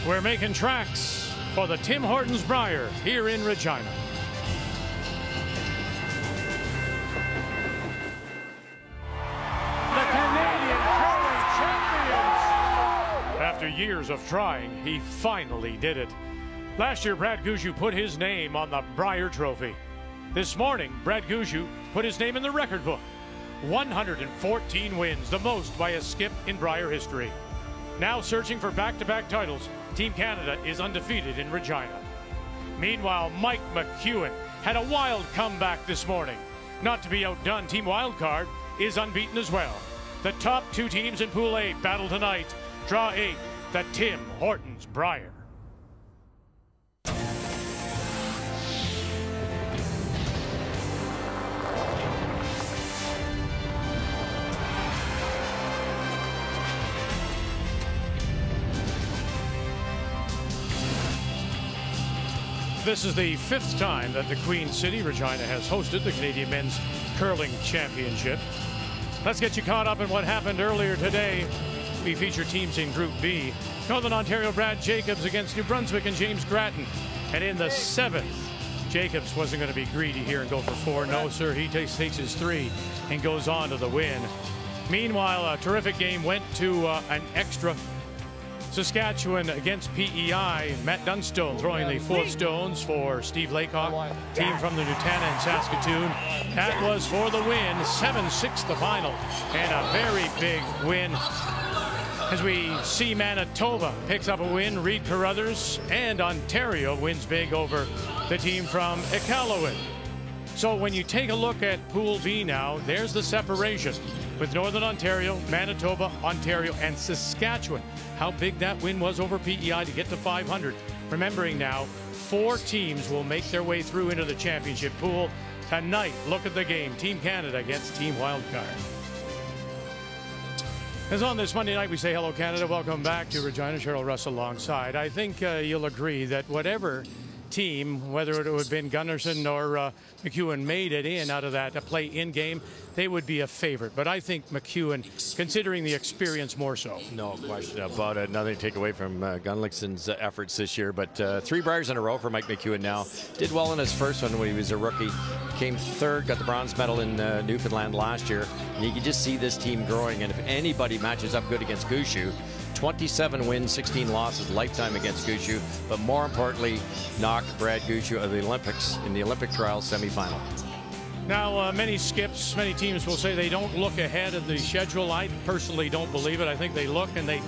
We're making tracks for the Tim Hortons Brier here in Regina. The Canadian curling champions! After years of trying, he finally did it. Last year, Brad Gushue put his name on the Brier Trophy. This morning, Brad Gushue put his name in the record book. 114 wins, the most by a skip in Brier history. Now searching for back-to-back titles, Team Canada is undefeated in Regina. Meanwhile, McEwen had a wild comeback this morning. Not to be outdone, Team Wildcard is unbeaten as well. The top two teams in Pool A battle tonight. Draw 8, the Tim Hortons Brier. This is the 5th time that the Queen City, Regina, has hosted the Canadian Men's Curling Championship. Let's get you caught up in what happened earlier today. We feature teams in Group B. Northern Ontario, Brad Jacobs against New Brunswick and James Grattan. And in the 7th, Jacobs wasn't going to be greedy here and go for 4. No, sir, he takes his 3 and goes on to the win. Meanwhile, a terrific game went to an extra. Saskatchewan against PEI. Matt Dunstone throwing the 4th stones for Steve Laycock, team from the Nutana in Saskatoon. That was for the win, 7-6 the final, and a very big win. As we see Manitoba picks up a win, Reed Carruthers, and Ontario wins big over the team from Iqaluit. So when you take a look at Pool B now, there's the separation with Northern Ontario, Manitoba, Ontario, and Saskatchewan. How big that win was over PEI to get to 500. Remembering now, 4 teams will make their way through into the championship pool. Tonight, look at the game. Team Canada against Team Wildcard. As on this Monday night, we say hello, Canada. Welcome back to Regina. Cheryl Russ alongside. I think you'll agree that whatever team, whether it would have been Gunnarsson or McEwen, made it in out of that play-in game, they would be a favorite. But I think McEwen, considering the experience, more so. No question about it. Nothing to take away from Gunnarson's efforts this year. But 3 Briers in a row for Mike McEwen now. Did well in his first one when he was a rookie. Came 3rd, got the bronze medal in Newfoundland last year. And you can just see this team growing. And if anybody matches up good against Gushue, 27 wins, 16 losses, lifetime against Gushue, but more importantly, knock Brad Gushue of the Olympics in the Olympic trials semifinal. Now, many skips, many teams will say they don't look ahead of the schedule. I personally don't believe it. I think they look and they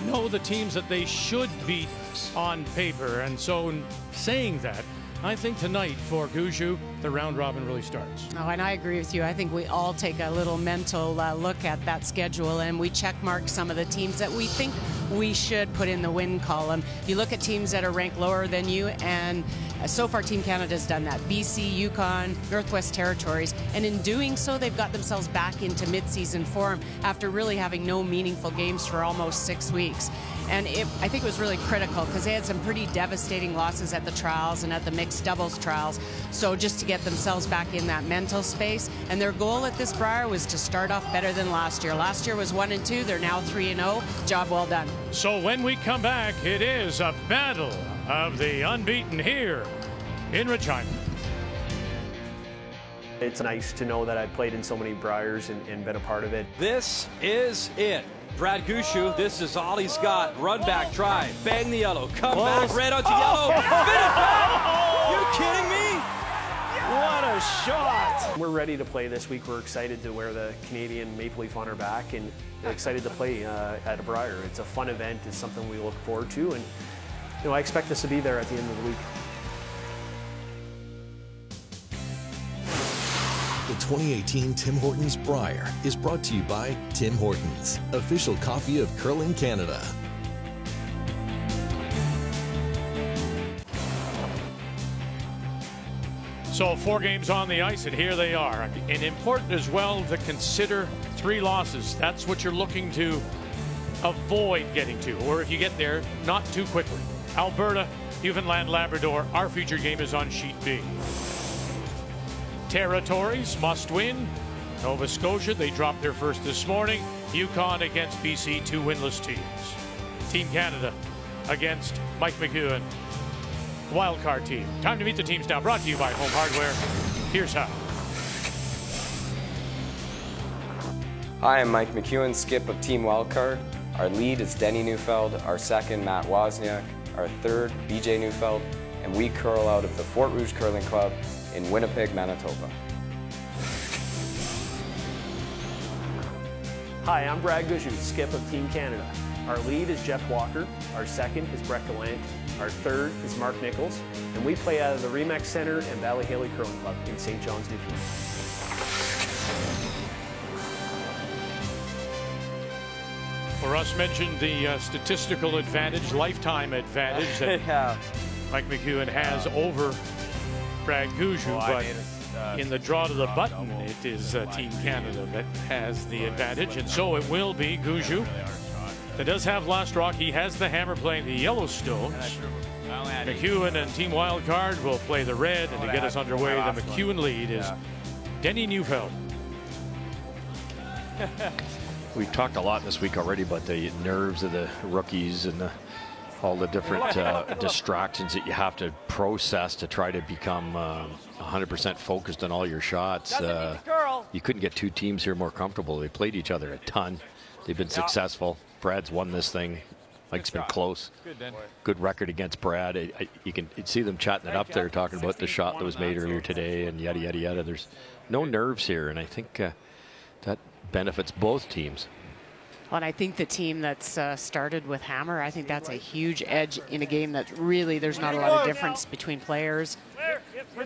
know the teams that they should beat on paper. And so in saying that, I think tonight for Gushue, the round robin really starts. Oh, and I agree with you. I think we all take a little mental look at that schedule and we check mark some of the teams that we think we should put in the win column. You look at teams that are ranked lower than you, and so far Team Canada's done that. BC, Yukon, Northwest Territories, and in doing so, they've got themselves back into mid-season form after really having no meaningful games for almost 6 weeks. And I think it was really critical because they had some pretty devastating losses at the trials and at the mixed doubles trials. So just to get themselves back in that mental space. And their goal at this Brier was to start off better than last year. Last year was 1-2. They're now 3-0. Job well done. So when we come back, it is a battle of the unbeaten here in Regina. It's nice to know that I've played in so many Briers and been a part of it. This is it. Brad Gushue, this is all he's got. Run back, try, bang the yellow, come back, red onto yellow, spin it back! You kidding me? What a shot! We're ready to play this week. We're excited to wear the Canadian Maple Leaf on our back and excited to play at a Brier. It's a fun event. It's something we look forward to, and I expect us to be there at the end of the week. The 2018 Tim Hortons Brier is brought to you by Tim Hortons, official coffee of Curling Canada. So 4 games on the ice, and here they are. And important as well to consider 3 losses. That's what you're looking to avoid getting to, or if you get there, not too quickly. Alberta, Newfoundland, Labrador, our featured game is on sheet B. Territories must win. Nova Scotia, they dropped their first this morning. Yukon against BC, 2 winless teams. Team Canada against Mike McEwen. Wild card team. Time to meet the teams now. Brought to you by Home Hardware. Here's how. Hi, I'm Mike McEwen, skip of Team Wildcard. Our lead is Denny Neufeld, our second Matt Wozniak, our third BJ Neufeld, and we curl out of the Fort Rouge Curling Club in Winnipeg, Manitoba. Hi, I'm Brad Gushue, skip of Team Canada. Our lead is Jeff Walker, our second is Brett Gallant, our third is Mark Nichols, and we play out of the Remax Center and Valley Haley Curling Club in St. John's, Newfoundland. Well, Russ mentioned the statistical advantage, lifetime advantage that Mike McEwen has over Brad Gushue, but in the draw to the button, it is Team Canada that has the advantage, and so it will be Gushue that does have last rock. He has the hammer playing the Yellowstones. McEwen and Team Wildcard will play the red, and to get us underway, the McEwen lead is Denny Neufeld. We've talked a lot this week already about the nerves of the rookies and all the different distractions that you have to process to try to become 100% focused on all your shots. You couldn't get two teams here more comfortable. They played each other a ton. They've been successful. Brad's won this thing. Mike's been close. Good record against Brad. You can see them chatting it up there, talking about the shot that was made earlier today and yada, yada, yada. There's no nerves here, and I think that benefits both teams. Well, and I think the team that's started with hammer, I think that's a huge edge in a game that really there's not a lot of difference between players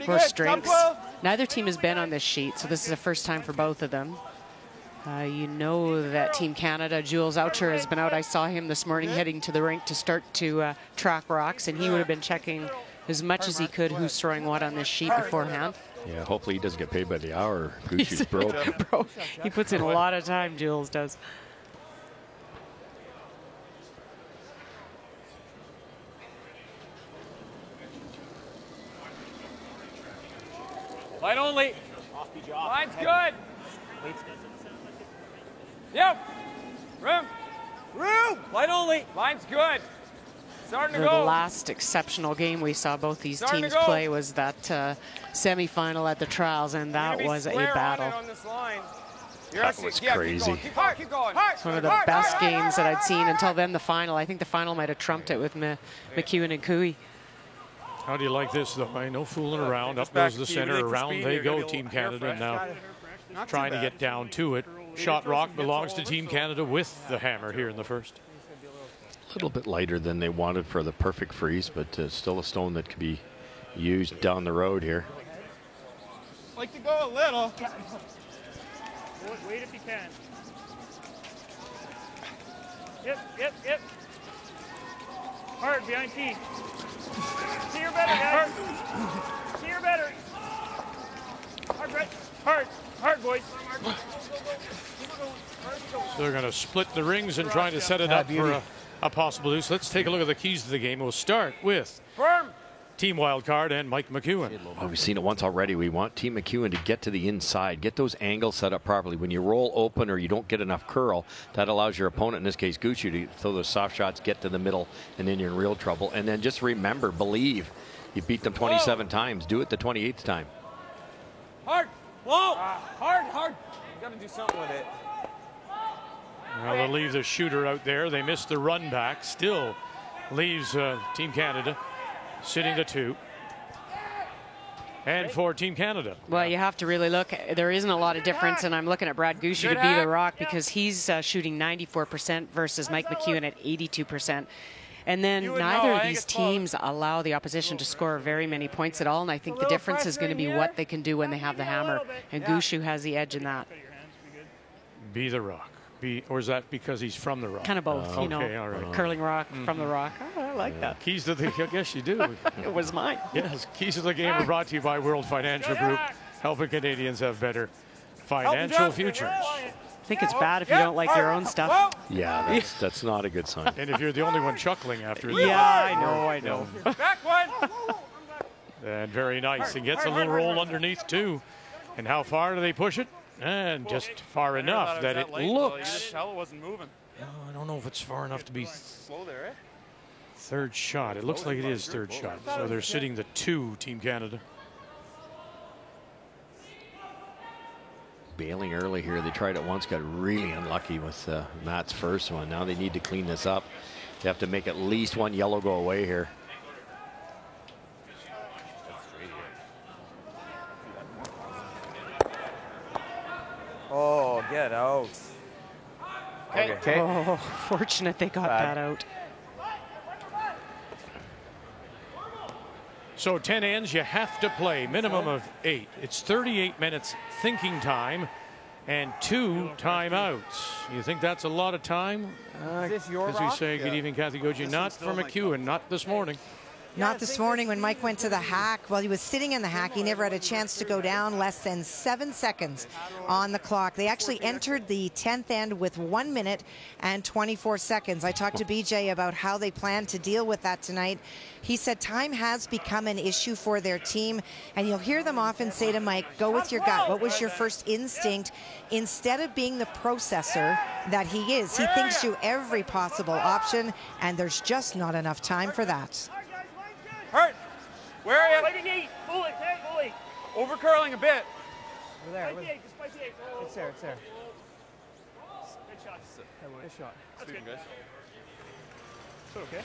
or strengths. Neither team has been on this sheet, so this is the first time for both of them. You know that Team Canada, Jules Oucher has been out. I saw him this morning heading to the rink to start to track rocks, and he would have been checking as much as he could who's throwing what on this sheet beforehand. Yeah, hopefully he doesn't get paid by the hour. Gushue's broke. Bro, he puts in a lot of time, Jules does. Line only. Line's good. Yep. Room. Line only. Line's good. Starting to The go. last exceptional game we saw both these teams play was that semifinal at the trials, and that was a battle. That was crazy. Keep going. It's one of the best games that I'd seen until then. The final, I think the final might have trumped it with McEwen and Cooey. How do you like this, though? No fooling around. Up goes the center. Around they go, Team Canada. Now trying to get down to it. Shot rock belongs to Team Canada with the hammer here in the first. A little bit lighter than they wanted for the perfect freeze, but still a stone that could be used down the road here. Like to go a little. Wait if you can. Yep. Hard behind T. See your better, guys. See your better. Hard, Brett. Hard, boys. So they're going to split the rings and trying to set it up for a possible use. Let's take a look at the keys to the game. We'll start with Team Wildcard and Mike McEwen. Well, we've seen it once already. We want Team McEwen to get to the inside, get those angles set up properly. When you roll open or you don't get enough curl, that allows your opponent, in this case Gushue, to throw those soft shots, get to the middle, and then you're in real trouble. And then just remember, believe. You beat them 27 times. Do it the 28th time. Hard. Whoa. Hard. You got to do something with it. Well, they'll leave the shooter out there. They missed the run back. Still leaves Team Canada sitting to 2. And for Team Canada. Well, you have to really look. There isn't a lot of difference, and I'm looking at Brad Gushue to be the rock because he's shooting 94% versus Mike McEwen at 82%. And then neither of these teams allow the opposition to score very many points at all, and I think the difference is going to be what they can do when they have the hammer, and Gushue has the edge in that. Be the rock. Or is that because he's from the rock? Kind of both, you know, all right. curling rock from the rock. Oh, I like that. Keys to the, I guess you do. It was mine. Yes, keys to the game are brought to you by World Financial Group, helping Canadians have better financial futures. I think it's bad if you don't like your own stuff. Yeah, that's not a good sign. And if you're the only one chuckling after it. Yeah, I know. Back one. And very nice. And gets a little roll underneath, too. And how far do they push it? And just far enough that it looks. Tell it wasn't moving. I don't know if it's far enough to be. Slow there, eh? Third shot. It looks like it is third shot. So they're sitting the 2, Team Canada. Bailing early here. They tried it once, got really unlucky with Matt's first one. Now they need to clean this up. They have to make at least one yellow go away here. Oh, get out. Okay. Oh, fortunate they got that out. So 10 ends, you have to play minimum of 8. It's 38 minutes thinking time and 2 timeouts. You think that's a lot of time? Is this your As we rock? say, good evening, Kathy Goji. Not for McEwen, not this morning. Not this morning when Mike went to the hack. While he was sitting in the hack, he never had a chance to go down. Less than 7 seconds on the clock. They actually entered the 10th end with 1 minute and 24 seconds. I talked to BJ about how they plan to deal with that tonight. He said time has become an issue for their team, and you'll hear them often say to Mike, go with your gut. What was your first instinct? Instead of being the processor that he is, he thinks through every possible option, and there's just not enough time for that. Hurt. Where are you? Fighting 8. Bullet, okay? Bullet. Over curling a bit. Over there. Fight the 8. Just fight the 8. It's there. It's there. Good shot. Good shot. That's good. Guys. Is that okay?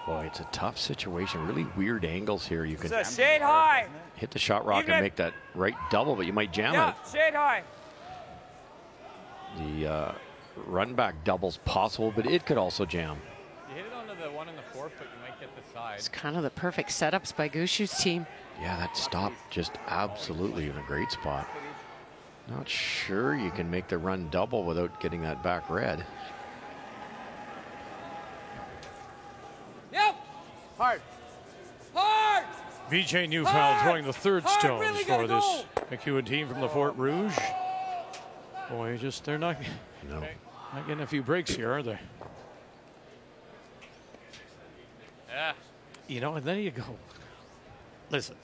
Boy, it's a tough situation. Really weird angles here. You can So shade high. hit the shot rock and make that right double, but you might jam Yeah, it. shade high. The run back double's possible, but it could also jam. You hit it onto the one in the forefoot, you might get the side. It's kind of the perfect setups by Gushue's team. Yeah, that stop just absolutely in a great spot. Not sure you can make the run double without getting that back red. Yep. Hard. Hard. BJ Neufeld throwing the third stones really for gotta this McEwen team from the Fort Rouge. Boy, just they're not getting a few breaks here, are they? Yeah. You know, and there you go. Listen,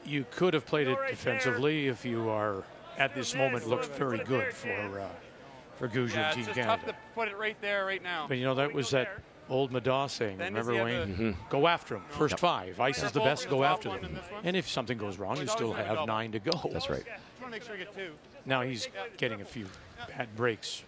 you could have played it defensively if you are at this moment looks very good for Gushue Yeah, and it's Team just Canada. tough to put it right there, right now. But you know, that was that old Madaw saying, Then remember, does he Wayne? have Go after them. First 5. Ice is the best. Go after one them. and this one? And if something goes wrong, you still have 9 to go. That's right. Just want to make sure you get 2. Now he's getting a few bad breaks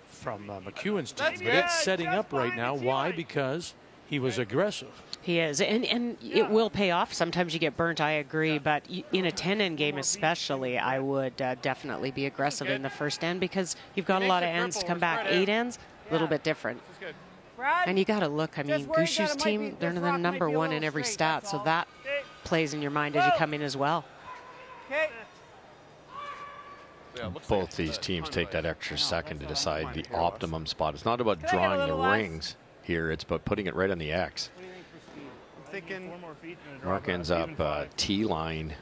from McEwen's team, That's but good. it's setting up right now. Why? Because he was aggressive. He is, and it will pay off. Sometimes you get burnt, I agree, but in a 10-end game especially, I would definitely be aggressive in the first end because you've got a lot of ends to come back. 8 ends, a little bit different. And you got to look, I mean, Gushue's team, they're the number 1 in every stat, so that plays in your mind as you come in as well. Okay. Both these teams take that extra second to decide the optimum spot. It's not about drawing the rings here. It's about putting it right on the X. I'm thinking. Mark ends up T-line,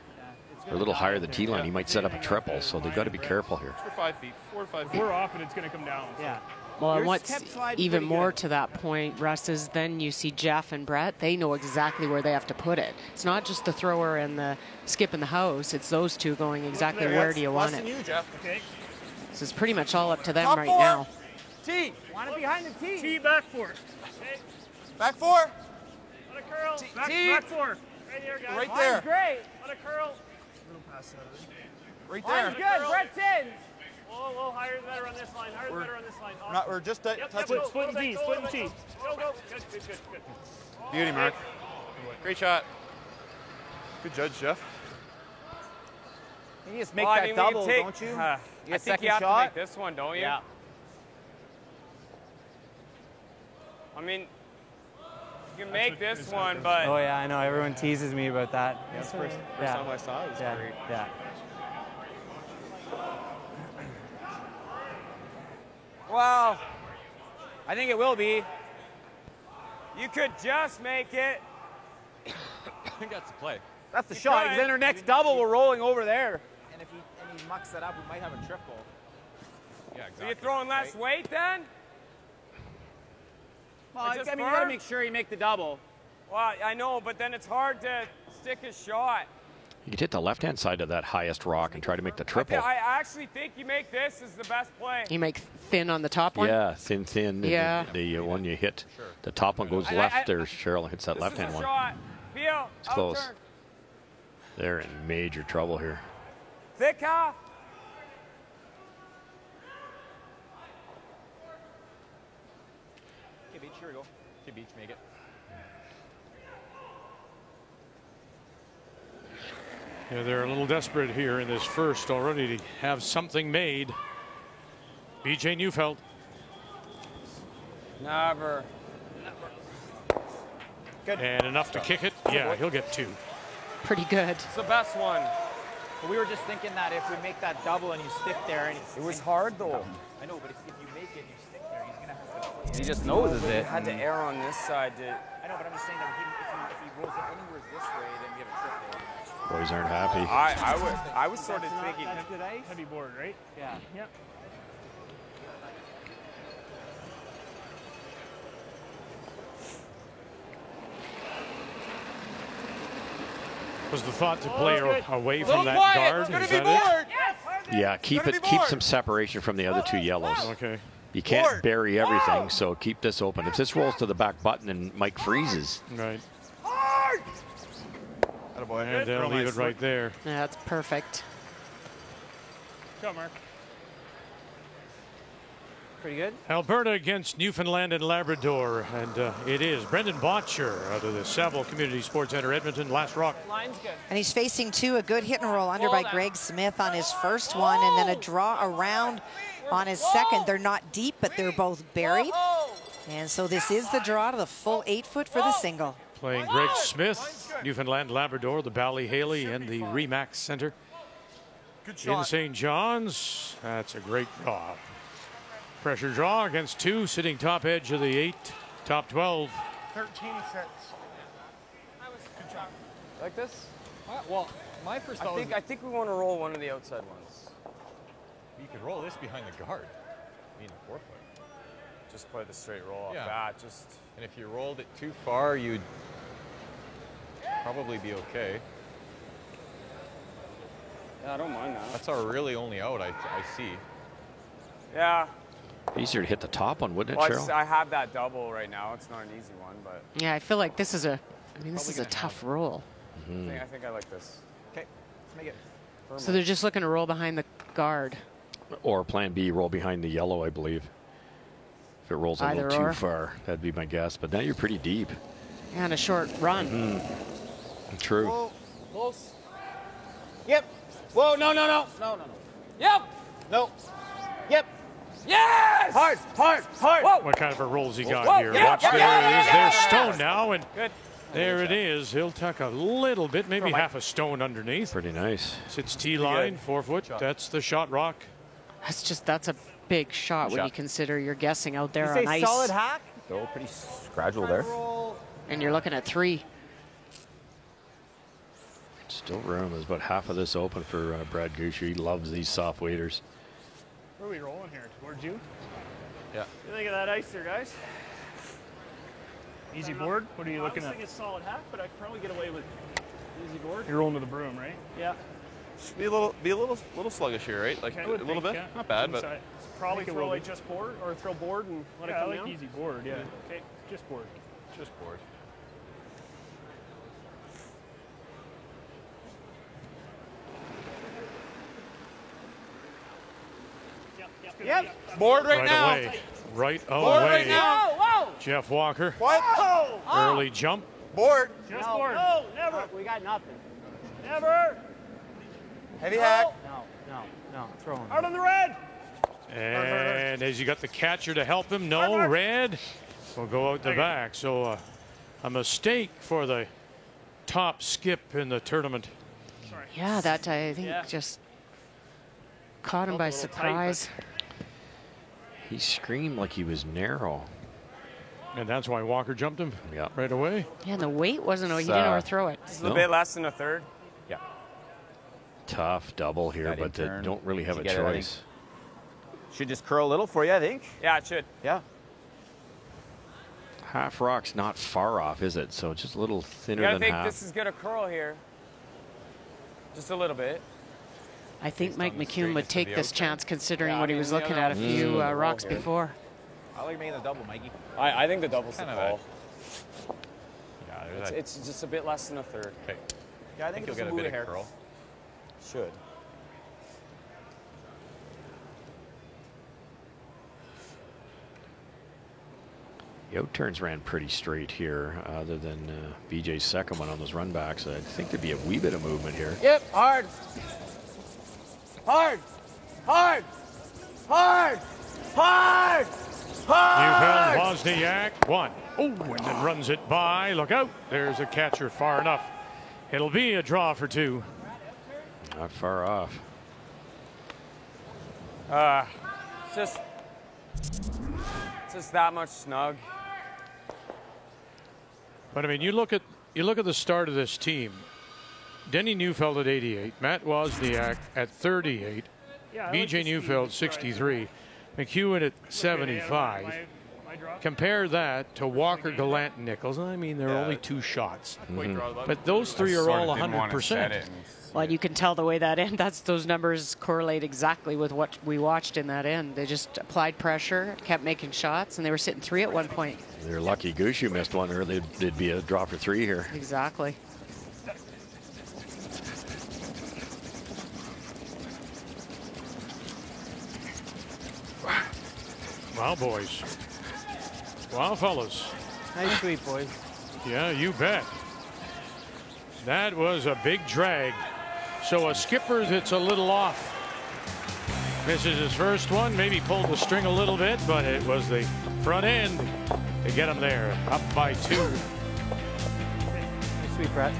a little higher than T-line. He might set up a triple, so they've got to be careful here. 4 or 5 feet. 4 or 5 feet. We're off and it's going to come down. Yeah. Well, and Yours what's kept sliding even pretty more good. to that point, Russ, is then you see Jeff and Brett. They know exactly where they have to put it. It's not just the thrower and the skip in the house. It's those two going exactly where do you want it. You, Jeff. Okay. This is pretty much all up to them Top right 4. now. T. Want it behind the T. T back 4. Okay. Back 4. Let it curl. Back, T. back 4. Right there, guys. Right there. Great. Let it curl. Right Line's there. good. Brett's in. A little higher the better on this line. Higher the better on this line. We're just Yep, touch yep, it. split the T. Split the T. Go, go. Good, good, good, good. Beauty, Mark. Great shot. Good judge, Jeff. You just make Well, I that mean, when double, take, don't you? I You get think second you have shot. to make this one, don't you? Yeah. I mean, you can make this one, but Oh yeah, I know. Everyone teases me about that. That's the first Yeah. time I saw it. It was Yeah. great. Yeah. Well, I think it will be. You could just make it. I think that's the play. That's the You shot. could. Because then our next double, we're rolling over there. And if he mucks that up, we might have a triple. Yeah, So exactly. you're throwing less weight then? Well, Or I just mean, you got to firm? make sure you make the double. Well, I know, but then it's hard to stick a shot. You could hit the left-hand side of that highest rock and try to make the triple. I actually think you make this is the best play. You make thin on the top one? Yeah, thin. Yeah. The one you hit, the top one goes left there. Cheryl hits that left-hand one. Shot. Peel, It's close. They're in major trouble here. Thick half. Okay, Beach, here we go. Okay, Beach, make it. Yeah, they're a little desperate here in this first already to have something made. BJ Neufeld. Never. Good. And enough to kick it. Yeah, he'll get 2. Pretty good. It's the best one. But we were just thinking that if we make that double and you stick there, and it was hard though. I know, but if you make it and you stick there, he's gonna have to. He just noses it. Had to err on this side. I know, but I'm just saying that if he rolls it anywhere this way, then we have a triple. Boys aren't happy. I was sort of thinking. Heavy board, right? Yeah. Yep. Was the thought to play away from that guard? Is that it? Yeah, keep some separation from the other 2 yellows. Okay. You can't bury everything, so keep this open. If this rolls to the back button and Mike freezes. Right. Attaboy. And they'll leave it right there. Yeah, that's perfect. Go, Mark. Pretty good. Alberta against Newfoundland and Labrador, and it is Brendan Botcher out of the Saville Community Sports Center, Edmonton. Last rock. Line's good. And he's facing 2, a good hit and roll under by Greg Smith on his first one, and then a draw around on his second. They're not deep, but they're both buried. And so this is the draw to the full 8-foot for the single. Playing Greg Smith, Newfoundland, Labrador, the Ballyhaley and the Remax Center. In St. John's, that's a great draw. Pressure draw against 2, sitting top edge of the 8, top 12. 13 sets. Good job. Like this? Well, my first thought was I think we want to roll one of the outside ones. You could roll this behind the guard. I mean, a 4-foot. Just play the straight roll off that. And if you rolled it too far, you'd probably be okay. Yeah, I don't mind that. That's our really only out I see. Yeah. Easier to hit the top one, wouldn't it, Well, Cheryl? I have that double right now. It's not an easy one, but. Yeah, I feel like this is a tough roll. I think I like this. Okay, let's make it. So they're just looking to roll behind the guard. Or plan B, roll behind the yellow, I believe. If it rolls a little too far, that'd be my guess. But now you're pretty deep. And a short run. True. Whoa, close. Yep. Whoa, no. Yep. No. Yep. Yes! Hard. Whoa. What kind of a rolls he got Whoa. here? Yeah, Watch, there it is. There's Stone now, and Good. there it is. He'll tuck a little bit, maybe half a stone underneath. Pretty nice. Sits T-line, 4-foot. That's the shot rock. That's a big shot when you consider you're guessing out there on ice. Solid hack? Go pretty gradual there. And you're looking at 3. Still room. There's about half of this open for Brad Gushue. He loves these soft waders. Where are we rolling here? Towards you? Yeah. What do you think of that ice there, guys? Easy board? What are you looking at? I was thinking solid half, but I could probably get away with easy board. You're rolling to the broom, right? Yeah. Be a little sluggish here, right? Like a little bit. Yeah. Not bad, but probably throw like just board or throw board and let it come down. Easy board, yeah. Okay, just board. Just board. Yep. Board right now. Away. Right Board away. right now. Whoa. Jeff Walker. What? Early jump. Board. Just board. No, never. We got nothing. Never. Heavy hack. No. Throw him. Out on the red. And as you got the catcher to help him, no, red will go out the back. So a mistake for the top skip in the tournament. Sorry. Yeah, that I think just caught him by surprise. He screamed like he was narrow. And that's why Walker jumped him right away. Yeah, and the weight wasn't, he didn't know where to throw it. This is a bit less than a third. Yeah. Tough double here, but they don't really have a choice. Should just curl a little for you, I think. Yeah, it should. Yeah. Half rock's not far off, is it? So just a little thinner You gotta than think half. this is gonna curl here. Just a little bit. I think Mike McEwen would take this chance considering what he was looking at a few rocks before. I like making the double, Mikey. I think the double's the call. Yeah, It's just a bit less than a third. Okay. Yeah, I think you'll it's get a bit of curl. Should. The out turns ran pretty straight here, other than BJ's second one on those run backs. I think there'd be a wee bit of movement here. Yep, hard. Hard. Hard. Hard. Hard. Hard. Newfeld, Wozniak, one. Oh, and then runs it by. Look out. There's a catcher far enough. It'll be a draw for two. Not far off. It's just that much snug. But I mean, you look at the start of this team. Denny Newfeld at 88, Matt Wozniak at 38, BJ Newfeld 63, McEwen at 75. Compare that to Walker, Gallant, and Nichols. I mean, there are only 2 shots. But those 3 are all 100%. Well, you can tell the way that end, those numbers correlate exactly with what we watched in that end. They just applied pressure, kept making shots, and they were sitting 3 at one point. They're lucky Gushue missed one, or they'd be a draw for 3 here. Exactly. Wow, boys. Wow, fellas. Nice sweep, boys. Yeah, you bet. That was a big drag. So a skipper that's a little off. Misses his first one, maybe pulled the string a little bit, but it was the front end to get him there. Up by 2. Nice sweep, Brett.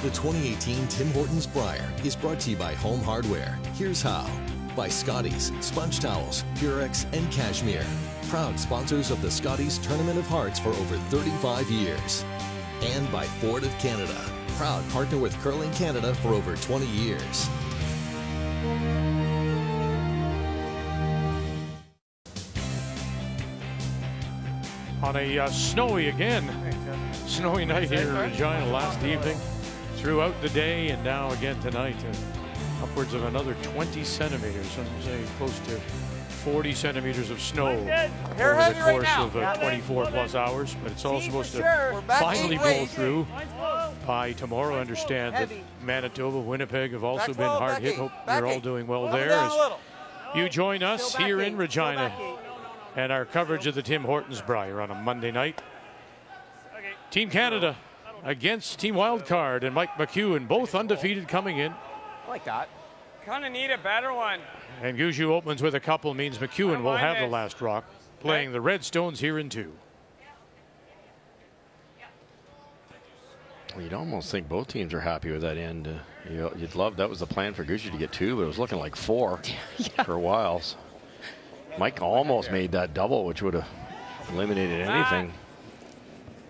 The 2018 Tim Hortons Brier is brought to you by Home Hardware. Here's how. By Scotties, Sponge Towels, Purex, and Cashmere. Proud sponsors of the Scotties Tournament of Hearts for over 35 years. And by Ford of Canada. Proud partner with Curling Canada for over 20 years. On a snowy night here in Regina last evening, throughout the day, and now again tonight, upwards of another 20 centimeters. Some say close to 40 centimeters of snow over the course of 24 plus hours, but it's all supposed to finally blow through by tomorrow. I understand that Manitoba, Winnipeg have also been hard hit. Hope you're all doing well there as you join us here in Regina and our coverage of the Tim Hortons Brier on a Monday night. Team Canada against Team Wildcard and Mike McEwen, both undefeated coming in. I like that. Kind of need a better one. And Gushue opens with a couple, means McEwen will have the last rock, playing the Redstones here in 2. Well, you'd almost think both teams are happy with that end. You'd love, that was the plan for Gushue to get 2, but it was looking like 4 for a while. So Mike almost made that double, which would have eliminated anything.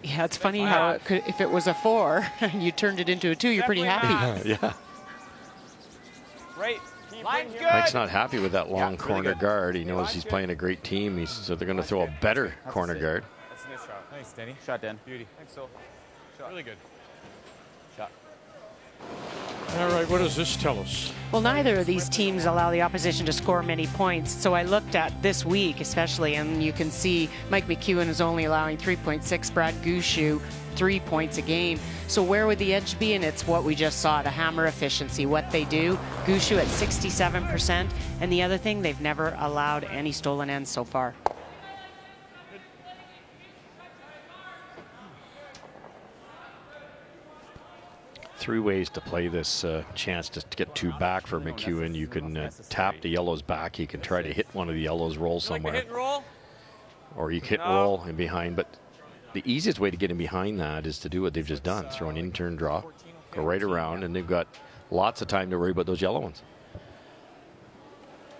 Yeah, it's funny how it could, if it was a 4 and you turned it into a 2, you're pretty happy. Yeah. Right. Mike's not happy with that long corner guard. He knows he's playing a great team, so they're going to throw a better corner guard. That's a nice shot. Nice, Danny. Shot, Dan. Beauty. Thanks, Phil. Really good. Shot. All right, what does this tell us? Well, neither of these teams allow the opposition to score many points. So I looked at this week especially, and you can see Mike McEwen is only allowing 3.6, Brad Gushue 3 points a game. So where would the edge be? And it's what we just saw, the hammer efficiency, what they do. Gushue at 67%. And the other thing, they've never allowed any stolen ends so far. Three ways to play this chance to get 2 back for McEwen. You can tap the yellows back. You can try to hit one of the yellows, roll somewhere. Hit and roll? Or you hit roll in behind. But the easiest way to get in behind that is to do what they've just done. Throw an in-turn draw, go right around, and they've got lots of time to worry about those yellow ones.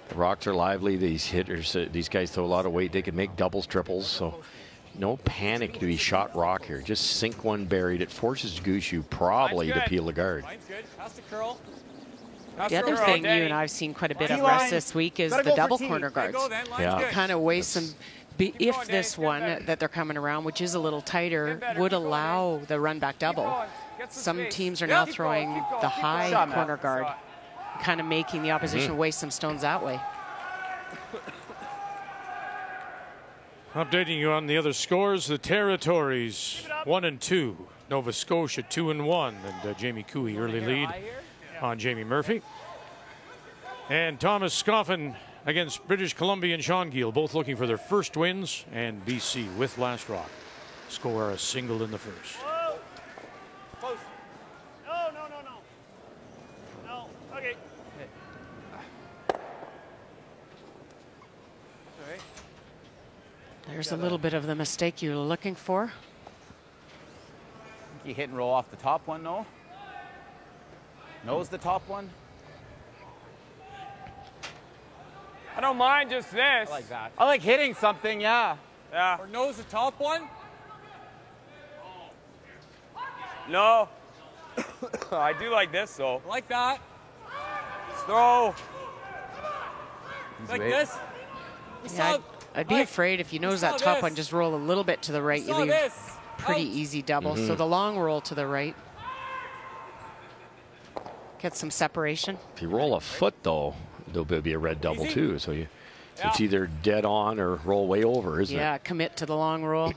The rocks are lively. These hitters, these guys throw a lot of weight. They can make doubles, triples. So no panic to be shot rock here. Just sink one buried. It forces Gushue probably to peel the guard. Mine's good. Pass the curl. The other thing you and I have seen quite a bit of rest this week is the double corner guards. Yeah. Kind of waste some. If this one that they're coming around, which is a little tighter, would allow the run back double, some teams are now throwing the high corner guard, kind of making the opposition waste some stones that way. Updating you on the other scores, the Territories 1-2, Nova Scotia 2-1, and Jamie Cooey early lead on Jamie Murphy. And Thomas Scoffin against British Columbia and Sean Gill, both looking for their first wins, and BC with Last Rock score a single in the first. Whoa. Close. No. No. Okay. Sorry. There's a little bit of the mistake you're looking for. You hit and roll off the top one, no? Nose the top one? I don't mind just this. I like that. I like hitting something, yeah. Yeah. Or nose the top one? No. I do like this, though. Like that. Throw. Like this. Yeah, I'd be afraid if you nose that top one, just roll a little bit to the right. You leave pretty easy double. So the long roll to the right. Get some separation. If you roll a foot, though, there'll be a red double, too. So it's either dead on or roll way over, isn't it? Yeah, commit to the long roll.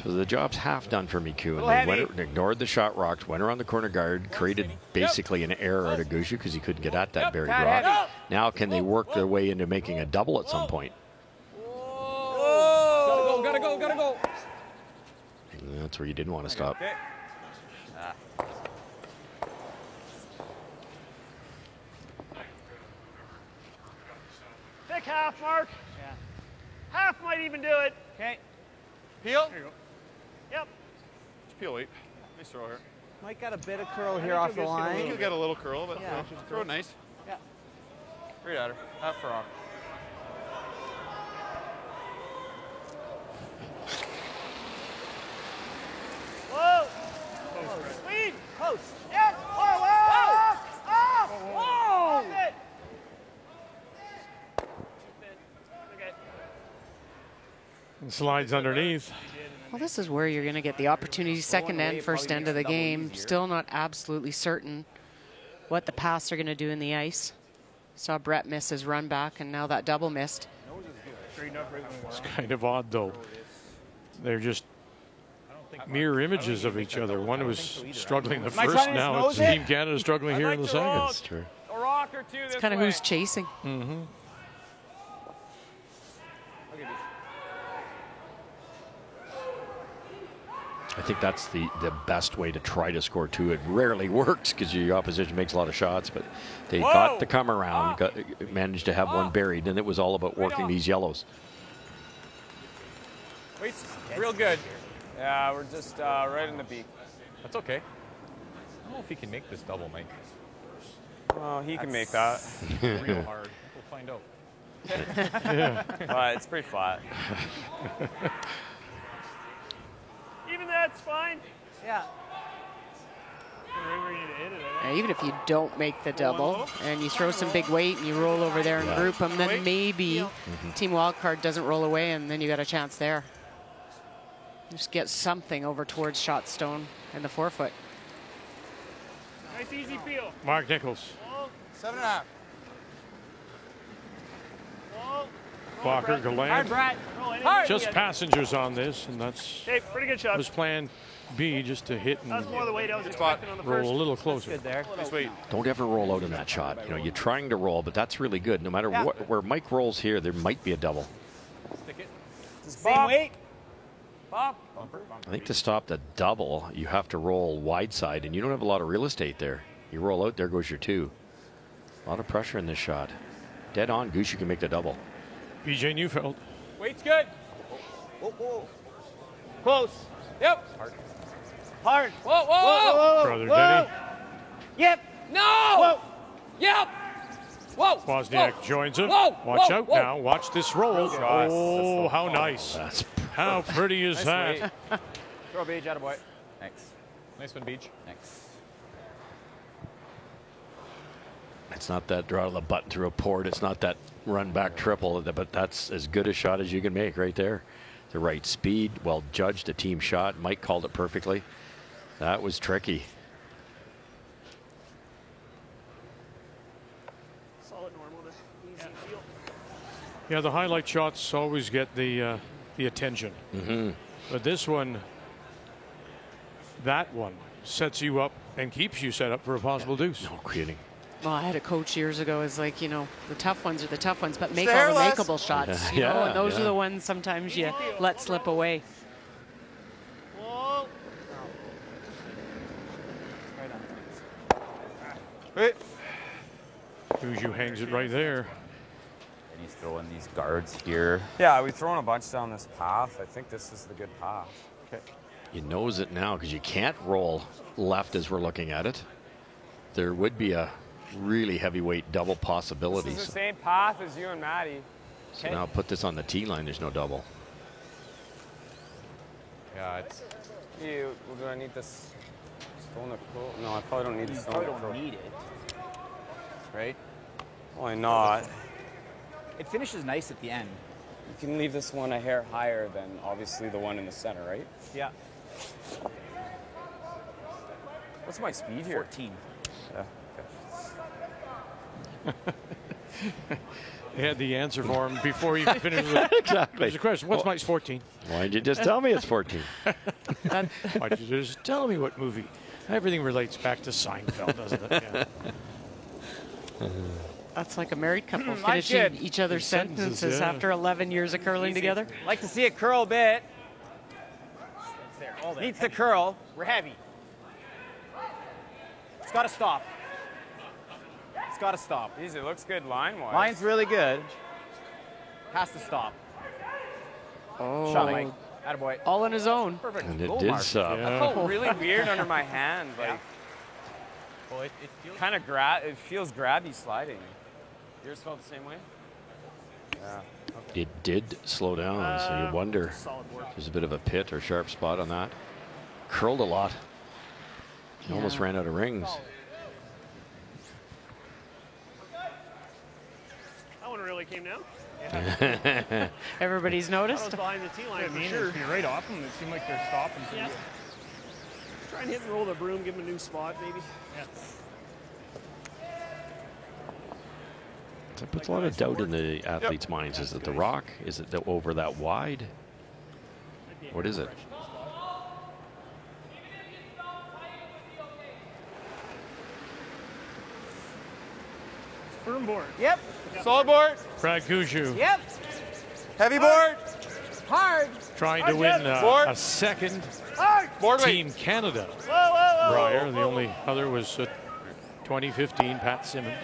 So the job's half done for McEwen. They ignored the shot rocks, went around the corner guard, created basically an error out of Gushue because he couldn't get at that buried rock. Now can they work their way into making a double at some point? Gotta go. And that's where you didn't want to stop. Pick half, Mark. Yeah. Half might even do it. Okay. Peel? There you go. Yep. Just peel, wait. Nice throw here. Mike got a bit of curl here off the I line. think you'll get a little curl, but Yeah. throw it nice. Yeah. Right at her. Half for on. Whoa. Sweet. Close. Yes. Whoa. Whoa. Okay. And slides underneath. Well, this is where you're going to get the opportunity. Second end, first end of the game. Still not absolutely certain what the Pats are going to do in the ice. Saw Brett miss his run back, and now that double missed. It's kind of odd, though. They're just mirror images of each other. One was struggling the first, now it's Team Canada struggling here in the second. That's true. A rock or two this It's kind of who's chasing. Mm-hmm. I think that's the best way to try to score two. It rarely works because your opposition makes a lot of shots, but they got to come around, managed to have one buried, and it was all about working these yellows. Wait's real good. Yeah, we're just right in the beak. That's okay. I don't know if he can make this double, Mike. Oh, he can make that. Real hard. We'll find out. It's pretty flat. Even that's fine. Yeah. Even if you don't make the double and you throw some big weight and you roll over there and group them, then maybe Team Wildcard doesn't roll away, and then you got a chance there. Just get something over towards shot stone and the forefoot. Nice easy peel. Mark Nichols. 7.5. Walker, Galant. Hard. Just passengers on this, and that's pretty good shot. was plan B, just to hit and That's more the weight I was expecting on the first. roll a little closer. Good there. Nice weight. Don't ever roll out in that shot. You know, you're trying to roll, but that's really good. No matter where Mike rolls here, there might be a double. Stick it. It's the same weight. Bob. I think to stop the double, you have to roll wide side, and you don't have a lot of real estate there. You roll out, there goes your two. A lot of pressure in this shot. Dead on, Gushue can make the double. BJ Neufeld. Weight's good. Close. Yep. Hard. Whoa. Brother Denny. Yep. No. Whoa. Yep. Whoa. Wozniak joins him. Whoa. Watch out now. Watch this roll. Oh, how nice. How pretty is that? Throw a beach, attaboy. Thanks. Nice one, Beach. Thanks. It's not that draw to the button through a port. It's not that run back triple, but that's as good a shot as you can make right there. the right speed, well judged, a team shot. Mike called it perfectly. That was tricky. Solid normal to easy feel. Yeah, the highlight shots always get the attention. But this one, that one sets you up and keeps you set up for a possible deuce. No kidding. Well, I had a coach years ago is like, you know, the tough ones are the tough ones, but make all the makeable shots. You know, and those are the ones sometimes you let slip away. Gushue hangs it right there. And he's throwing these guards here. Yeah, we've thrown a bunch down this path. I think this is the good path. Okay. He knows it now because you can't roll left as we're looking at it. There would be a really heavyweight double possibility. This is the same path as you and Maddie. So now put this on the tee line. There's no double. Yeah, it's. Do I need this stone to curl? No, I probably don't need the stone to curl. Need it, right? Why not? It finishes nice at the end. You can leave this one a hair higher than obviously the one in the center, right? Yeah. What's my speed here? 14. Yeah. They had the answer for him before he finished. Exactly. There's a question. What's Mike's 14? Why did you just tell me it's 14? Why did you just tell me what movie? Everything relates back to Seinfeld, doesn't it? Yeah. That's like a married couple finishing each other's sentences after 11 years of curling together. Like to see it curl a bit. Needs to curl. We're heavy. It's got to stop. It's got to stop. Jeez, it looks good line-wise. Line's really good. Has to stop. Oh, Shot, Mike. Attaboy. All on his own. Perfect. And it Goal did mark. stop. That felt really weird under my hand. Like, Well, it feels kind of it feels grabby sliding. Yours felt the same way? Yeah. Okay. It did slow down, so you wonder. There's a bit of a pit or sharp spot on that. Curled a lot. He almost ran out of rings. That one really came down. Everybody's noticed. I was behind the tee line for If sure. you're right off them, it seemed like they're stopping. Yeah. Try and hit and roll the broom, give him a new spot, maybe. Yeah. That puts a lot of doubt in the athletes' minds. Is it the rock? Is it over that wide? What is it? Firm board. Yep. Solid board. Brad Gushue Yep. Heavy board. Hard. trying to win a second Team Canada. Brier, the only other was 2015, Pat Simmons.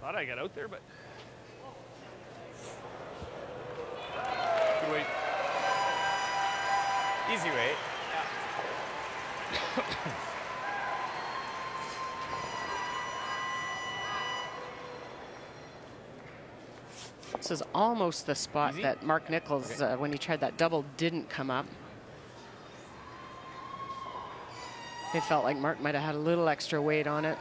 Thought I got out there, but Good weight. Easy weight. This is almost the spot that Mark Nichols, when he tried that double, didn't come up. It felt like Mark might have had a little extra weight on it.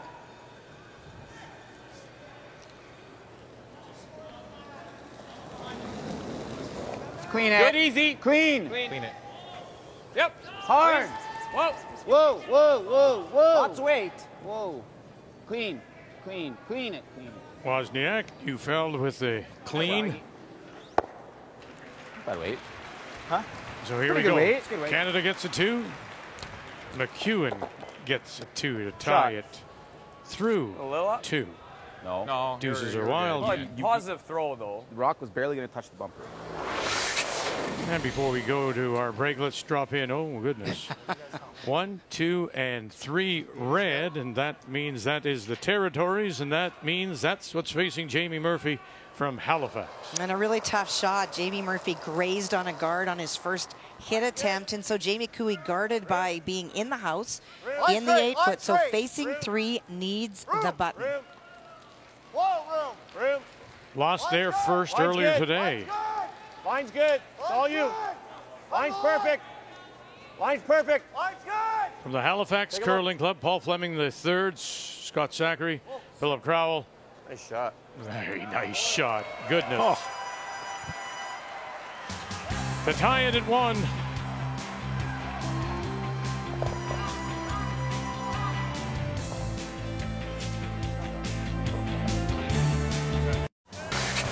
Clean it. Good, easy. Clean. Clean. Clean it. Yep. Hard. Whoa. Whoa, whoa, whoa, whoa. Lots of weight. Whoa. Clean. Clean. Clean it. Clean it. Wozniak, you fell with the clean. Bad weight. Huh? So here Pretty we good go. weight. Good weight. Canada gets a 2. McEwen gets a 2 to tie it through A little up? 2. No. No. Deuces are wild. Well, positive throw, though. The rock was barely going to touch the bumper. And before we go to our break, let's drop in. Oh, goodness. 1, 2, and 3 red, and that means that is the territories, and that means that's what's facing Jamie Murphy from Halifax. And a really tough shot. Jamie Murphy grazed on a guard on his first hit attempt, and so Jamie Cooey guarded by being in the house in the 8-foot, so facing 3 needs the button. Lost their first earlier today. line's good. It's all you. Line's perfect. Line's perfect. Line's good. From the Halifax Curling Club, Paul Fleming the third, Scott Zachary, Philip Crowell. Nice shot. Very nice shot. Goodness. To tie it at 1.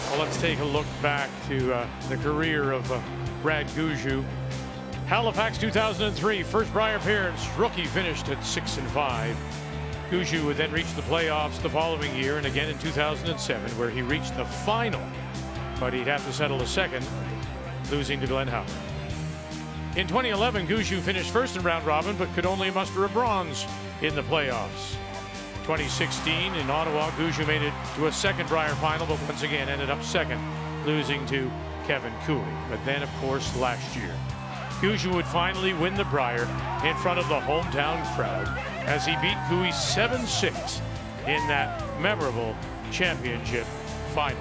Well, let's take a look back to the career of Brad Gushue. Halifax 2003, first Brier appearance. Rookie finished at 6-5. Gushue would then reach the playoffs the following year and again in 2007, where he reached the final, but he'd have to settle a second, losing to Glenn Howard. In 2011, Gushue finished first in round robin, but could only muster a bronze in the playoffs. 2016 in Ottawa, Gushue made it to a second Brier final, but once again ended up second, losing to Kevin Cooley. But then, of course, last year, Gushue would finally win the Brier in front of the hometown crowd as he beat Cooley 7-6 in that memorable championship final.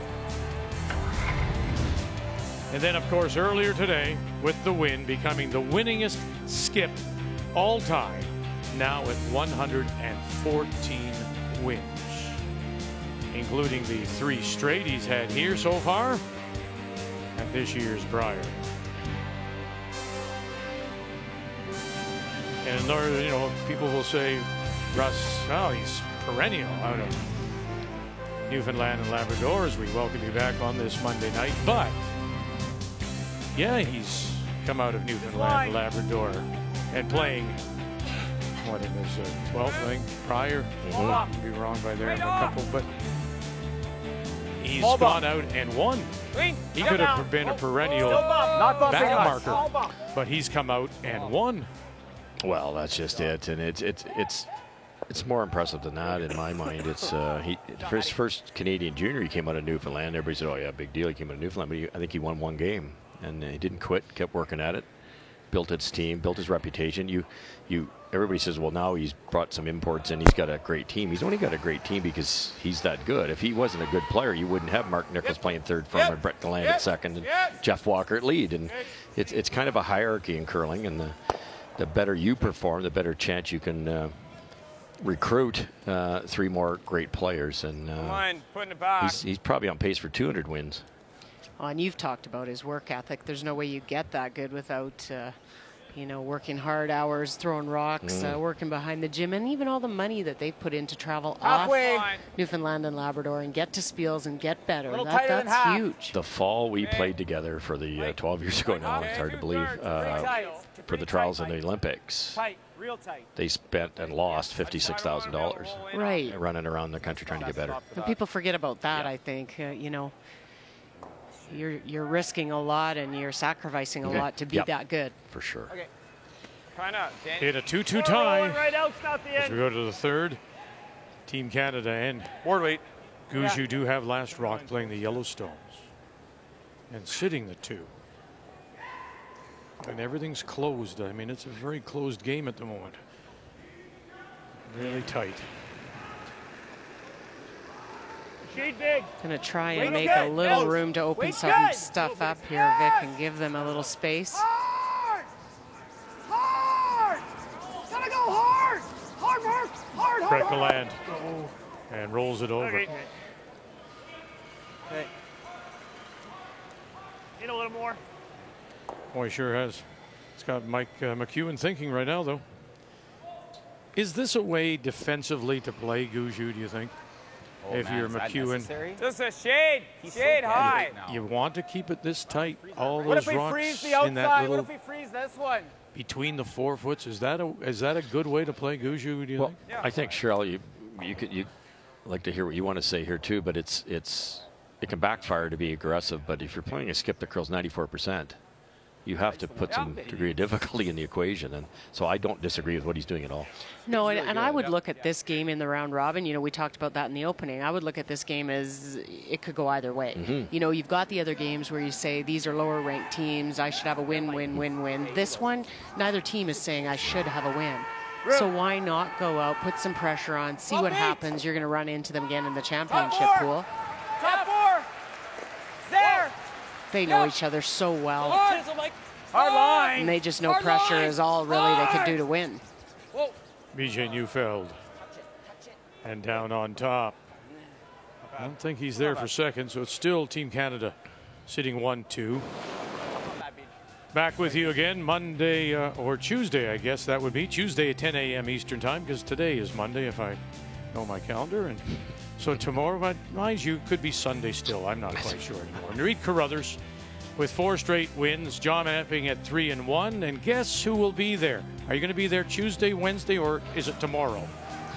And then, of course, earlier today, with the win, becoming the winningest skip all time, now at 114 wins, including the 3 straight he's had here so far at this year's Brier. And you know, people will say, Russ, oh, he's perennial out of Newfoundland and Labrador as we welcome you back on this Monday night. But yeah, he's come out of Newfoundland and Labrador and playing, what, in his 12th, I think, Brier. I'd be wrong by there, a couple, but he's gone out and won. He could have been a perennial back marker, but he's come out and won. Well, that's just it, and it's more impressive than that in my mind. It's for his first Canadian junior, he came out of Newfoundland. Everybody said, "Oh yeah, big deal, he came out of Newfoundland." But I think he won 1 game, and he didn't quit. Kept working at it, built his team, built his reputation. Everybody says, "Well, now he's brought some imports and he's got a great team." He's only got a great team because he's that good. If he wasn't a good player, you wouldn't have Mark Nichols playing third for him, and Brett Gallant at second, and Jeff Walker at lead. And it's kind of a hierarchy in curling, and the better you perform, the better chance you can recruit 3 more great players. And he's probably on pace for 200 wins. Oh, and you've talked about his work ethic. There's no way you get that good without, you know, working hard hours, throwing rocks, working behind the gym, and even all the money that they've put in to travel off Newfoundland and Labrador and get to Spiels and get better. That's huge. The fall we played together for the 12 years ago now, it's hard to believe, for the trials in the Olympics. They spent and lost $56,000 right running around the country trying to get better. And people forget about that, I think. You know, you're risking a lot and you're sacrificing a lot to be that good. For sure. In a 2-2 tie as we go to the third. Team Canada and Gushue do have last rock playing the Yellowstones and sitting the 2. And everything's closed. I mean, it's a very closed game at the moment. Really tight. Going to try and make a little room to open some stuff up here, Vic, and give them a little space. Hard! Hard! Gotta go hard! Hard, Mark! Hard, hard! Brett Gallant and rolls it over. Okay. Need a little more. Boy, he sure has. It's got Mike McEwen thinking right now, though. Is this a way defensively to play Gushue, do you think? If you're McEwen. Just a shade high. You want to keep it this tight. All What those if we rocks freeze the outside? in that little, What if we freeze this one? between the 4 foots. Is that a good way to play Gushue, do you think? Yeah. I think, Cheryl, you like to hear what you want to say here too, but it can backfire to be aggressive. But if you're playing a skip that curls 94%, you have to put some degree of difficulty in the equation. And so I don't disagree with what he's doing at all. No, and I would look at this game in the round robin. You know, we talked about that in the opening. I would look at this game as it could go either way. You know, you've got the other games where you say these are lower ranked teams. I should have a win, win, win, win. This one, neither team is saying I should have a win. So why not go out, put some pressure on, see what happens. You're going to run into them again in the championship pool. Top 4. There. They know each other so well. Hard line. And they just know pressure is all really they can do to win. BJ Neufeld. And down on top. I don't think he's there for second, so it's still Team Canada sitting 1-2. Back with you again Monday or Tuesday, I guess that would be. Tuesday at 10 a.m. Eastern time, because today is Monday if I know my calendar. And so tomorrow, but mind you, could be Sunday still. I'm not quite sure anymore. Nareed Carruthers with 4 straight wins. John Epping at 3-1. And guess who will be there? Are you going to be there Tuesday, Wednesday, or is it tomorrow?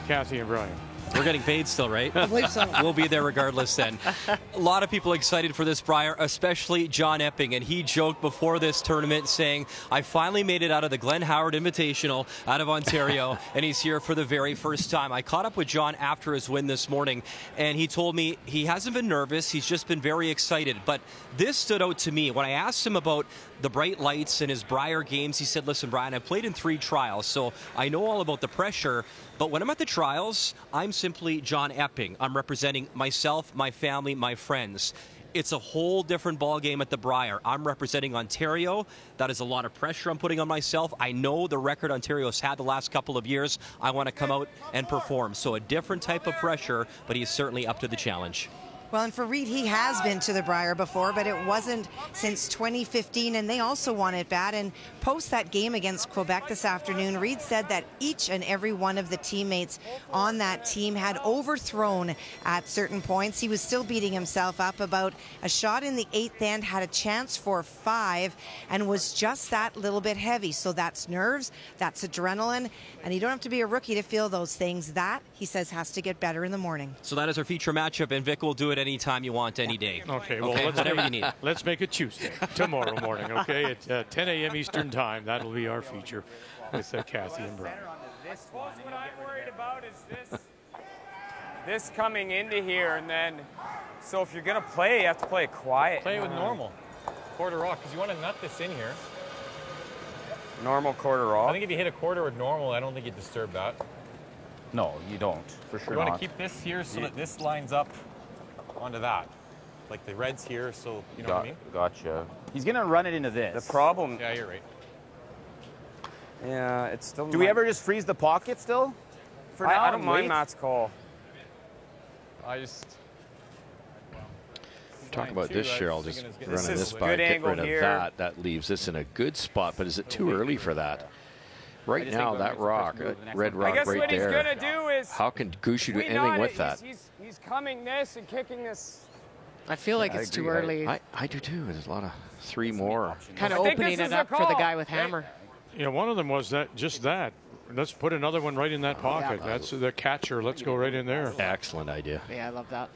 Kathy and Brian. We're getting paid still, right? I believe so. We'll be there regardless then. A lot of people excited for this, Brier, especially John Epping. And he joked before this tournament saying, I finally made it out of the Glenn Howard Invitational out of Ontario, and he's here for the very first time. I caught up with John after his win this morning, and he told me he hasn't been nervous. He's just been very excited. But this stood out to me. When I asked him about the bright lights in his Brier games, he said, listen, Brian, I've played in 3 trials, so I know all about the pressure. But when I'm at the trials, I'm simply John Epping. I'm representing myself, my family, my friends. It's a whole different ballgame at the Brier. I'm representing Ontario. That is a lot of pressure I'm putting on myself. I know the record Ontario's had the last couple of years. I want to come out and perform. So a different type of pressure, but he's certainly up to the challenge. Well, and for Reed, he has been to the Brier before, but it wasn't since 2015, and they also won it bad. And post that game against Quebec this afternoon, Reed said that each and every one of the teammates on that team had overthrown at certain points. He was still beating himself up about a shot in the 8th end, had a chance for 5, and was just that little bit heavy. So that's nerves, that's adrenaline, and you don't have to be a rookie to feel those things. That, he says, has to get better in the morning. So that is our feature matchup, and Vic will do it anytime you want, any day. Okay, well, whatever you need. Let's make it Tuesday, tomorrow morning, okay? At 10 a.m. Eastern time, that'll be our feature with Kathy and Brian. What I'm worried about is this coming into here, and then, so if you're going to play, you have to play it quiet. Play it with normal. Quarter rock, because you want to nut this in here. Normal quarter rock? I think if you hit a quarter with normal, I don't think you disturb that. No, you don't. For sure You want not. to keep this here so that this lines up onto that. Like the red's here, so you know what I mean? Gotcha. He's going to run it into this. The problem... Yeah, you're right. Yeah, it's still... Do we ever just freeze the pocket still? For now, I don't mind Matt's call. I just... Talk about this, Cheryl, just running this by, good get angle rid of here. that. That leaves this in a good spot, but is it too early for that? Right now, that rock, red rock right there. I guess what he's going to do is... How can Gushue do anything with that? He's coming this and kicking this. I feel like it's too early. I do too. There's a lot of 3 more. Kind of opening it up for the guy with hammer. Yeah, one of them was just that. Let's put another one right in that pocket. That's the catcher. Let's go right in there. Excellent idea. Yeah, I love that.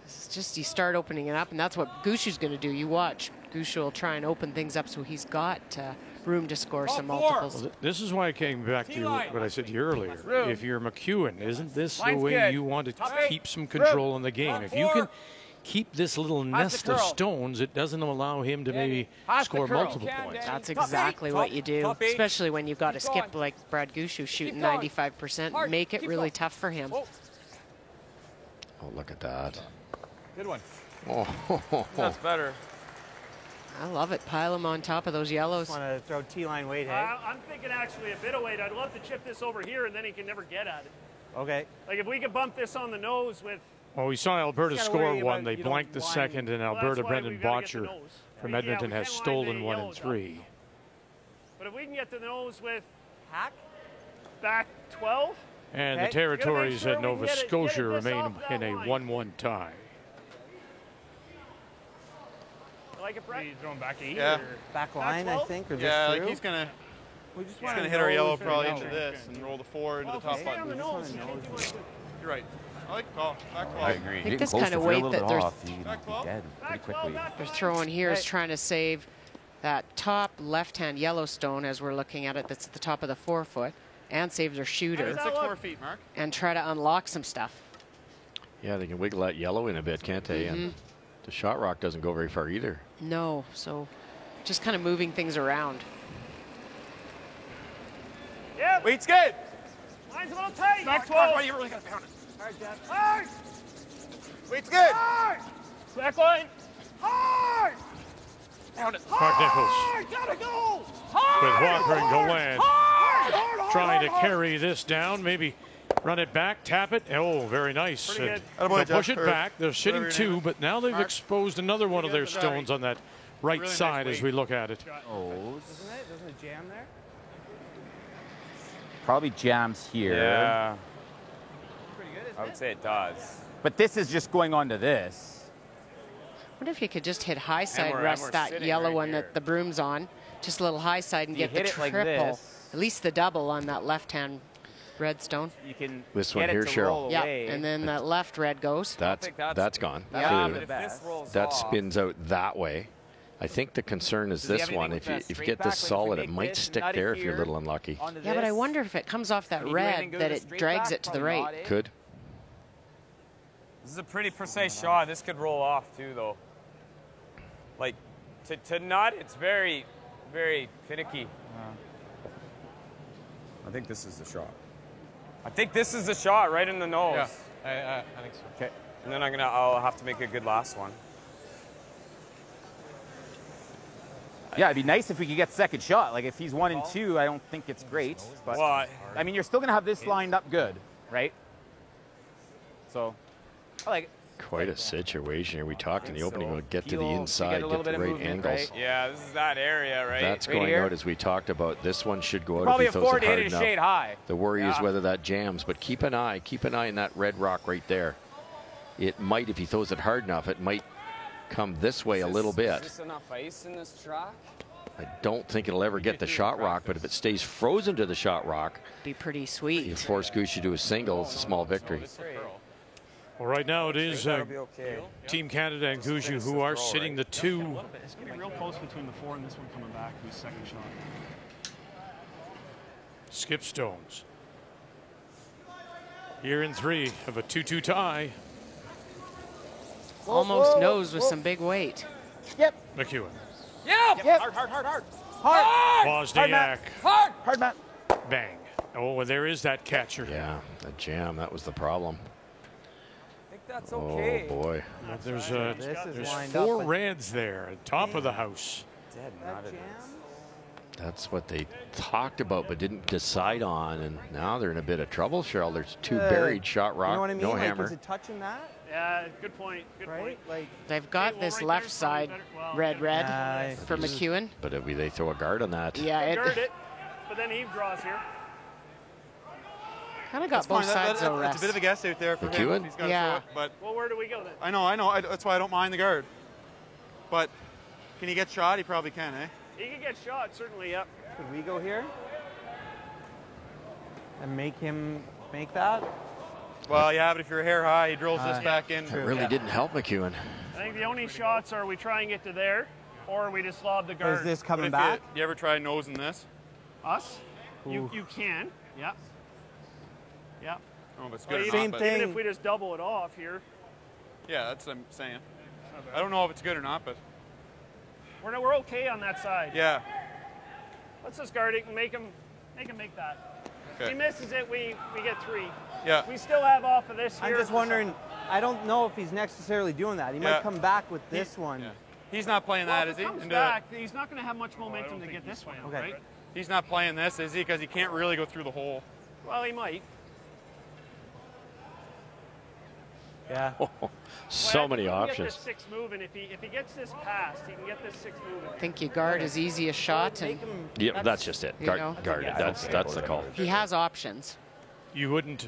It's just you start opening it up, and that's what Gushue's going to do. You watch. Gushue will try and open things up so he's got room to score some multiples. Well, this is why I came back to what I said to you earlier. If you're McEwen, isn't this the way you want to keep some control in the game? If you can keep this little nest of stones, it doesn't allow him to maybe score multiple points. That's exactly what you do, especially when you've got a skip like Brad Gushue shooting 95%. Make it really tough for him. Oh, look at that. Good one. Oh, that's better. I love it. Pile them on top of those yellows. Want to throw T-line weight, hey? I'm thinking actually a bit of weight. I'd love to chip this over here, and then he can never get at it. Okay. Like if we could bump this on the nose with... Well, we saw Alberta score one. They blanked the second, and Alberta, Brendan Botcher from Edmonton has stolen 1 and 3. But if we can get to the nose with back 12... And the Territories at Nova Scotia remain in a 1-1 tie. Like it, Brett? Throwing back 8 Yeah. or back line, I think, or just yeah, through? like he's gonna hit our yellow probably into this and roll the 4 into the top button. You're right. I like the call. Back 12. I agree. I think this kind of weight that Back 12. Dead pretty quickly. they're throwing here is trying to save that top left-hand Yellowstone as we're looking at it that's at the top of the 4-foot, and save their shooter 6 more feet, Mark. and try to unlock some stuff. Yeah, they can wiggle that yellow in a bit, can't they? And the shot rock doesn't go very far either. No, so just kind of moving things around. Yep. Weight's good. Line's a little tight. Back 12. You really got to pound it. Hard, Jeff. Hard. Weight's good. Hard. Back line. Hard. McNichols Gotta go! with Walker and Gallant trying to carry this down. Maybe run it back, tap it. Oh, very nice. Pretty good. They'll push it back. They're sitting 2, but now they've exposed another one of their stones on that right side as we look at it. Oh. Doesn't it jam there? Probably jams here. Yeah. I would say it does. But this is just going on to this. I wonder if you could just hit high side, we're Russ, that sitting yellow right one here. that the broom's on. Just a little high side and You get the hit it like triple. this. At least the double on that left-hand red stone. You can This get one it here, to Cheryl. roll Yeah, away. and then that left red goes. That's gone. Yeah. But if this rolls That off, spins out that way. I think the concern is Does he this have one. anything If with you a get straight this back? Like, if we solid, it make might this stick nutty there if you're a here little unlucky. onto Yeah, but I this, wonder if it comes off that and you do anything red, good that with a it straight drags back? it to the Probably right. not, eh? Could. this is a pretty precise shot. This could roll off too, though. Like to nut, it's very, very finicky. I think this is the shot. I think this is the shot right in the nose. Yeah, I think so. Okay. And then I'll have to make a good last one. Yeah, it'd be nice if we could get second shot. Like if he's 1 and 2, I don't think it's great. But Well, I mean, you're still gonna have this lined up good, right? So, I like it. Quite a situation here. We talked in the opening. We'll get to the Peel, we inside, get a little get bit the of right movement, angles. right? Yeah, this is that area, right? That's Right going here. out as we talked about. This one should go out Probably if he a throws 4 it to hard hit a enough. shade high. The worry is Yeah. whether that jams, but keep an eye in that red rock right there. It might, if he throws it hard enough, it might come this way a little Is bit. this enough ice in this track? I don't think it'll ever get the shot rock, but if it stays frozen to the shot rock, Be pretty you sweet. force Gushue to a single. It's a small victory. Well, right now it is That'll be okay. Team Canada and Gushue who are sitting the 2. It's going to be real close between the 4 and this one coming back, who's second shot. Skip stones. Here in 3 of a 2-2 tie. Almost nose with some big weight. Yep. McEwen. Yeah. Yep. Hard. Wozniak. Hard, Matt. Bang. Oh, and there is that catcher. Yeah, the jam, that was the problem. I think that's okay. Oh, boy. But there's This is there's lined 4 up, reds there at top of the house. Dead nut it is. That's what they talked about but didn't decide on, and now they're in a bit of trouble, Cheryl. There's 2 buried shot rock, You know what I mean? no Like, hammer. is it touching that? Yeah, good point. Good Right? point. Like, They've got well, this right left there's side probably better- well, red yeah. for McEwen. But if they throw a guard on that. Yeah, Guard it it, but then Eve draws here. kind of got both sides though, It's a bit of a guess out there for him. McEwen? If he's got to Yeah. throw it, but Well, where do we go then? I know. That's why I don't mind the guard. But can he get shot? He probably can, eh? He can get shot, certainly, yep. could we go here? And make him make that? Well, yeah, but if you're hair high, he drills this back in. It really didn't help McEwen. I think the only shots are we try and get to there, or we just lob the Or guard. is this But coming if back? you ever try nosing this? Us? Ooh. You can, yeah. Yeah. I don't know if it's Well, good or even, Same not, thing. even if we just double it off here, but yeah, that's what I'm saying. I don't know if it's good or not, but we're okay on that side. yeah. Let's just guard it and make him make that. If Okay. he misses it, we get 3. Yeah. We still have off of this I'm here. just wondering, I don't know if he's necessarily doing that. He Yeah. might come back with this one. Yeah. He's not playing Well, that, if is he he? comes Into back, he's not going to have much momentum to get this one, Okay. right? He's not playing this, is he? Because he can't really go through the hole. Well, he might. Yeah. So many He can get options. this 6 moving. If he gets this passed, he can get this 6 moving. I think you guard as easy a shot, Make and him, Yeah, that's just it. you Guard, know. guard it. That's the call. he has options. You wouldn't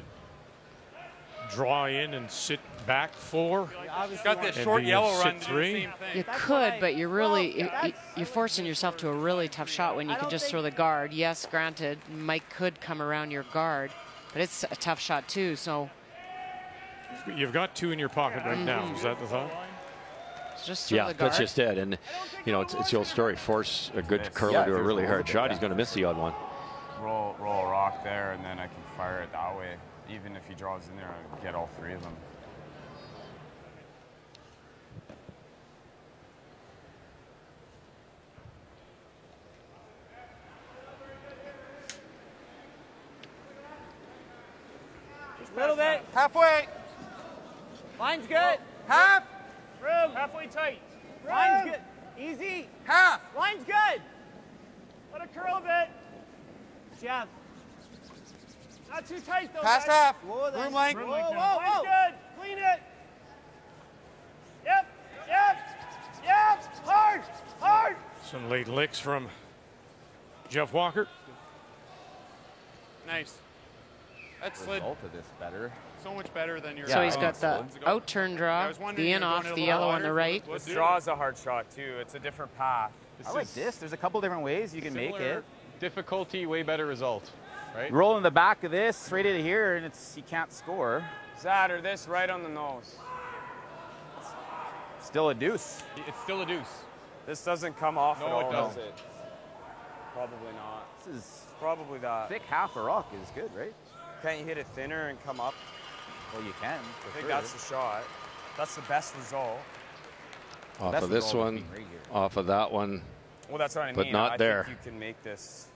draw in and sit back 4. He's got this And short do you yellow sit run to do the 3? same thing. You That's could, why- but you're really you're forcing yourself to a really tough shot when you I can don't just think- throw the guard. Yes, granted, Mike could come around your guard, but it's a tough shot too. So You've got 2 in your pocket right now. Is that the thought? just throw Yeah, the guard. that's just it. And, you know, it's the old story. Force a good curler to a really hard shot. He's going to miss the odd one. Roll a rock there, and then I can fire it that way. Even if he draws in there, I get all 3 of them. a little bit. Halfway. Line's good. Half. Room. Halfway tight. Line's good. Easy. Half. Line's good. Let it curl a bit. Jeff. Not too tight, though, Past guys. half. Whoa, then. Room length. Whoa, Whoa, whoa, whoa, Line's whoa. good. Clean it. Yep. Hard. Some late licks from Jeff Walker. Nice. That The slid result of this better. so much better than your. So he's got the out turn draw, the in off, the yellow on the right. This draw is a hard shot, too. It's a different path. I like this. There's a couple different ways you can make it. Difficulty, way better result, right? You roll in the back of this, right into here, and you can't score. That or this right on the nose. Still a deuce. It's still a deuce. This doesn't come off No, at all, it doesn't. does it? Probably not. This is Probably that. thick half a rock is good, right? Can't you hit it thinner and come up? Well, you can. I think that's the shot. That's the best result. Off Best of this result would one, be right here. off of that one. Well, that's what I mean. But not I there. think you can make this.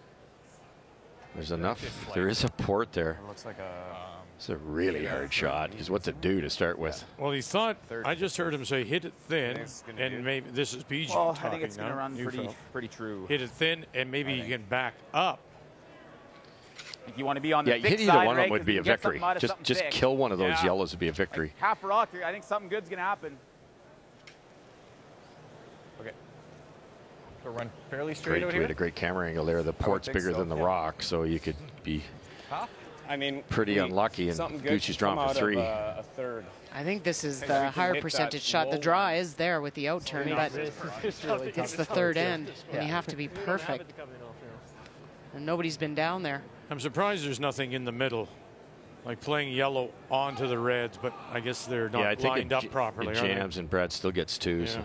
There's enough. There is a port there. It looks like a. It's a really hard shot. Because what to do to start with. Well, he thought, I just heard him say hit it thin, it's gonna do. and maybe, this is BG Well, talking I think it's going to now, run Neufeld. pretty true. Hit it thin, and maybe you can back up. You want to be on the Yeah, thick hit either side, one of right? them would 'Cause be you a can get victory. something out of something Just thick. kill one of those Yeah. yellows would be a victory. Half a rock, I think something good's going to happen. Okay. So run fairly straight Great, out we here. had a great camera angle there. The port's think bigger so, than the yeah. rock, so you could be I mean, pretty unlucky, and something good Gucci's come drawn for out of, 3. a third. I think this is Because we the can higher hit percentage that shot. The low draw is there with the out turn, but really it's the third end, and you have to be perfect. And nobody's been down there. I'm surprised there's nothing in the middle, like playing yellow onto the reds, but I guess they're not Yeah, I think lined up properly. it are they? jams, and Brad still gets 2. Yeah. So.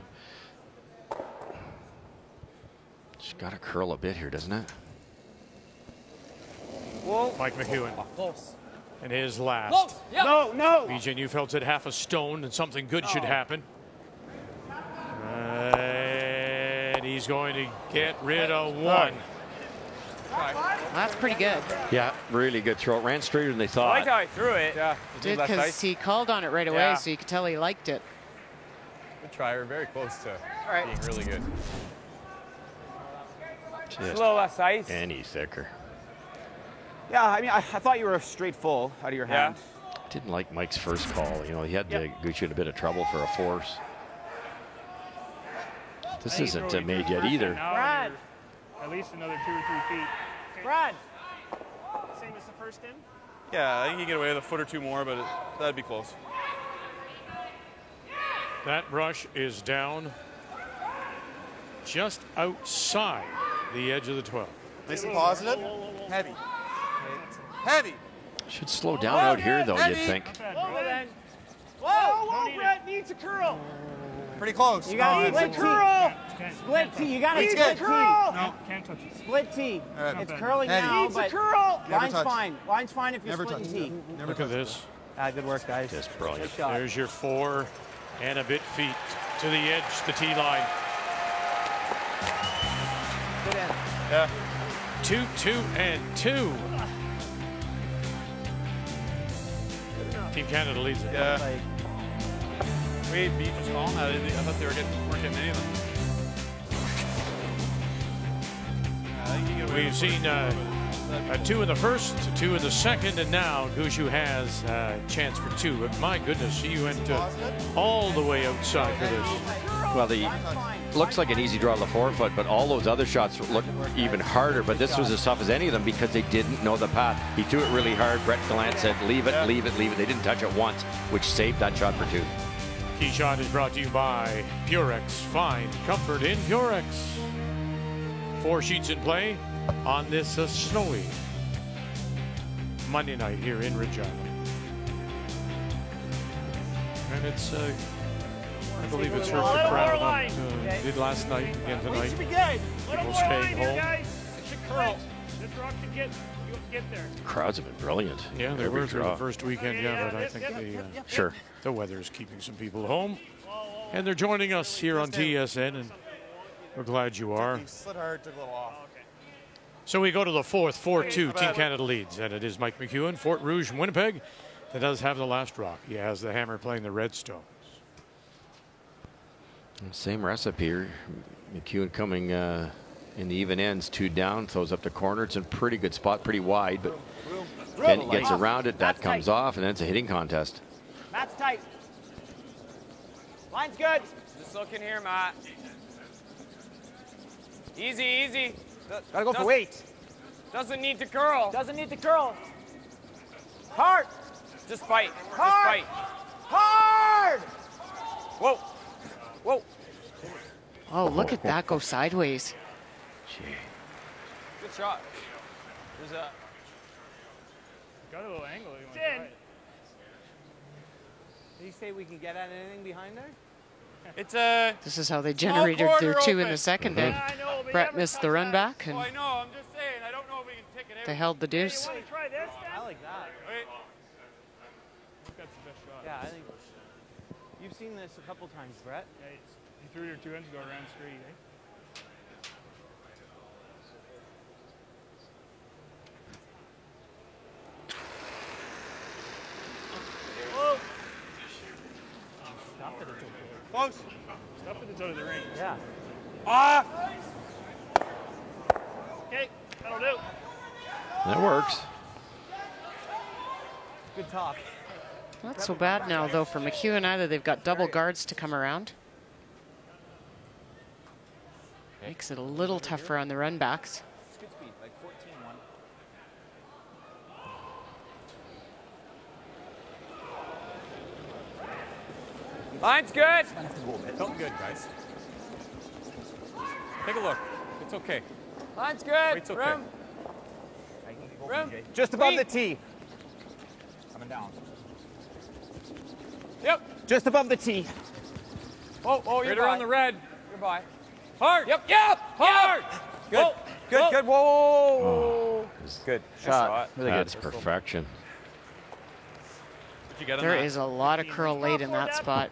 It's got to curl a bit here, doesn't it? Whoa. Mike McEwen. Close. And his last. Close. Yep. No. BJ Neufeld said half a stone and something good should happen. And he's going to get rid of 1. That's pretty good. Yeah, really good throw. It ran straighter than they I thought. like how I threw it. Yeah. Did because he called on it right away, Yeah. so you could tell he liked it. Good try. We're very close to being really good. It's a little less ice. Any thicker. Yeah, I mean, I thought you were straight full out of your hand. Didn't like Mike's first call. You know, he had Gucci in a bit of trouble for a force. This isn't made yet either. Brad. At least another 2 or 3 feet. Brad. Same as the first in? Yeah, I think you get away with a foot or 2 more, but that'd be close. That brush is down just outside the edge of the 12. Nice and positive. Heavy. Heavy. Should slow down out here, though, you'd think. Whoa, then. Whoa. Brett needs a curl. Pretty close. You got to split curl. Split T. You got to split T. No, can't touch it. Split T. right. It's curling Heavy. now, Needs a but curl. line's touch. fine. Line's fine if you're Never splitting touch. T. Look at this. Good work, guys. Just brilliant. Good shot. There's your 4 and a bit feet to the edge, the tee line. Good end. Yeah. 2, 2, and 2. Team Canada leads it. Yeah. Like, Wade Beach was calling that. I thought they weren't getting any of them. I think you get away We've with seen a 2 in the first, 2 in the second, and now Gushue has a chance for 2. But my goodness, he went all the way outside for this. Well, looks like an easy draw to the 4-foot, but all those other shots look even harder. But this was as tough as any of them because they didn't know the path. He threw it really hard. Brett Gallant said, leave it, leave it, leave it. They didn't touch it once, which saved that shot for 2. Key shot is brought to you by Purex. Find comfort in Purex. 4 sheets in play on this snowy Monday night here in Regina. And it's, I believe it's her crowd did last night, again We tonight. should be good. Little People more staying line here, home. guys. It should curl. This rock should get there. Crowds have been brilliant. Yeah, they Every were through draw. the first weekend, yeah, but I think Sure. the weather is keeping some people home. And they're joining us here on TSN, and we're glad you are. Slid hard, took a little off. So we go to the 4th, 4-2. Team Canada leads, and it is Mike McEwen, Fort Rouge, and Winnipeg, that does have the last rock. He has the hammer playing the Redstones. Same recipe here. McEwen coming in the even ends, 2 down, throws up the corner. It's in pretty good spot, pretty wide, but then he gets around it. That comes off, and then it's a hitting contest. Matt's tight. Line's good. Just looking here, Matt. Easy, easy. Gotta go for weight. Doesn't need to curl. Doesn't need to curl. Hard. Just fight. Hard. Just fight. Hard. Whoa. Whoa. Oh, look at that go sideways. Good shot. There's a... Got a little angle. You want to try it. Did he say we can get at anything behind there? It's a... This is how they generated their 2 in the second. Yeah, I know, but Brett missed the run back, and I know. I'm just saying. I don't know if we can take it out. they held the deuce. Hey, you want to try this then? I like that. Wait. I think that's the best shot. Yeah, I think you've seen this a couple times, Brett. Yeah, you threw your 2 ends, go around straight, eh? Whoa! Stop it, it's okay. Close. Stop it, it's out of the range. Yeah. Ah! Okay, that'll do. That works. Good talk. Not so bad now, though, for McEwen either. They've got double guards to come around. Makes it a little tougher on the run backs. It's good speed, like 14-1. Line's good. Felt good, guys. Take a look. It's okay. Line's good. It's okay. Room. Room. Just above the tee. Coming down. Yep. Just above the tee. Oh, you're Right around by. the red. You're by. Hard. Yep. Hard. Good. Whoa. Good. Whoa. Good shot. Really That's good. perfection. What'd you get on There that? is a lot of curl late in that spot.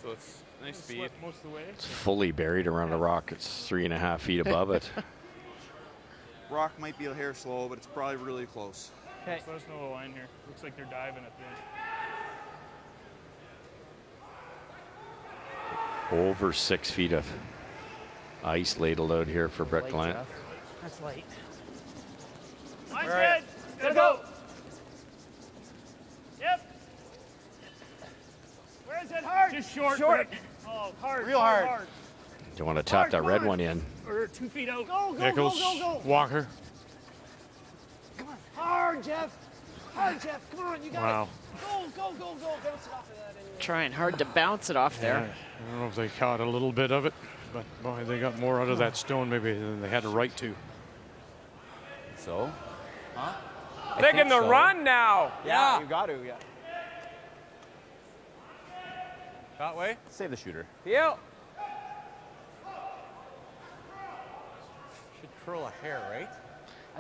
So it's nice speed. Most of the way. It's fully buried around a rock. It's 3.5 feet above it. Rock might be a hair slow, but it's probably really close. Okay. So there's no line here. Looks like they're diving at the end. Over 6 feet of ice ladled out here for Brett Glant. That's late. Line's right. good. Gotta go. Yep. Where is it? Hard. Just short. Short. Brett. Oh, hard. Real hard. You want to tap that red one in. Or 2 feet out. Go, go, Nichols, go, go, go. Walker. Come on. Hard, Jeff. Hard, Jeff. Come on, you got Wow. it. Go, go, go, go. Bounce it off of that anyway. Trying hard to bounce it off there. I don't know if they caught a little bit of it, but boy, they got more out of that stone maybe than they had a right to. So? Huh? Taking the run now. Yeah, you got to, yeah. That way. Save the shooter. Yep. Should curl a hair, right?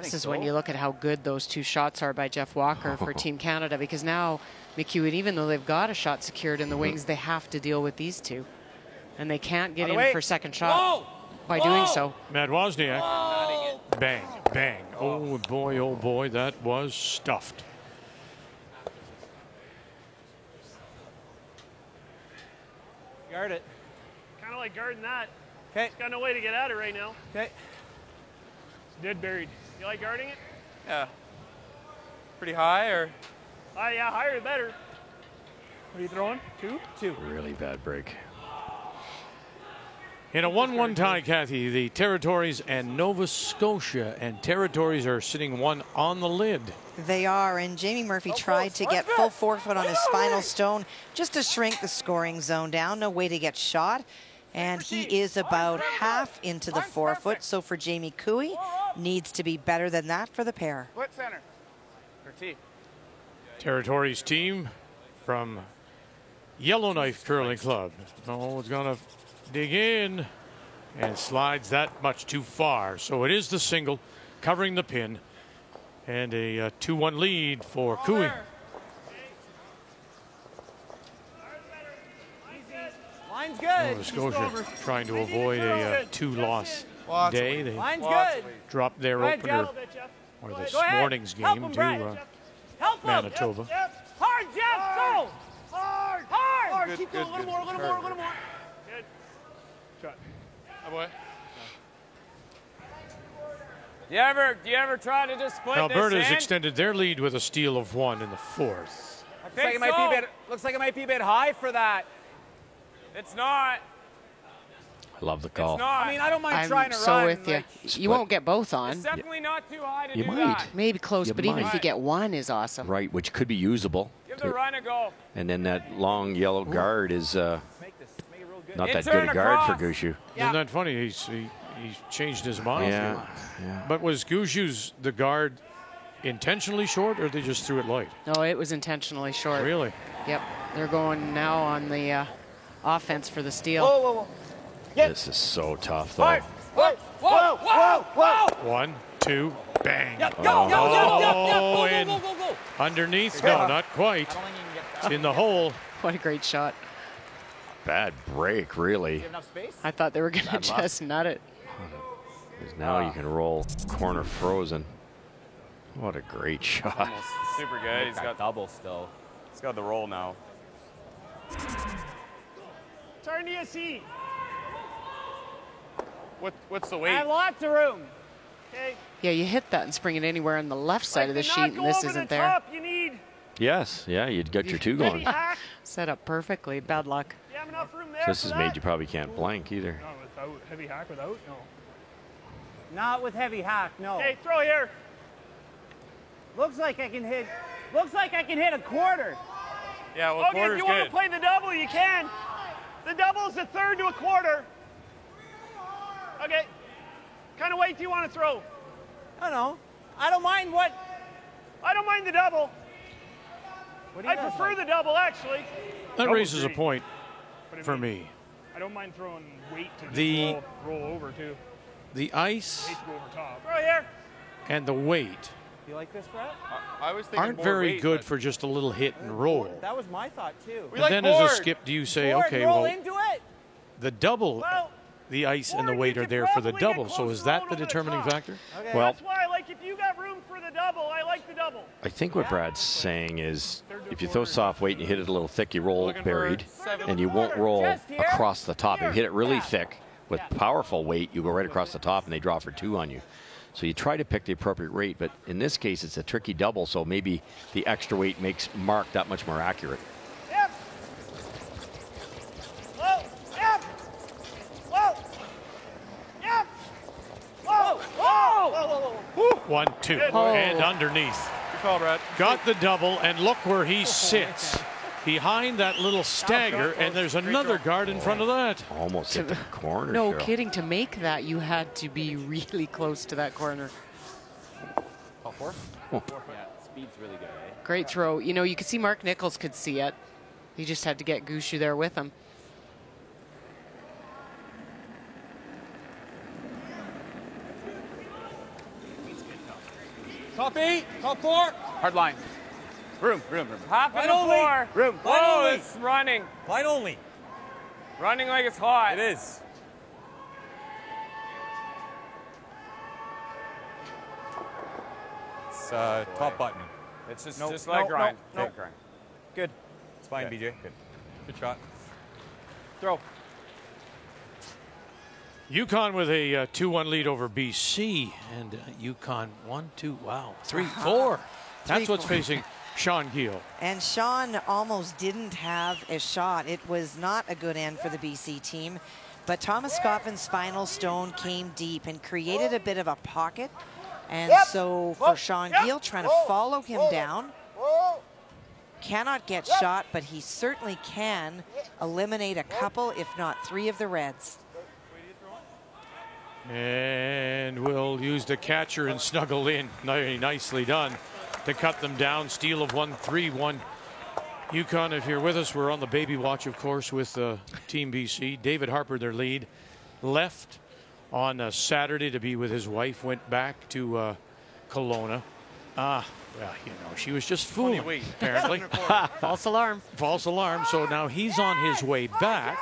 This is when you look at how good those 2 shots are by Jeff Walker for Team Canada, because now McEwen, even though they've got a shot secured in the wings, they have to deal with these 2. And they can't get in for second shot by doing so. Matt Wozniak. Bang, bang. Oh boy, that was stuffed. Guard it. Kind of like guarding that. Okay. Got no way to get at it right now. Okay. Dead buried. You like guarding it? Yeah. Pretty high, or? Yeah, higher the better. What are you throwing? 2? 2. Really bad break. In a 1-1 tie, Kathy, the Territories and Nova Scotia, and Territories are sitting 1 on the lid. They are, and Jamie Murphy tried to get full forefoot on his final stone just to shrink the scoring zone down. No way to get shot. And he is about half into the forefoot. So for Jamie Cooey, needs to be better than that for the pair. Split center. Or T. Territories team from Yellowknife Curling Club. Oh, it's going to dig in and slides that much too far. So it is the single covering the pin, and a 2-1 lead for Cooey. Line's good. Nova Scotia trying to avoid a 2-loss day. They Line's good. dropped their opener, or this morning's game, to Manitoba. Hard, Jeff. Go. Hard. Good, Keep going. good, A little more. Good. Shot. Oh boy. Do you ever try to just split Alberta's this in? extended their lead with a steal of 1 in the 4th. Looks like it might be a bit high for that. It's not. I love the call. It's not. I mean, I don't mind trying to so run. with you. You won't get both on. It's definitely not too high to You do might. that. Maybe close, You but even if might. you get 1 is awesome. Right, which could be usable. Give the run a go. And then that long yellow guard is not that Intern good a guard for across. Gushue. Isn't that funny? He's changed his mind. Yeah, yeah. But was Gushue's the guard intentionally short, or they just threw it light? No, it was intentionally short. Really? Yep. They're going now on the offense for the steal. Whoa, whoa, whoa. This is so tough, though. Whoa, whoa, whoa, whoa. 1, 2, bang. Go, go, Oh, in. Underneath? No, not quite. It's in the hole. What a great shot. Bad break, really. I thought they were going to Bad luck. just nut it. 'Cause now you can roll corner frozen. What a great shot. Almost super good. He's got double still. He's got the roll now. Turn to your seat. What's the I weight? have lots of room. Okay. Yeah, you hit that and spring it anywhere on the left side of the sheet, and this isn't there. Top, you need. Yes, yeah, you'd got your 2 going. Set up perfectly. Bad luck. You have enough room there. So this for has that? made you probably can't blank either. No, without heavy hack. Without no. Not with heavy hack, no. Okay, throw here. Looks like I can hit. Looks like I can hit a quarter. Yeah, well, Okay, if quarter's you want good. to play the double, you can. The double is a third to a quarter. Okay. Kind of weight do you want to throw? I don't know. I don't mind what. I don't mind the double. What do you I guys prefer like? the double, actually. That Double's raises a great. point But I for mean, me. I don't mind throwing weight to just The- roll over, too. The ice Weight to go over top. Throw here. and the weight You like this, Brett? I was thinking aren't more very weight, good but for just a little hit and roll. That was my thought too. And then as a skip, do you say, Board, okay, roll well, into it. the double, Well, the ice and the Board, weight you are could there for the probably get double. So close is to that rolling the over the determining top. factor? Okay. Well, That's why, like, if you got room for the double, I like the double. I think what Brad's saying is if you throw soft weight and you hit it a little thick, you roll buried, and you won't roll across the top. If you hit it really thick with powerful weight, you go right across the top and they draw for 2 on you. So you try to pick the appropriate rate, but in this case, it's a tricky double, so maybe the extra weight makes Mark that much more accurate. Yep. Whoa. Yep. Whoa. Yep. Whoa. Whoa. Whoa. Whoa. 1, 2, and underneath. Good call, Brad. Got the double, and look where he sits. Behind that little stagger, and there's another guard in front of that. Almost hit the corner. No Cheryl. kidding. To make that, you had to be really close to that corner. Call 4? Oh. Yeah, speed's really good, eh? Great throw. You know, you could see Mark Nichols could see it. He just had to get Gushue there with him. Top 8, top 4. Hard line. Room. Half Line of the only. floor. Room. Line Oh, only. it's running. Line only. Running like it's hot. It is. It's top button. It's just, No, just like no, grind. no, no. Take grind. Good. It's fine, Okay. BJ. Good shot. Throw. UConn with a 2-1 lead over BC, and UConn 1, 2, wow, 3, 4. That's what's facing Sean Gill. And Sean almost didn't have a shot. It was not a good end for the BC team. But Thomas Scoffin's final stone came deep and created a bit of a pocket. And so for Sean Gill, trying to follow him down, cannot get shot, but he certainly can eliminate a couple, if not 3 of the Reds. And we'll use the catcher and snuggle in. Very nicely done to cut them down. Steal of 1, 3-1. UConn, if you're with us, we're on the baby watch, of course, with Team BC. David Harper, their lead, left on Saturday to be with his wife, went back to Kelowna. Well, you know, she was just fooling, apparently. False alarm. False alarm. So now he's on his way back.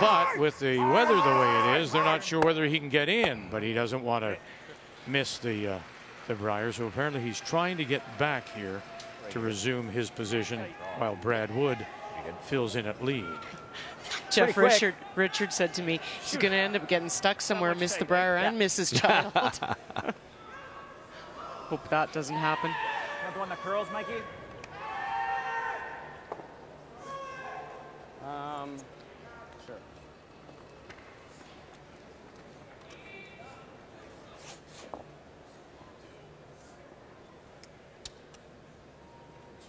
But with the weather the way it is, they're not sure whether he can get in. But he doesn't want to miss the Brier. So apparently he's trying to get back here to resume his position while Brad Wood fills in at lead. Jeff Richard said to me, he's going to end up getting stuck somewhere, miss the Brier and miss his child. Hope that doesn't happen. Not the one that curls, Mikey? Sure.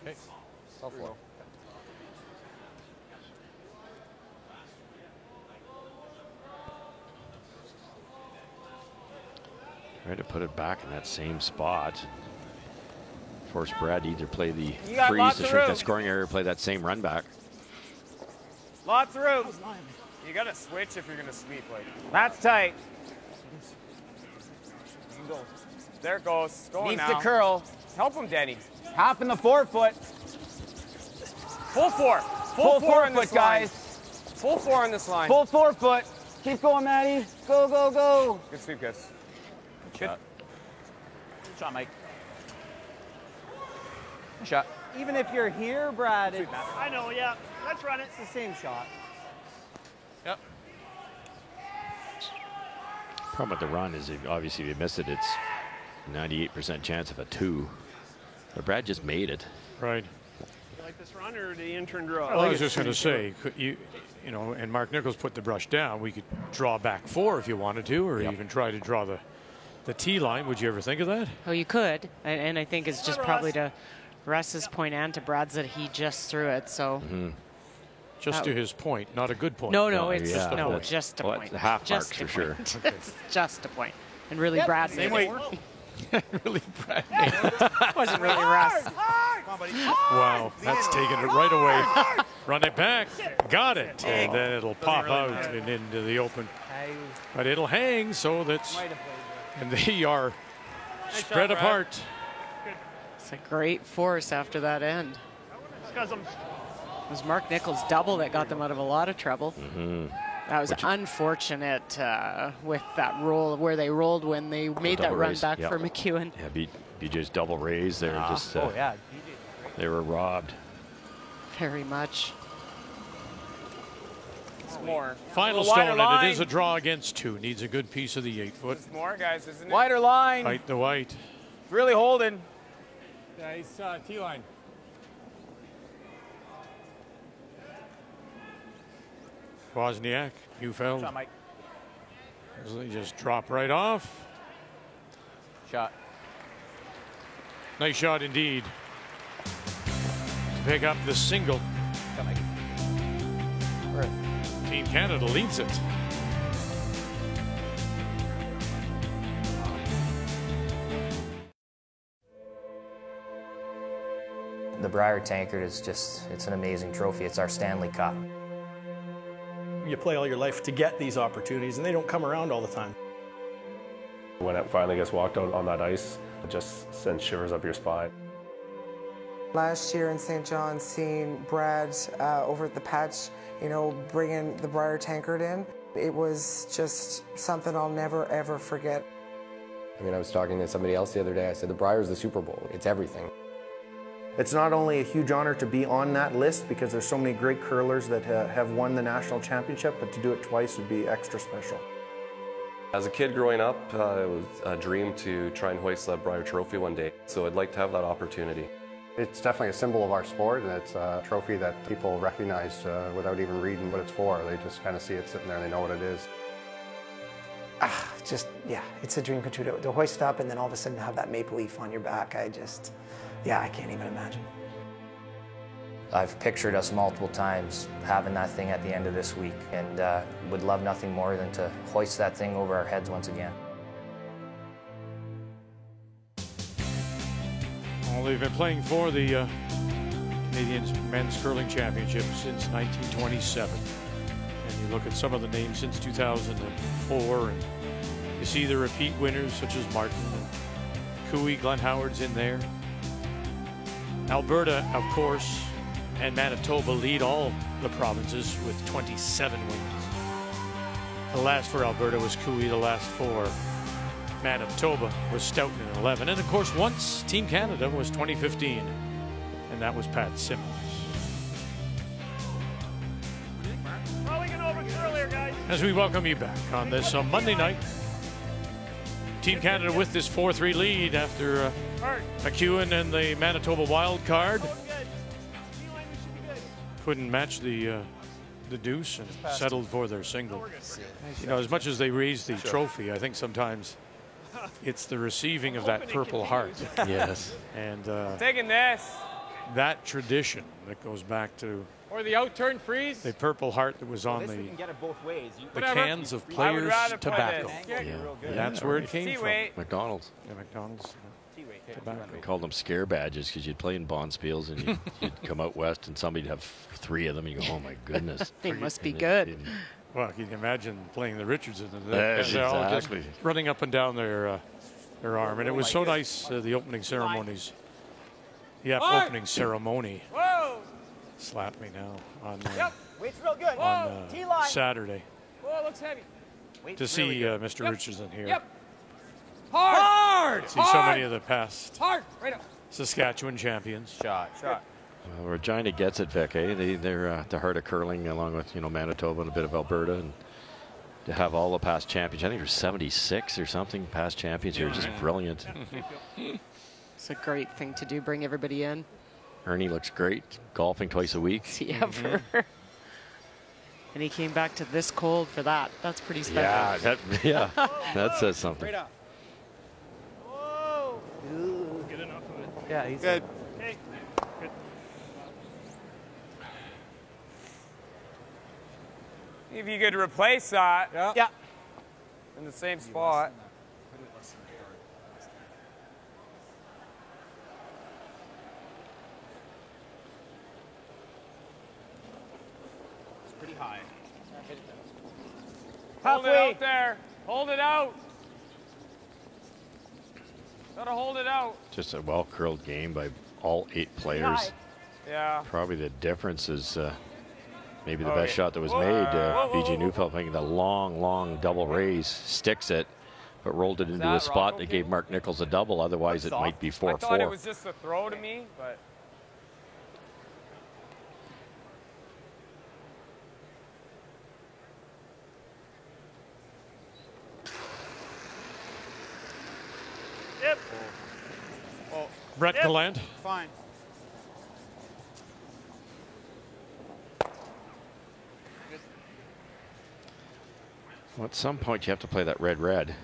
Okay. Self-low. Try to put it back in that same spot. Force Brad to either play the freeze to shrink that scoring area or play that same run back. Lots of room. You got to switch if you're going to sweep. Like. That's tight. There it goes. Going Needs now. to curl. Help him, Denny. Half in the forefoot. Full four. Full four on forefoot, this line. guys. Full four on this line. Full forefoot. Keep going, Maddie. Go, go, go. Good sweep, guys. Good shot. Good shot, Mike. Good shot. Even if you're here, Brad, it's... I know, yeah. Let's run it. It's the same shot. Yep. Problem with the run is obviously if you miss it, it's 98% chance of a 2. But Brad just made it. Right. You like this run or the intern draw? Well, I was just going to say, you know, and Mark Nichols put the brush down. We could draw back 4 if you wanted to, or even try to draw the tee line. Would you ever think of that? Oh, you could. And I think it's just probably to Russ's point and to Brad's that he just threw it. So. Just to his point, not a good point. No, it's just a point. Half just marks for sure. It's just a point. And really, Brad made it. Really, Brad. It wasn't really Russ. Wow, that's taken it right away. Run it back. Got it. And then it'll pop out and into the open. But it'll hang so that's... And they are spread apart. It's a great force after that end. It was Mark Nichols' double that got them out of a lot of trouble. That was unfortunate with that roll, where they rolled when they made that run back for McEwen. Yeah, BJ's double raise there. Just, they were robbed. Very much. More. Final stone, and it is a draw against 2. Needs a good piece of the 8-foot. It's more, guys, isn't it? Wider line. Fight the white. Really holding. Yeah, he's T-line. Wozniak, Neufeld. They just drop right off. Shot. Nice shot indeed. To pick up the single. Team Canada leads it. The Brier Tankard is just, it's an amazing trophy. It's our Stanley Cup. You play all your life to get these opportunities, and they don't come around all the time. When it finally gets walked out on that ice, it just sends shivers up your spine. Last year in St. John's, seeing Brad over at the patch, you know, bringing the Brier Tankard in, it was just something I'll never, ever forget. I mean, I was talking to somebody else the other day. I said, the Brier is the Super Bowl. It's everything. It's not only a huge honor to be on that list because there's so many great curlers that have won the national championship, but to do it twice would be extra special. As a kid growing up, it was a dream to try and hoist that Brier trophy one day, so I'd like to have that opportunity. It's definitely a symbol of our sport, and it's a trophy that people recognize without even reading what it's for. They just kind of see it sitting there and they know what it is. Yeah, it's a dream come true to hoist it up and then all of a sudden have that maple leaf on your back. I can't even imagine. I've pictured us multiple times having that thing at the end of this week, and would love nothing more than to hoist that thing over our heads once again. Well, they've been playing for the Canadian Men's Curling Championship since 1927. And you look at some of the names since 2004, and you see the repeat winners such as Martin and Cooey. Glenn Howard's in there. Alberta, of course, and Manitoba lead all the provinces with 27 wins. The last for Alberta was Cooey, the last for Manitoba was Stoughton in 11. And of course, once Team Canada was 2015, and that was Pat Simmons. As we welcome you back on this Monday night. Team Canada with this 4-3 lead after McEwen and the Manitoba wild card couldn't match the deuce and settled for their single. You know, as much as they raise the trophy, I think sometimes it's the receiving of that Purple Heart. Yes. And taking this. That tradition that goes back to Or the out-turn freeze. the Purple Heart that was on we can get it both ways. the cans of players' tobacco. Yeah. That's where it came from. McDonald's. Yeah, McDonald's. Tobacco. They called them scare badges because you'd play in Bonspiels and you'd come out west and somebody'd have 3 of them. And you go, oh my goodness. They must be good. Well, you can imagine playing the Richardsons. Yes, They're all just exactly. running up and down their arm. And it was so nice, the opening ceremonies. Yeah, opening ceremony. Whoa! Slap me now on, Weight's real good. on T-line. Saturday Whoa, looks heavy. to see Mr. Richardson here. Yep. Hard! See so many of the past Hard! Right up. Saskatchewan champions. Shot. Well, Regina gets it, Vic. Eh? They're the heart of curling, along with Manitoba and a bit of Alberta, and to have all the past champions. I think there's 76 or something past champions here. Just brilliant. It's a great thing to do. Bring everybody in. Ernie looks great. Golfing twice a week. See ever. And he came back to this cold for that. That's pretty special. Yeah, that says something. Right up. Whoa! Good enough of it. Yeah, he's good. Okay. Good. If you could replace that. Yeah. In the same spot. It's pretty high. Hold it out there. Hold it out. Gotta hold it out. Just a well-curled game by all 8 players. Yeah. Probably the difference is maybe the best shot that was made. BJ Neufeld making the long double raise, sticks it, but rolled it into a spot that gave Mark Nichols a double. Otherwise, it might be 4-4. I thought it was just a throw to me, but. Yep. Brett Gallant. Fine. Well, at some point, you have to play that red-red.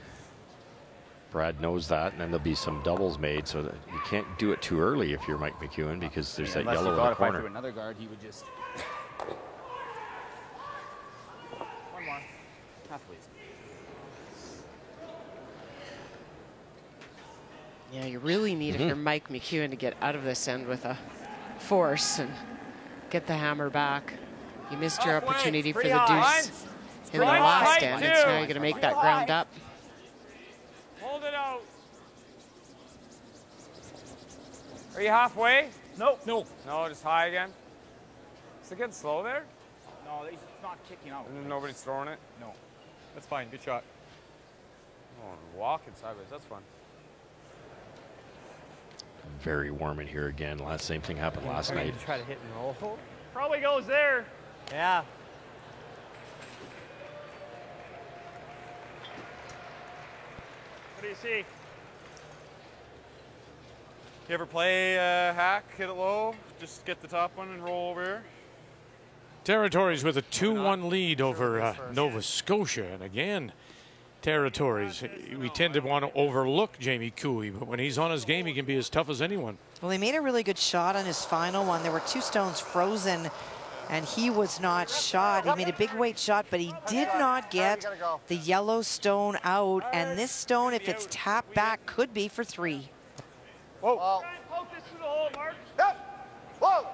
Brad knows that, and then there'll be some doubles made, so that you can't do it too early if you're Mike McEwen, because there's that yellow in the If I corner. threw another guard, he would just. One more. Half, please. Yeah, you really need it for Mike McEwen to get out of this end with a force and get the hammer back. You missed your opportunity for the deuce in the last end, and so now you're going to make that ground up. Hold it out. Are you halfway? No. No, just high again. Is it getting slow there? No, it's not kicking out. Nobody's throwing it? No. That's fine. Good shot. Oh, walking sideways. That's fun. Very warm in here again. Same thing happened last night. Try to hit and roll. Probably goes there. Yeah. What do you see? You ever play hack, hit it low, just get the top one and roll over here? Territories with a 2-1 lead over Nova Scotia. And again, Territories, we tend to want to overlook Jamie Cooey, but when he's on his game, he can be as tough as anyone. Well, he made a really good shot on his final one. There were 2 stones frozen, and he was not shot. He made a big weight shot, but he did not get the yellow stone out. And this stone, if it's tapped back, could be for 3. Whoa. Try and poke this through the hole, Mark. Yep. Whoa.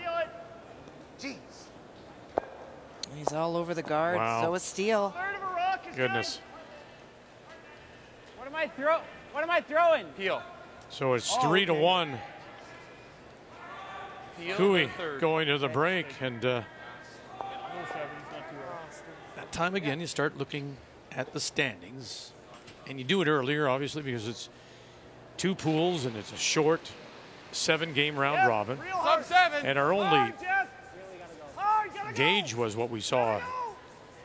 Feel it. Jeez. He's all over the guard. Wow. So is Steele. Third of a rock is Goodness. What am I throwing? Heel. So it's 3-1. Cooey going to the break, and that time again you start looking at the standings, and you do it earlier obviously because it's 2 pools and it's a short 7-game round robin, and our only gauge was what we saw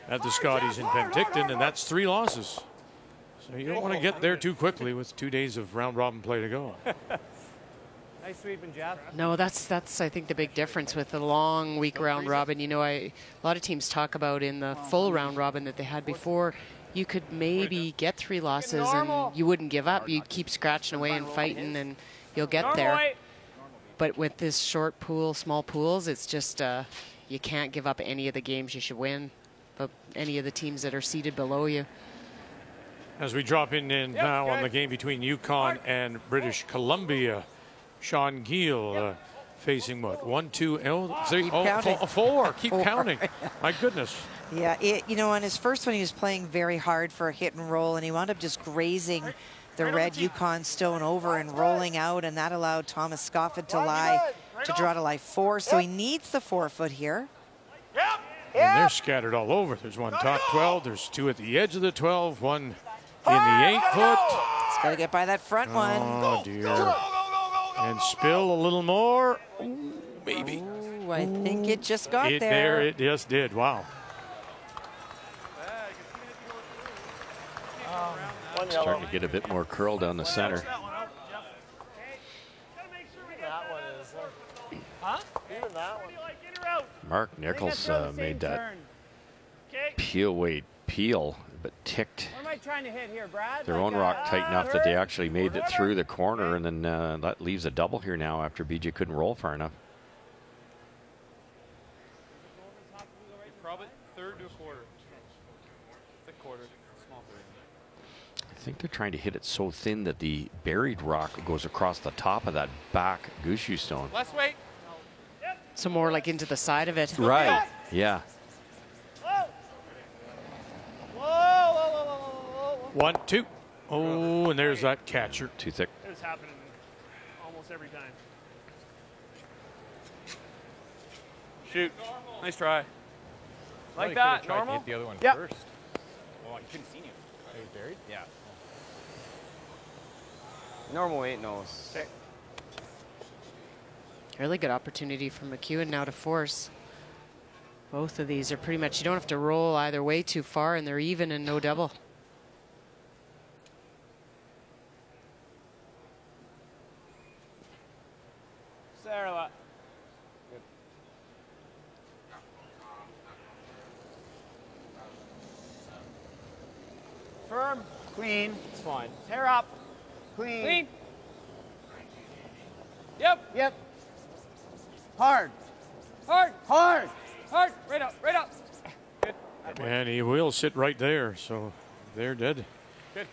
at the Scotties in Penticton, and that's 3 losses. So you don't want to get there too quickly with 2 days of round robin play to go. Nice sweeping, Jeff. No, that's I think the big difference with the long week round robin. You know, a lot of teams talk about in the full round robin that they had before, you could maybe get 3 losses and you wouldn't give up. You'd keep scratching away and fighting and you'll get there. But with this short pool, small pools, it's just you can't give up any of the games you should win, but any of the teams that are seated below you. As we drop in now on the game between Yukon and British Columbia, Sean Gill facing what? 1, 2, 3, 4. Keep counting. My goodness. Yeah, you know, on his first one, he was playing very hard for a hit and roll, and he wound up just grazing the red Yukon stone over and rolling out, and that allowed Thomas Scofford to draw to lie 4. So he needs the 4-foot here. And they're scattered all over. There's one top 12. There's 2 at the edge of the 12. 1 in the 8-foot. It's got to get by that front one. Oh, dear. And spill a little more. Ooh, maybe. Ooh, I think it just got there. There it just did. Wow. Starting to get a bit more curl down the center. Mark Nichols made that peel, but ticked What am I trying to hit here, Brad? their own rock tight enough that they actually made it through the corner, and then that leaves a double here now after BJ couldn't roll far enough. Probably third to a quarter. It's a quarter. Small third. I think they're trying to hit it so thin that the buried rock goes across the top of that back Gushue stone. Let's wait. So more like into the side of it. Right. Yeah. 1, 2. Oh, and there's that catcher. Too thick. It was happening almost every time. Shoot. Nice try. Like that, tried normal? to hit the other one Yep. first. Oh, you couldn't see you. It was buried? Yeah. Normal 8 nose. Okay. Really good opportunity for McEwen now to force. Both of these are pretty much, you don't have to roll either way too far, and they're even and no double. Sarah. Good. Firm. Clean. It's fine. Hair up. Clean. Clean. Yep. Yep. Hard. Hard. Hard. Hard. Right up. Right up. Good. And he will sit right there. So they're dead. Good.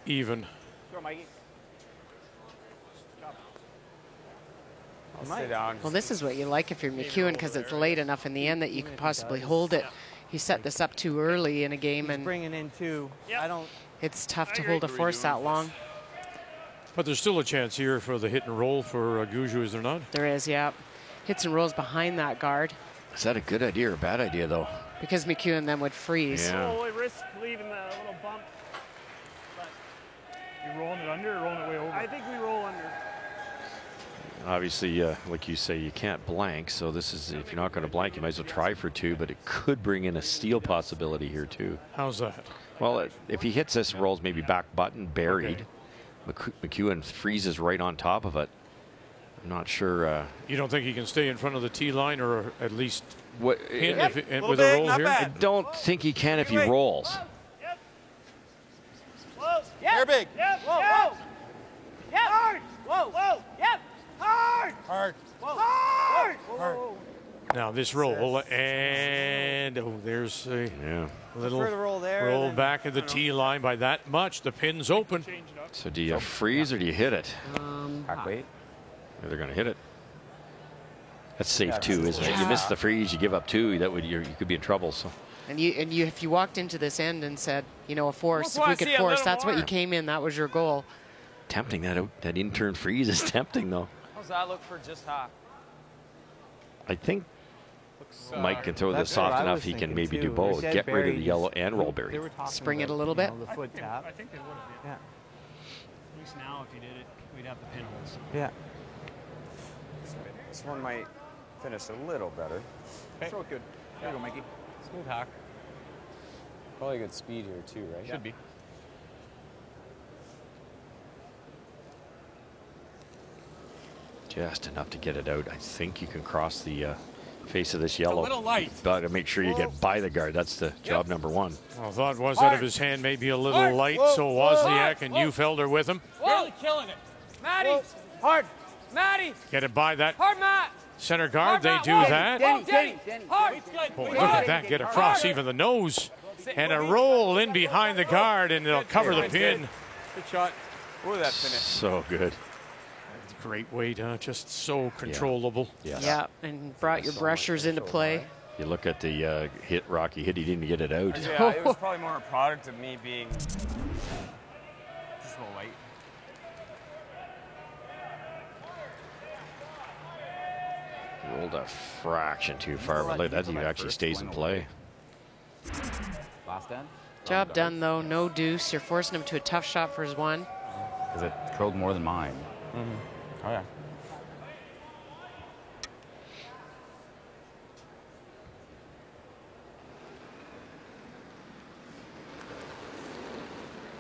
Even. Throw Mikey. I'll sit down. Well, this is what you like if you're McEwen, because it's late enough in the end that you can possibly hold it. He set this up too early in a game, and Bringing in 2. I don't. it's tough to hold a force that long. But there's still a chance here for the hit and roll for Gushue, is there not? There is, yeah. Hits and rolls behind that guard. Is that a good idea or a bad idea, though? Because McEwen then would freeze. Yeah. Oh, we risk leaving the little bump. But you rolling it under or rolling it way over? I think we roll under. Obviously, like you say, you can't blank. So this is, if you're not going to blank, you might as well try for 2. But it could bring in a steal possibility here too. How's that? Well, if he hits this, rolls maybe back button buried. Okay. McEwen freezes right on top of it. I'm not sure. You don't think he can stay in front of the tee line, or at least what, pin with a roll here? I don't think he can if he rolls. Whoa. Yep. They're big. Yep. Whoa. Whoa. Yep. Hard. Whoa. Whoa. Yep. Hard. Hard. Whoa. Hard. Hard. Now this roll, and there's a little roll there. Roll back at the tee line by that much. The pin's open. So do you freeze or do you hit it? Back weight. They're going to hit it. That's safe too, isn't it? You miss the freeze, you give up 2. That would you could be in trouble. So. And you if you walked into this end and said, you know, a force, if we could force, that's what you came in. That was your goal. Tempting that in-turn freeze is tempting though. How's that look for just half? I think Mike can throw this soft enough. He can maybe do both. Get rid of the yellow and roll berry. Spring it a little bit. The foot tap. I think they would have. Yeah. At least now, if you did it, we'd have the pinholes. Yeah. This one might finish a little better. Throw it good. There you go, Mikey. Smooth hack. Probably good speed here too, right? Should be. Just enough to get it out. I think you can cross the face of this yellow. A little light. Got to make sure you get by the guard. That's the job number one. Well, thought was out of his hand, maybe a little light. So Wozniak and Ufelder with him. Really killing it. Maddie. Hard. Maddie. Get it by that Hard, Matt. center guard. They Matt. do Whoa. that. Denny. Hard. Boy, look at that. Get across even the nose. And a roll in behind the guard, and they'll cover the pin. Good shot. Look at that finish. So good. Great weight, just so controllable. Yeah. Yeah, and brought your brushers into play. You look at the hit Rocky hit, he didn't get it out. Yeah, it was probably more a product of me being just a little light. Rolled a fraction too far, but look, that dude actually stays in play. Last end? Job done, though. No deuce. You're forcing him to a tough shot for his one. Because it curled more than mine. Oh, yeah.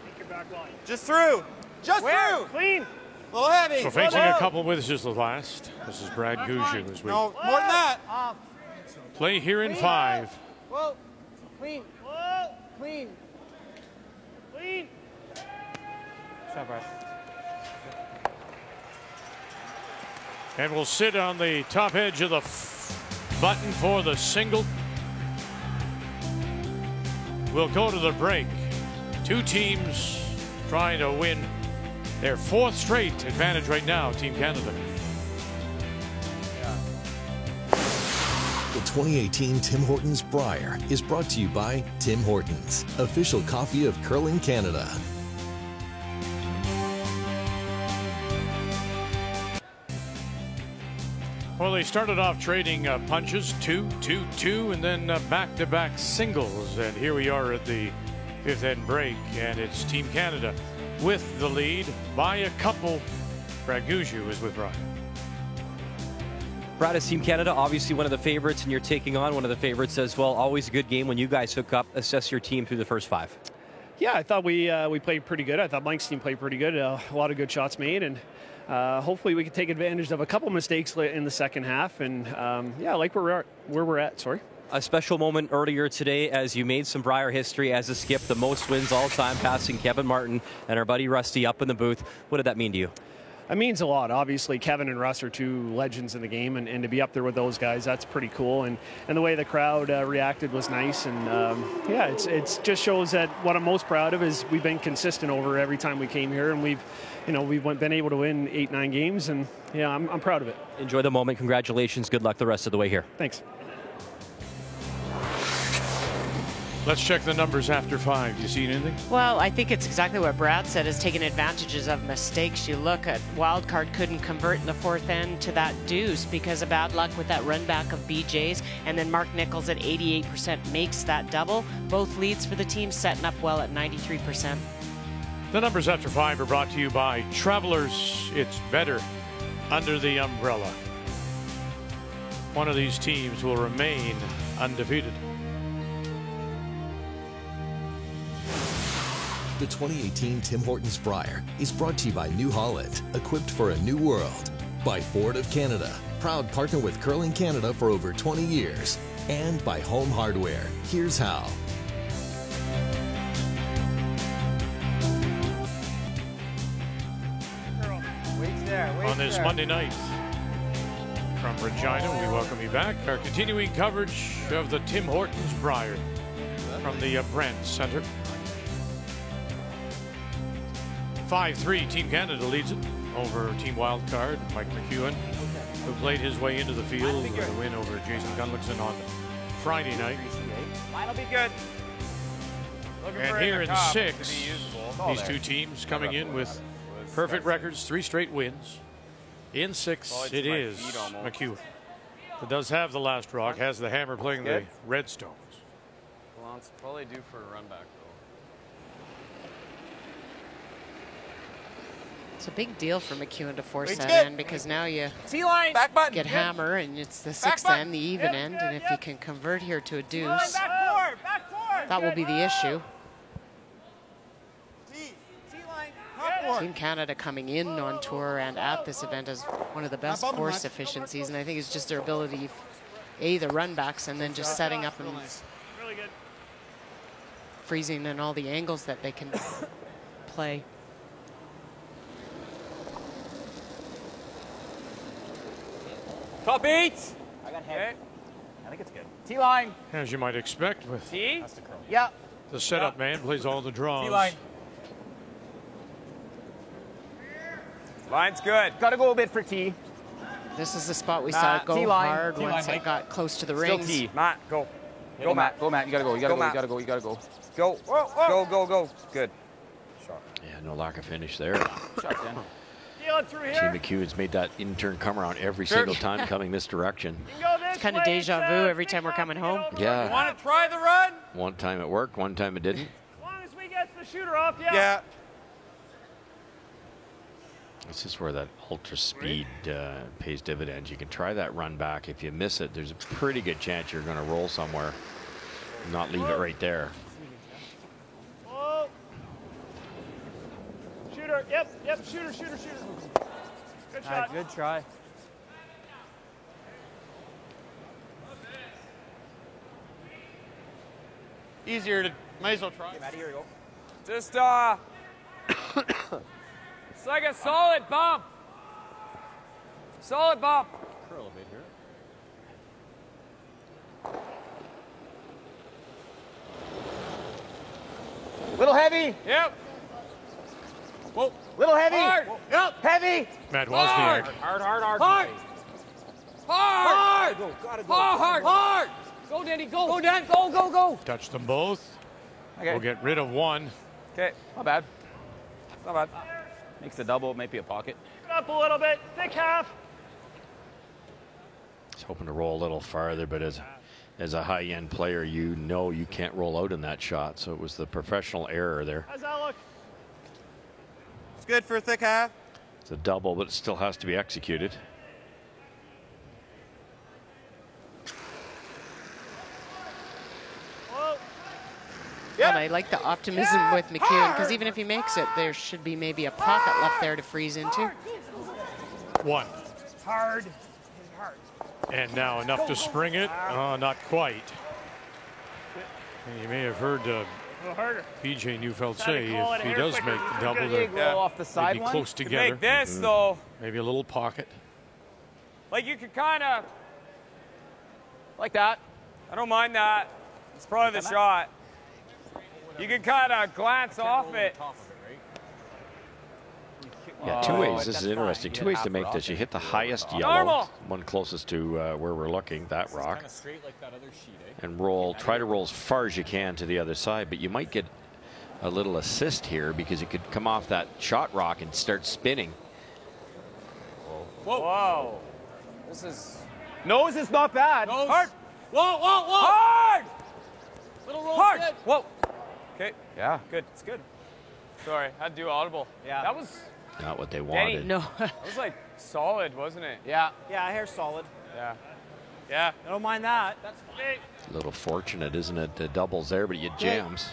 Take your back line. Just through. Just through. Clean. A little heavy. So facing a couple with us is the last. This is Brad Gushue as we No, more than that. play here in 5. Whoa. Clean. Clean. Clean. Shot, Brad. And we'll sit on the top edge of the button for the single. We'll go to the break. Two teams trying to win their 4th straight advantage right now, Team Canada. The 2018 Tim Hortons Brier is brought to you by Tim Hortons, official coffee of curling Canada. Well, they started off trading punches, 2, 2, 2, and then back-to-back singles. And here we are at the 5th end break, and it's Team Canada with the lead by a couple. Brad Gushue is with Brier. Brad, as Team Canada, obviously one of the favorites, and you're taking on one of the favorites as well. Always a good game when you guys hook up. Assess your team through the first 5. Yeah, I thought we played pretty good. I thought Mike's team played pretty good. A lot of good shots made, and hopefully we can take advantage of a couple mistakes in the second half. And yeah, I like where we're at. Sorry. A special moment earlier today as you made some Brier history as a skip, the most wins all time, passing Kevin Martin and our buddy Rusty up in the booth. What did that mean to you? It means a lot. Obviously, Kevin and Russ are two legends in the game, and to be up there with those guys, that's pretty cool. And the way the crowd reacted was nice. And yeah, it's just shows that what I'm most proud of is we've been consistent over every time we came here, and we've been able to win 8-9 games, and yeah, I'm proud of it. Enjoy the moment. Congratulations. Good luck the rest of the way here. Thanks. Let's check the numbers after 5. Do you see anything? Well, I think it's exactly what Brad said, is taking advantages of mistakes. You look at Wildcard couldn't convert in the 4th end to that deuce because of bad luck with that run back of BJ's. And then Mark Nichols at 88% makes that double. Both leads for the team setting up well at 93%. The numbers after 5 are brought to you by Travelers. It's better under the umbrella. One of these teams will remain undefeated. The 2018 Tim Hortons Brier is brought to you by New Holland, equipped for a new world. By Ford of Canada, proud partner with Curling Canada for over 20 years. And by Home Hardware. Here's how. On this Monday night from Regina, we welcome you back. Our continuing coverage of the Tim Hortons Brier from the Brent Center. 5-3, Team Canada leads it over Team Wildcard. Mike McEwen, who played his way into the field with a win over Jason Gunlickson on Friday night. Mine'll be good. And here in 6, these two teams coming in with perfect records, 3 straight wins. In 6, it is McEwen, who does have the last rock, has the hammer playing the Redstones. Well, it's probably due for a run back, though. It's a big deal for McEwen to force that in, because now you get hammer, and it's the 6th end, the even end, and if you can convert here to a deuce. Back forward, back forward. That will be the issue. Team Canada coming in on tour and at this event as one of the best course efficiencies, and I think it's just their ability, the run backs, and then just setting up and freezing and all the angles that they can play. Top 8. I got head. I think it's good. T-line. As you might expect with T. Yeah. the setup man plays all the draws. T-line. Line's good. Got to go a bit for T. This is the spot we saw it go T-line. hard T-line, once Mike. it got close to the Still rings. T. Matt, go. Go, Matt. Go, Matt. You got to go. You got to Go, go. You Matt. got to go. You got to go. Go. Whoa, whoa. Go. Good. Yeah, no lack of finish there. Shots in. Through Team here. McEwen's made that in-turn come around every single time coming this direction. It's kind of deja vu every time we're coming home. Yeah. Want to try the run? One time it worked, one time it didn't. As long as we get the shooter off, yeah. Yeah. This is where that ultra speed pays dividends. You can try that run back. If you miss it, there's a pretty good chance you're going to roll somewhere and not leave it right there. Whoa. Shooter, yep, shooter. Good shot. Good try. Easier to, might as well try. Matt, here you go. Just it's like a solid bump. Solid bump. Curl a bit here. Little heavy. Yep. Whoa. Little heavy. Hard. Yep. Heavy. Matt Hard. Wozniak. Hard. Go. Gotta go. Hard. Go, Danny. Go, Dan. Go. Touch them both. Okay. We'll get rid of one. Okay. Not bad. Not bad. Makes the double. Might be a pocket. Up a little bit. Thick half. He's hoping to roll a little farther, but as a high-end player, you know you can't roll out in that shot. So it was the professional error there. How's that look? It's good for a thick half. It's a double, but it still has to be executed. And I like the optimism with McEwen, because even if he makes it, there should be maybe a pocket left there to freeze into. One. Hard. And now enough to spring it. Not quite. And you may have heard PJ Neufeld say if he does make the double, Roll off the side they'd be one. close To together. make this, though, Maybe a little pocket. like you could kind of, Like that. I don't mind that. It's probably the shot. You can kind of glance off it. Yeah, two ways. This that's is interesting. fine. Two ways to make this. You hit the highest yellow, Normal. one closest to where we're looking, that rock, Kind of straight like that other sheet, eh? and roll. Try to roll as far as you can to the other side, but you might get a little assist here because you could come off that shot rock and start spinning. Whoa. This is Nose is not bad. hard. Whoa. Hard. Little roll. Hard. Good. Whoa. Okay. Yeah. Good. It's good. Sorry, I had to do audible. Yeah. That was Not what they Danny. wanted. No. That was like solid, wasn't it? Yeah. Yeah, hair's solid. Yeah. I don't mind that. That's fine. A little fortunate, isn't it? The doubles there, but you get jams.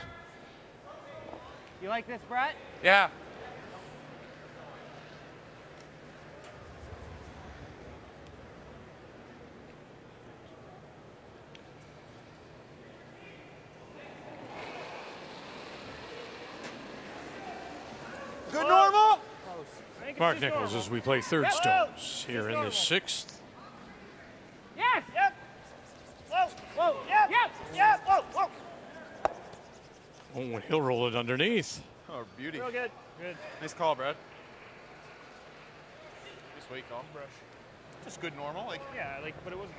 You like this, Brett? Yeah. Good normal. Mark Nichols as we play third stones here in the sixth. Yes. Yep. Whoa. Yep. Whoa. Oh, he'll roll it underneath. Oh, beauty. Real good. Nice call, Brad. Nice weight call. Just good normal. Like. Yeah, but it wasn't.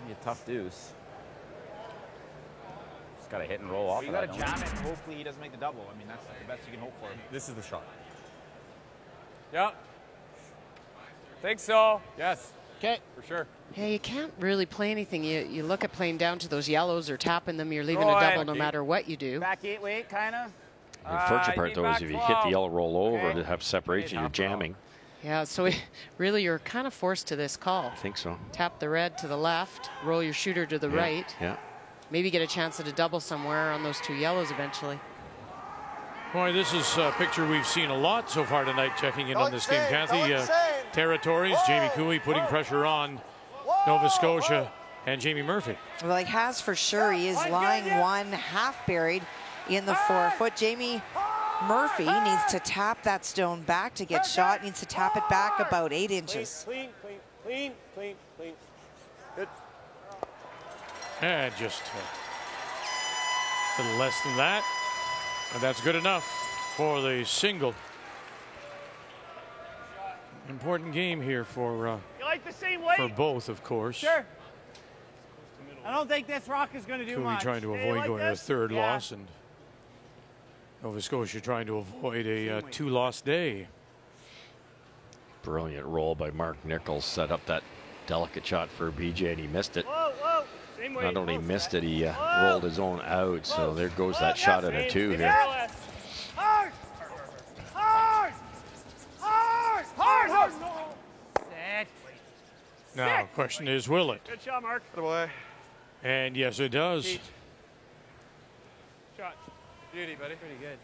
Be a tough deuce. Just got to hit and roll off. You got to jam it. Hopefully he doesn't make the double. I mean, that's the best you can hope for. This is the shot. Yeah. Think so. Yes. Okay. For sure. Yeah, you can't really play anything. You look at playing down to those yellows or tapping them, you're leaving Go a ahead. double no matter what you do. Back 8 weight, kind of. The unfortunate you part, need though, is back if you hit 12. the yellow roll over Okay. to have separation, you're jamming. Yeah, so really you're kind of forced to this call. I think so. Tap the red to the left, roll your shooter to the right. Yeah. Maybe get a chance at a double somewhere on those 2 yellows eventually. Boy, this is a picture we've seen a lot so far tonight. Checking in on this game, Kathy. Territories, Jamie Cooey putting pressure on Nova Scotia and Jamie Murphy. Well, he has for sure. He is lying one half buried in the 4-foot. Jamie Murphy needs to tap that stone back to get shot. Needs to tap it back about 8 inches. Clean. Good. And just a little less than that. And that's good enough for the single. Important game here for You like the same weight? for both, of course. Sure. I don't think this rock is going to do Cooey much. trying to Yeah, you avoid like going to a this? third Yeah. loss, and Nova Scotia trying to avoid a 2-loss day. Brilliant roll by Mark Nichols. Set up that delicate shot for BJ, and he missed it. Whoa. Same weight. Not only missed it, he rolled his own out. So there goes that shot at a 2 here. Hard. Set. Now, question is, will it? Good shot, Mark. Good away. And yes, it does. Shot. Beauty, buddy. Pretty good.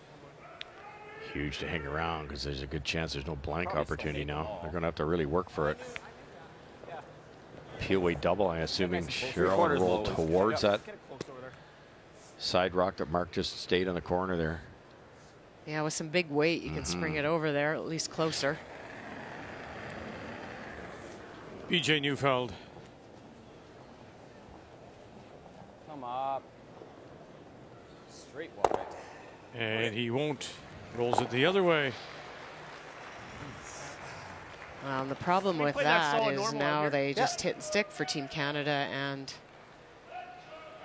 Huge to hang around because there's a good chance there's no blank opportunity now. They're going to have to really work for it. Peel-away double, I'm assuming Cheryl rolled towards that side rock that Mark just stayed in the corner there. Yeah, with some big weight, you can spring it over there, at least closer. BJ Neufeld. Come up. Straight wide. And he won't. Rolls it the other way. Well, and the problem with that is now they just hit and stick for Team Canada, and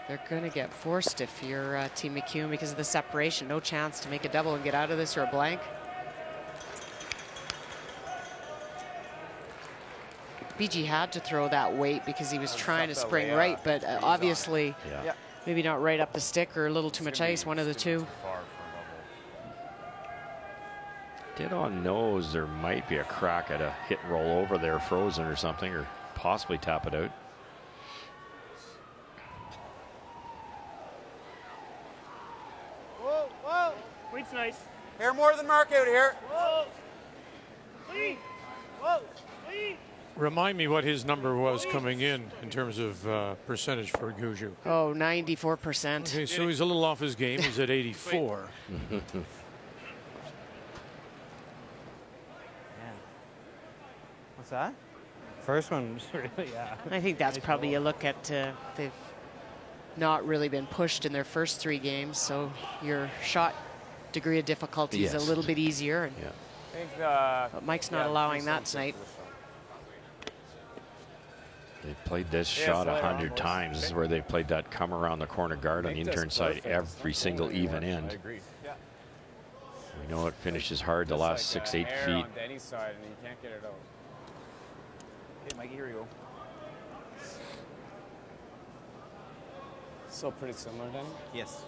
they're going to get forced if you're Team McEwen because of the separation. No chance to make a double and get out of this or a blank. BG had to throw that weight because he was trying to spring right, but obviously maybe not right up the stick or a little too much ice, one of the two. Did on nose there might be a crack at a hit and roll over there, frozen or something, or possibly tap it out. Whoa. Weight's nice. Here more than Mark out here. Whoa. Clean. Whoa. Clean. Remind me what his number was coming in terms of percentage for Gushue. Oh, 94%. Okay, so he's a little off his game. He's at 84. What's that? First one was really, I think that's probably a look at they've not really been pushed in their first 3 games, so your shot degree of difficulty is a little bit easier. And I think, but Mike's not allowing that tonight. They've played this shot 100 times. This is where they've played that come around the corner guard on the intern side every single even end. I agree. We know it finishes hard the last 6-8 feet. On Denny's side, and you can't get it out. Hey, Mikey, here you go. Still pretty similar, Denny? Yes.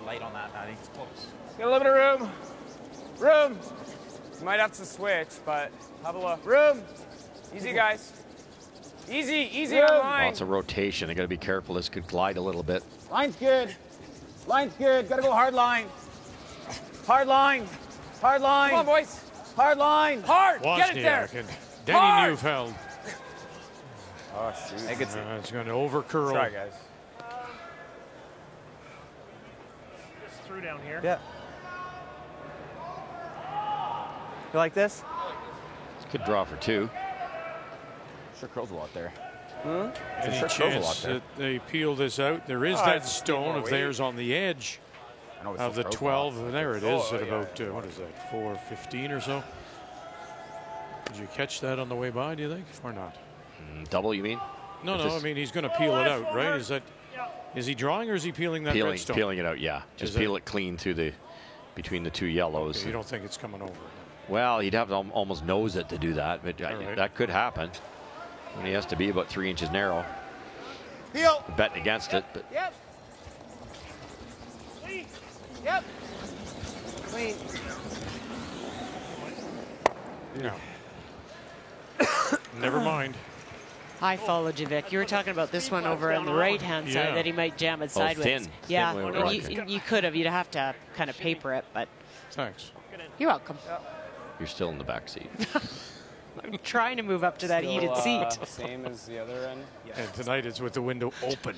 Light on that, Natty. It's close. Got a little bit of room. You might have to switch, but have a look. Room. Easy, guys. Easy on line. Lots of rotation. They got to be careful. This could glide a little bit. Line's good. Line's good. Gotta go hard line. Hard line. Hard line. Come on, boys. Hard line. Hard. Get it there. Wozniak and Denny Neufeld. Oh, shoot. It's going to over curl. Sorry, guys. Just threw down here. Yeah. You like this? This could draw for 2. Sure curls a lot there. Any Sure curls a lot chance there. that they peel this out? There is that stone of theirs on the edge of the 12. And there it is at about, what is that, 4:15 or so? Did you catch that on the way by, do you think, or not? Double, you mean? No, I mean, he's going to peel it out, right? Is he drawing or is he peeling that red stone? Peeling it out, yeah. Just peel it clean through between the 2 yellows. Okay, you don't think it's coming over? Well, he'd have to almost nose it to do that, but that could happen. And he has to be about 3 inches narrow. Heel. betting against it. But Yep. Yep. Wait. No. Never mind. I followed you, Vic. You were talking about this one over on the right-hand side that he might jam it sideways. Thin. Yeah, Thin and you could have. You'd have to kind of paper it, but thanks. You're welcome. you're still in the back seat. I'm trying to move up to that heated seat. Same as the other end. Yes. And tonight it's with the window open.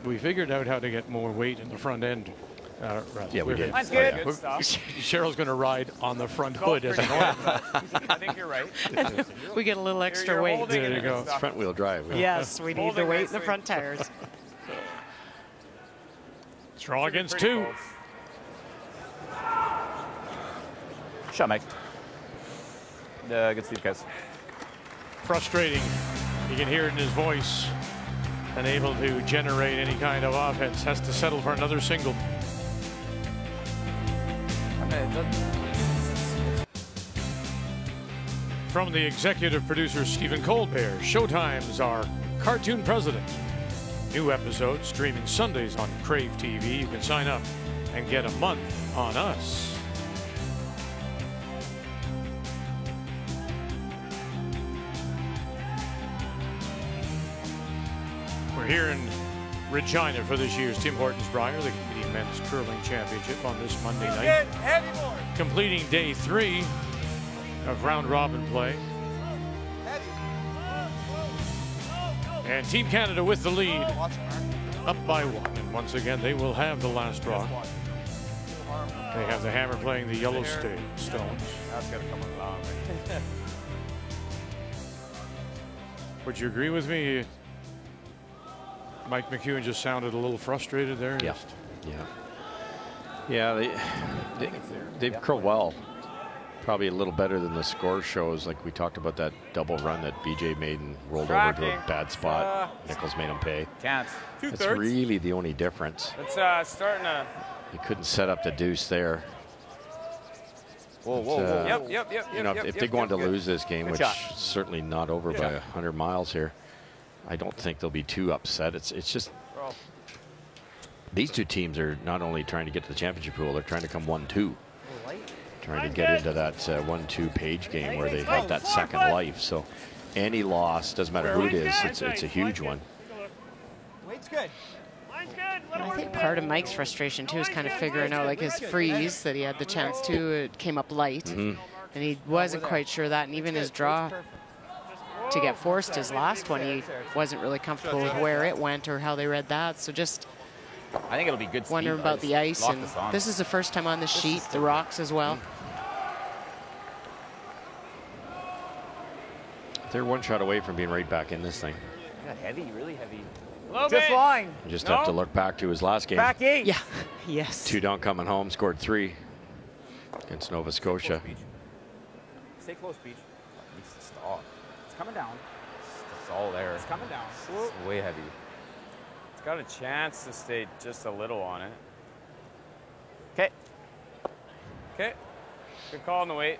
We figured out how to get more weight in the front end. Yeah, we did. That's good. Good stuff. Cheryl's going to ride on the front hood as an ornament. I think you're right. We get a little extra You're weight. There you go. It's front wheel drive. Yes, we need the weight in the front tires. Straw against two. Shot, Mike. Good sleep, guys. Frustrating. You can hear it in his voice. Unable to generate any kind of offense. Has to settle for another single. From the executive producer Stephen Colbert, Showtime's our cartoon president. New episodes streaming Sundays on Crave TV. You can sign up and get a month on us. We're here in Regina for this year's Tim Hortons Brier, the Canadian Men's Curling Championship on this Monday night. Completing day 3 of round robin play. And Team Canada with the lead, up by 1. And once again, they will have the last draw. They have the hammer playing the yellow stone. That's got to come along. Would you agree with me? Mike McEwen just sounded a little frustrated there. Yeah. Yeah, they've curled well. Probably a little better than the score shows. Like we talked about that double run that BJ made and rolled over to a bad spot. Nichols made him pay. Can't. That's really the only difference. It's starting to. He couldn't set up the deuce there. Whoa. Yep. You know, if they go on to lose this game, which is certainly not over by 100 miles here, I don't think they'll be too upset. It's just these two teams are not only trying to get to the championship pool, they're trying to come 1-2. Trying to get into that 1-2 page game where they have that second life. So any loss, doesn't matter who it is, it's a huge one. Weight's good. I think part of Mike's frustration too is kind of figuring out like his freeze that he had the chance to. It came up light, and he wasn't quite sure of that. And even his draw to get forced his last one, he wasn't really comfortable with where it went or how they read that. So just I think it'll be good. Wondering about the ice, and this is the first time on the sheet, the rocks as well. They're one shot away from being right back in this thing. Heavy, really heavy. Just line. You just have to look back to his last game. Back 8. Yeah. Yes. 2 down coming home, scored 3 against Nova Scotia. Stay close, Beach. It needs to stop. It's coming down. It's all there. It's coming down. It's way heavy. It's got a chance to stay just a little on it. Okay. Okay. Good call on the weight.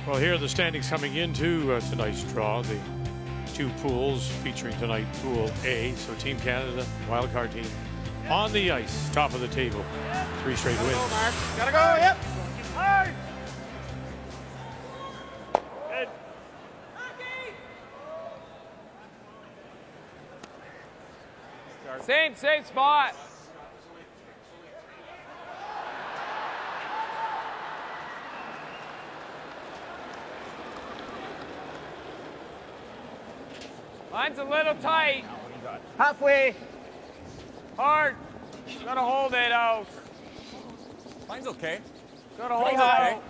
Well, here are the standings coming into tonight's draw. The 2 pools featuring tonight Pool A. So Team Canada, wildcard team, on the ice, top of the table. 3 straight wins. Gotta go, yep. Hard. Good. Same spot. Line's a little tight. Halfway. Hard. Gotta hold it out. Line's okay. Gotta hold it high. out.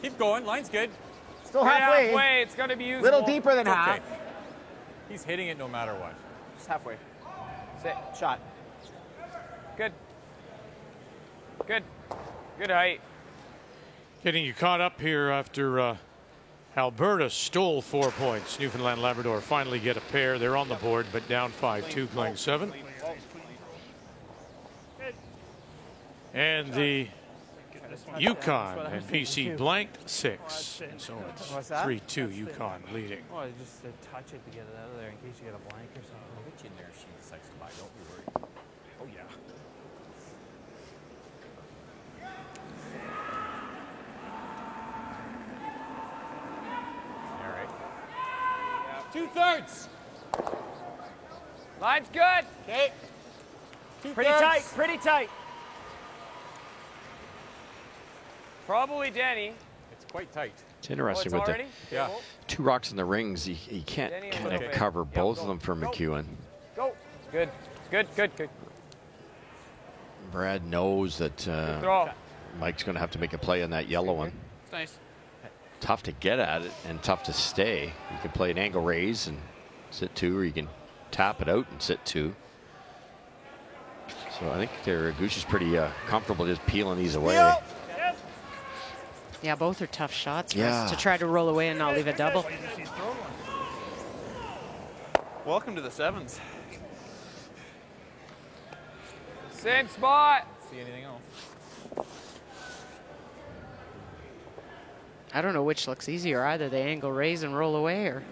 Keep going. Line's good. Still Get halfway. halfway. It's gonna be usable. Little deeper than It's half. okay. He's hitting it no matter what. Just halfway. Sit. Shot. Good. Good. Good height. Getting you caught up here after Alberta stole 4 points. Newfoundland Labrador finally get a pair. They're on the board, but down 5-2, playing 7. And the Yukon and BC blanked 6. So it's What's that? 3-2 Yukon leading. Oh, just touch it to get it out of there in case you get a blank or something. I'll get you in there if she decides to buy. Don't be worried. Oh, yeah. All right. 2/3. Line's good. Okay. Pretty tight, pretty tight. Probably Denny. It's quite tight. It's interesting Oh, with it's the already? 2 rocks in the rings. He can't Denny, kind okay. of cover Yep, both go. of them for Go. McEwen. Go. Good. Good, good, good. Brad knows that throw. Mike's going to have to make a play on that yellow one. It's nice. Tough to get at it and tough to stay. You can play an angle raise and sit 2, or you can tap it out and sit 2. So I think Gushue's pretty comfortable just peeling these away. Yeah, both are tough shots for Yeah. us to try to roll away and not leave a double. Welcome to the 7s. Same spot. See anything else? I don't know which looks easier, either the angle raise and roll away, or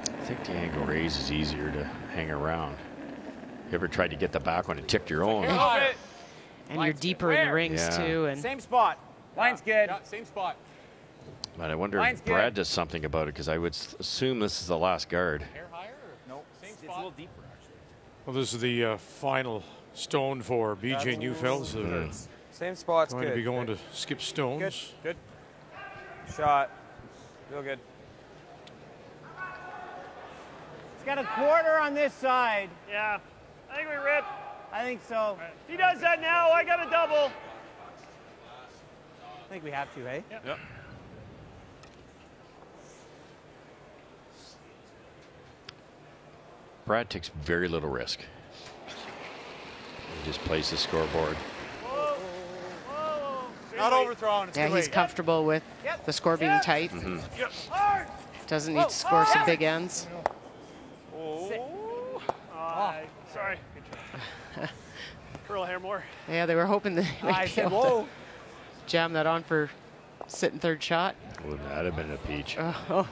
I think the angle raise is easier to hang around. You ever tried to get the back one and tipped your own? and you're deeper in the rings Yeah. too. And Same spot. Line's good. Yeah, same spot. But I wonder Line's if good. Brad does something about it, because I would assume this is the last guard. Hair higher or no? Same spot. It's a little deeper actually. Well, this is the final stone for BJ Neufelds. Same spot's Going good. to be going to skip stones. Good. Good. Shot. Real good. It's got a quarter on this side. Yeah. I think we rip. I think so. If he does that now, I got a double. I think we have to, hey? Yep. Brad takes very little risk. He just plays the scoreboard. Not overthrown. It's yeah, good he's weight. comfortable with the score being tight. Doesn't need to score some big ends. Sorry. Curl hair more. Yeah, they were hoping that I they'd be said, able to whoa. jam that on for sitting third shot. Wouldn't that have been a peach? Oh.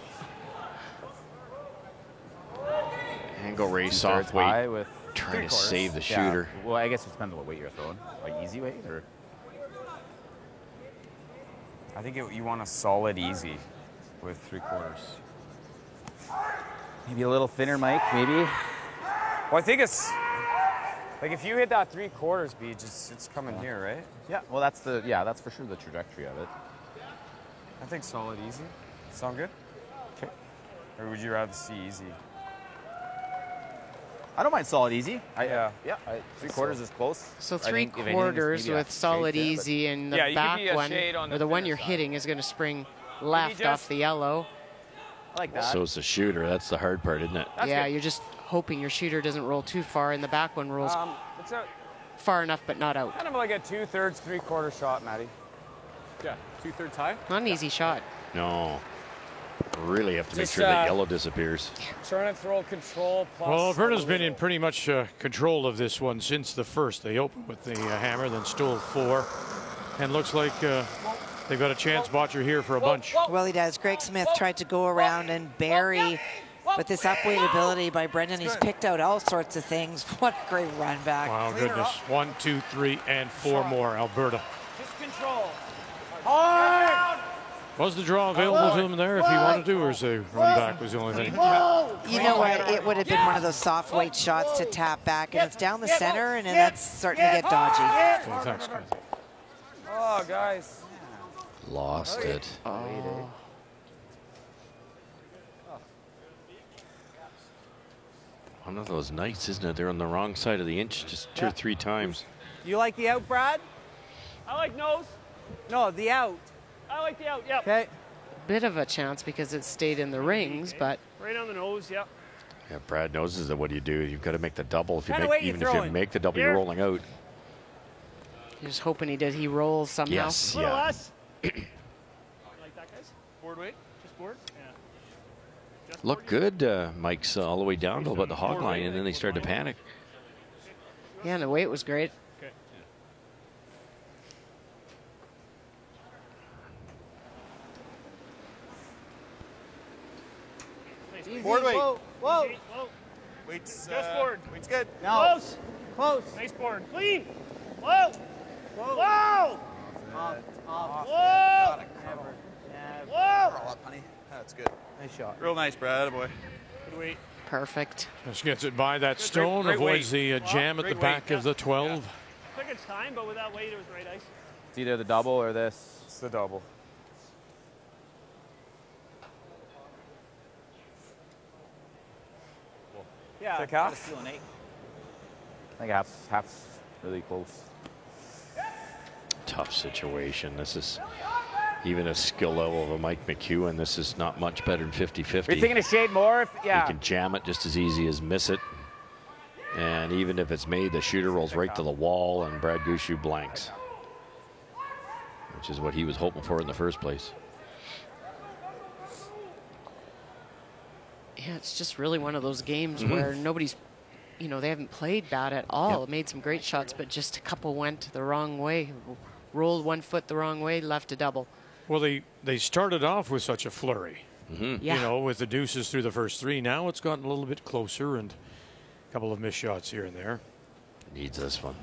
Angle raise, Starts soft weight, high with trying to 3/4. save the Yeah. shooter. Well, I guess it depends on what weight you're throwing. Like easy weight or? I think you want a solid easy with 3/4. Maybe a little thinner, Mike. Maybe. Well, I think it's like if you hit that 3/4 beat, it's coming here, right? Yeah. Well, that's for sure the trajectory of it. I think solid easy. Sound good? Okay. Or would you rather see easy? I don't mind solid easy. Yeah. 3/4 is close. So I three think if anything, it's quarters maybe a with solid shade there, but- easy, and the Yeah, you could back be a one, shade on or the the one thinner you're side. hitting, is going to spring left just- off the yellow. I like that. So it's the shooter. That's the hard part, isn't it? Yeah, you're just hoping your shooter doesn't roll too far, and the back one rolls It's a far enough but not out. kind of like a 2/3, 3/4 shot, Matty. Yeah, 2/3 high. Not an easy shot. No. Really have to make Just, sure that yellow disappears. Trying to throw control plus. Well, Alberta's been in pretty much control of this one since the first. They opened with the hammer, then stole 4. And looks like they've got a chance botcher here for a bunch. Well, he does. Greg Smith tried to go around and bury with this upweight ability by Brendan. He's picked out all sorts of things. What a great run back. Wow, goodness. 1, 2, 3, and 4 more, Alberta. Just control. Hard! Was the draw available to him there if he wanted to, or is the run back was the only thing? You know what? It would have been one of those soft weight shots to tap back, and it's down the center, and that's starting to get dodgy. Oh, thanks, guys. Oh, guys. Lost it. Oh. One of those nights, isn't it? They're on the wrong side of the inch just 2 or 3 times. You like the out, Brad? I like nose. No, the out. I like the out, yep. Okay. Bit of a chance because it stayed in the rings, but Right on the nose, yep. Yeah, Brad knows is that what do you do? You've got to make the double. If you Kinda make, weight you even if you throwing? make the double, Here. you're rolling out. you're just hoping he rolls somehow. Yes, A little yeah. less. Like that, guys? Board weight? Just board? Yeah. Just Look board, good, Mike's all the way down to about the hog line, and then they started to panic. Yeah, and the weight was great. Okay. Weight's good. Close. Close. Nice board. Clean. Whoa. Whoa. Off. Whoa. Never. Whoa. Roll up, honey. That's good. Nice shot. Real nice, Brad. Attaboy. Good weight. Perfect. Just gets it by that stone, great avoids weight. the jam at the back of the 12. Took its time, but with that weight, it was the right ice. It's either the double or this. It's the double. Yeah. Thick got a half? steal an 8. I think half's really close. Tough situation. This is even a skill level of a Mike McEwen. This is not much better than 50-50. Are you thinking a shade more? You can jam it just as easy as miss it. And even if it's made, the shooter rolls right to the wall and Brad Gushue blanks, which is what he was hoping for in the first place. Yeah, it's just really one of those games where nobody's, they haven't played bad at all. Made some great shots, but just a couple went the wrong way. Rolled one foot the wrong way, left a double. Well, they started off with such a flurry, with the deuces through the first 3. Now it's gotten a little bit closer and a couple of missed shots here and there. Needs this one.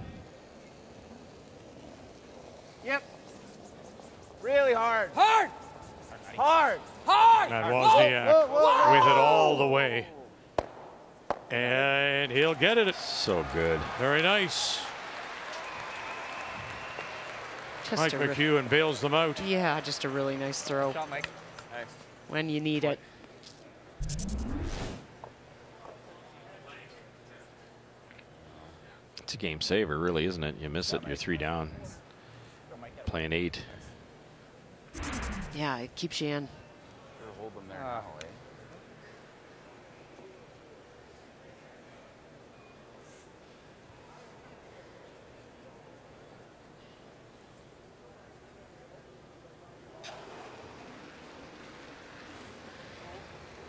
Yep. Really hard. Hard. Hard. And Wozniak with it all the way. And he'll get it. So good. Very nice. Just Mike McEwen bails them out. Yeah, just a really nice throw. Shot, Mike. Nice. When you need it. It's a game saver, really, isn't it? You miss it, you're 3 down. Playing 8. Yeah, it keeps you in. Hold them there now, eh?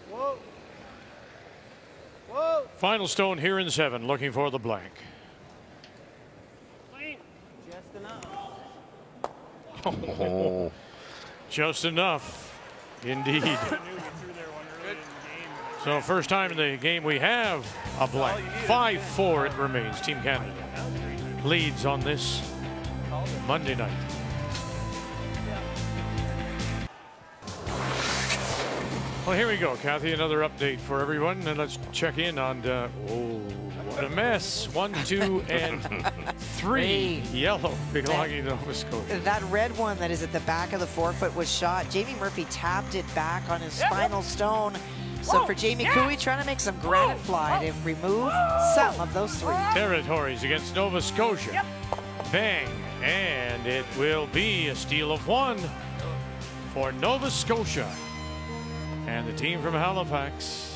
Whoa. Whoa. Final stone here in 7, looking for the blank. Clean. Just enough. Oh, just enough, indeed. So first time in the game we have a blank. 5-4 it remains. Team Canada leads on this Monday night. Well, here we go, Kathy. Another update for everyone, and let's check in on. What a mess! 1, 2, and 3 yellow belonging to Nova Scotia. That red one that is at the back of the forefoot was shot. Jamie Murphy tapped it back on his final stone. So for Jamie Cooey, trying to make some granite fly to remove some of those 3. Territories against Nova Scotia. Bang, and it will be a steal of 1 for Nova Scotia. And the team from Halifax.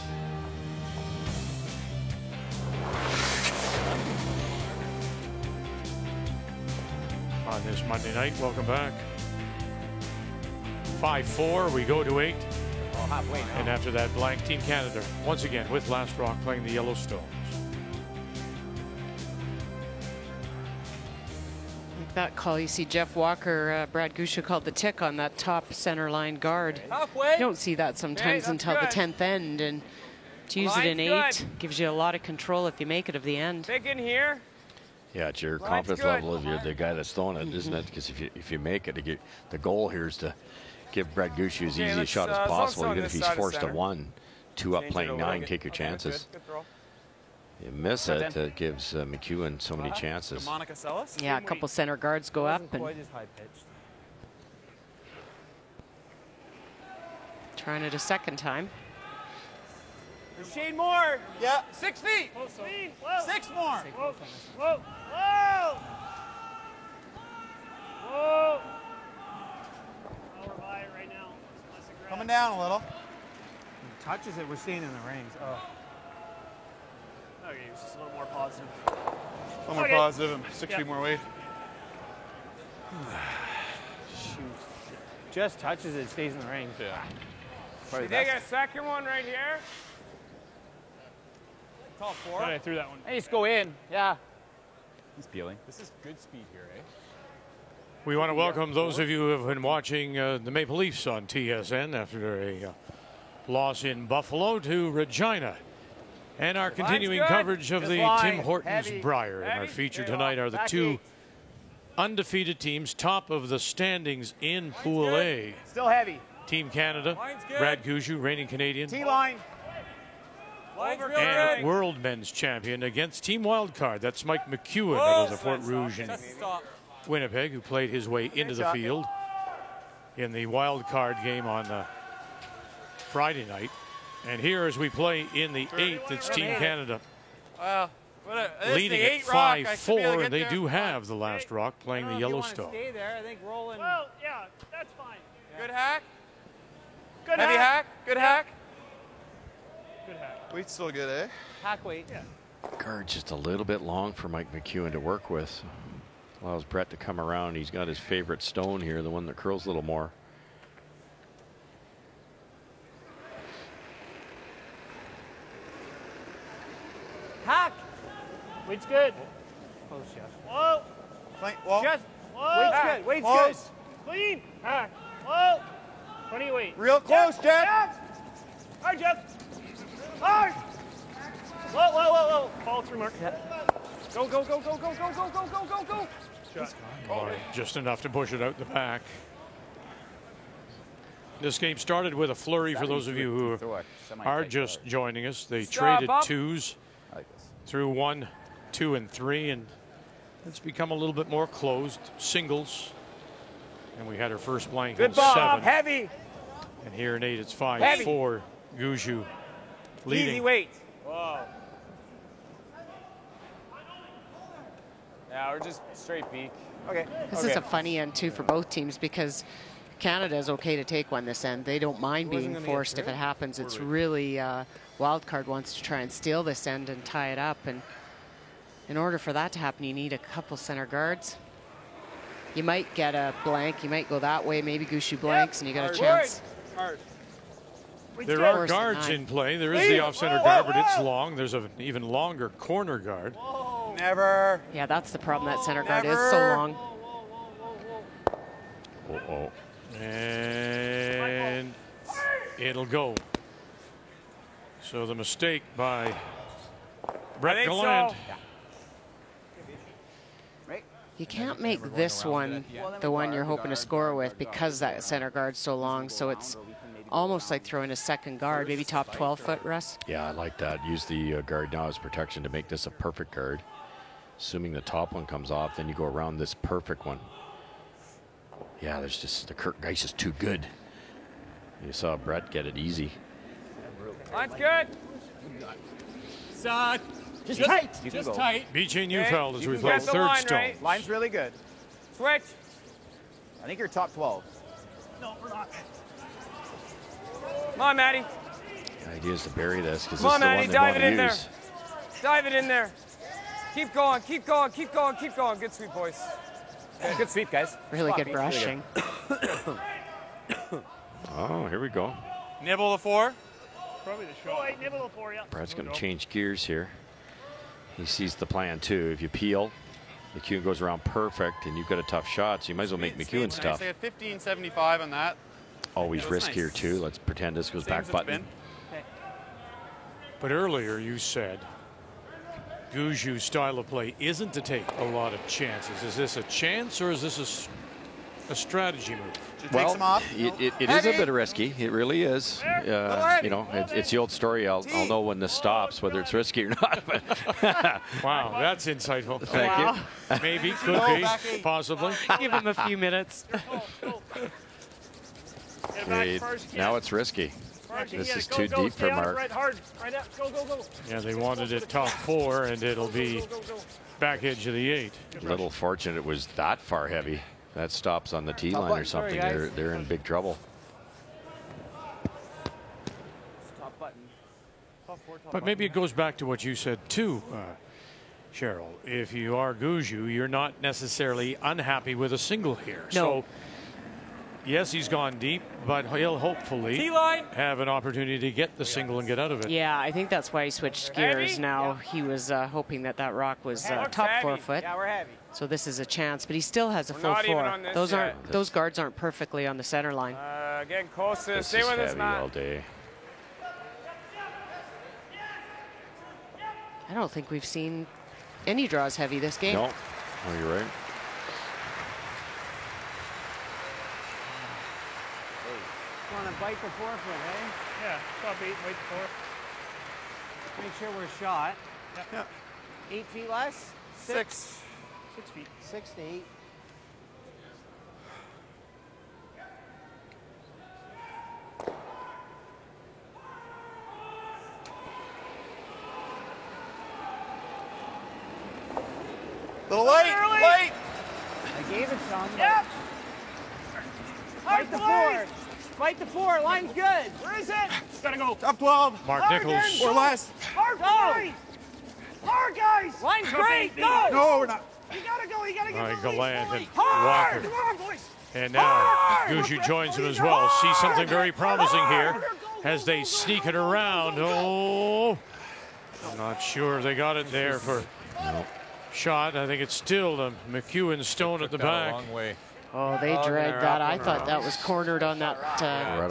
On this Monday night, welcome back. 5-4, we go to 8. Oh, halfway now. And after that, blank, Team Canada, once again, with Last Rock playing the Yellowstones. That call, you see Jeff Walker, Brad Gushue called the tick on that top center line guard. Halfway. You don't see that sometimes until the 10th end, and to use it in 8 gives you a lot of control if you make it of the end. Thick in here. Yeah, it's your confidence level if you're the guy that's throwing it, isn't it? Because if you make it, the goal here is to give Brad Gushue as easy a shot as possible, even if he's forced to 1. 2 up playing 9, take your chances. You miss it, it gives McEwen so many chances. Yeah, a couple center guards go up. And trying it a second time. Shade more. Yeah. 6 feet. Whoa. 6 more. Whoa. Whoa. Whoa. Whoa. Oh, we're by it right now. Coming down a little. Touches it, we're seeing in the rings. Oh. Okay, it's just a little more positive. A little more positive and 6 feet more weight. Shoot. Just touches it, stays in the rings. Yeah. You take a second one right here. Call 4. I threw that one. Hey, just go in. Yeah. He's peeling. This is good speed here, eh? We want to welcome those of you who have been watching the Maple Leafs on TSN after a loss in Buffalo to Regina. And our continuing coverage of the Tim Hortons Brier. And our feature tonight are the two undefeated teams, top of the standings in Pool A. Still heavy. Team Canada, Brad Gushue, reigning Canadian. T-line. And world men's champion against Team Wildcard. That's Mike McEwen out of the Fort Rouge in Winnipeg, who played his way into the field in the Wildcard game on Friday night. And here as we play in the 8th, it's Team Canada leading at 5-4, and they do have the last rock playing the Yellowstone. Stay there. I think rolling. Well, yeah, that's fine. Good hack. Good Heavy hack. Good hack. Good hack. Weight's still good, eh? Hack weight. Yeah. Guard just a little bit long for Mike McEwen to work with. Allows Brett to come around. He's got his favorite stone here, the one that curls a little more. Hack. Weight's good. Close, Jeff. Whoa. Whoa. Just. Whoa. Weight's good. Weight's good. Clean. Hack. Whoa. Plenty of weight. Real close, Jeff. All right, Jeff. Hard. Whoa, whoa, whoa, whoa. Follow through, Mark. Go, go, go, go, go, go, go, go, go, go, go. Shot. Just enough to push it out the back. This game started with a flurry for those of you who are just joining us. They traded twos through 1, 2, and 3, and it's become a little bit more closed. Singles. And we had our first blank in 7. Heavy. And here in 8, it's 5-4. Gushue leading. Easy weight. Whoa. Yeah, we're just straight beak. Okay. This is a funny end, too, for both teams because Canada is okay to take one this end. They don't mind being forced if it happens. It's really Wildcard wants to try and steal this end and tie it up. And in order for that to happen, you need a couple center guards. You might get a blank. You might go that way. Maybe Gushue blanks, and you got a chance. Hard. There are guards in play. There is the off-center guard, but it's long. There's an even longer corner guard. Never. Yeah, that's the problem. That center guard is so long. And it'll go. So the mistake by Brett Gallant. You can't make this one the one you're hoping to score with because that center guard's so long. So it's almost like throwing a second guard, maybe top 12 foot, Russ. Yeah, I like that. Use the guard now as protection to make this a perfect guard. Assuming the top one comes off, then you go around this perfect one. Yeah, there's just the Kirk Geis is too good. You saw Brett get it easy. Line's good. Just tight. Just tight. BJ Neufeld as we play third stone. Right? Line's really good. Switch. I think you're top 12. No, we're not. Come on, Matty. The idea is to bury this because Come this on, is the Matty. one they Dive want it to in there. use. Dive it in there. Keep going. Keep going. Keep going. Keep going. Good sweep, boys. Good sweep, guys. Really good brushing. Oh, here we go. Nibble the 4. Probably the shot. Oh, nibble the 4, yeah. Brett's going to change gears here. He sees the plan too. If you peel, McEwen goes around perfect, and you've got a tough shot, so you might as well make McEwen's tough. Nice. I got 15.75 on that. Always Yeah, riskier nice. too. Let's pretend this goes back button. But earlier you said Gushue's style of play isn't to take a lot of chances. Is this a chance or is this a strategy move? Well, it is a bit risky. It really is. You know, it's the old story. I'll know when this stops, whether it's risky or not. Wow, that's insightful. Thank you. Maybe, could be, possibly. Give him a few minutes. Okay, now it's risky. This is too deep for Mark. Right, hard. Right up. Go, go, go. Yeah, they wanted it top 4, and it'll be back edge of the 8. Little fortunate it was that far heavy. That stops on the tee line or something. They're in big trouble. Top button. But maybe it goes back to what you said too, Cheryl. If you are Gushue, you're not necessarily unhappy with a single here. No. So yes, he's gone deep, but he'll hopefully have an opportunity to get the single and get out of it. Yeah, I think that's why he switched gears now. He was hoping that that rock was top 4 foot. Yeah, we're heavy. So this is a chance, but he still has a full not even 4. on this Those yet. aren't those guards aren't perfectly on the center line. Getting close to This stay is with us, heavy Matt. all day. I don't think we've seen any draws heavy this game. No, oh, you're right. Want to bite the forefoot, eh? Yeah, stop 8, wait for. Make sure we're shot. Yep. 8 feet less? 6 feet. 6 to 8. Little late, late. I gave it some. Yep. Bite the 4. Bite the 4. Line's good. Where is it? Gotta go. Top 12. Mark Hard, Nichols. Aaron, Or less. Hard, guys. Hard, guys. Line's great. Go. No, we're not. You gotta go. You gotta All get right, the lead, Gallant boy. and Hard. Walker. Come on, boys. And now Gushue joins them as well. See something very promising here as they sneak it around. Oh, I'm not sure they got it there for shot. I think it's still the McEwen stone at the back. Long way. Oh, they dragged that. I thought that was cornered on that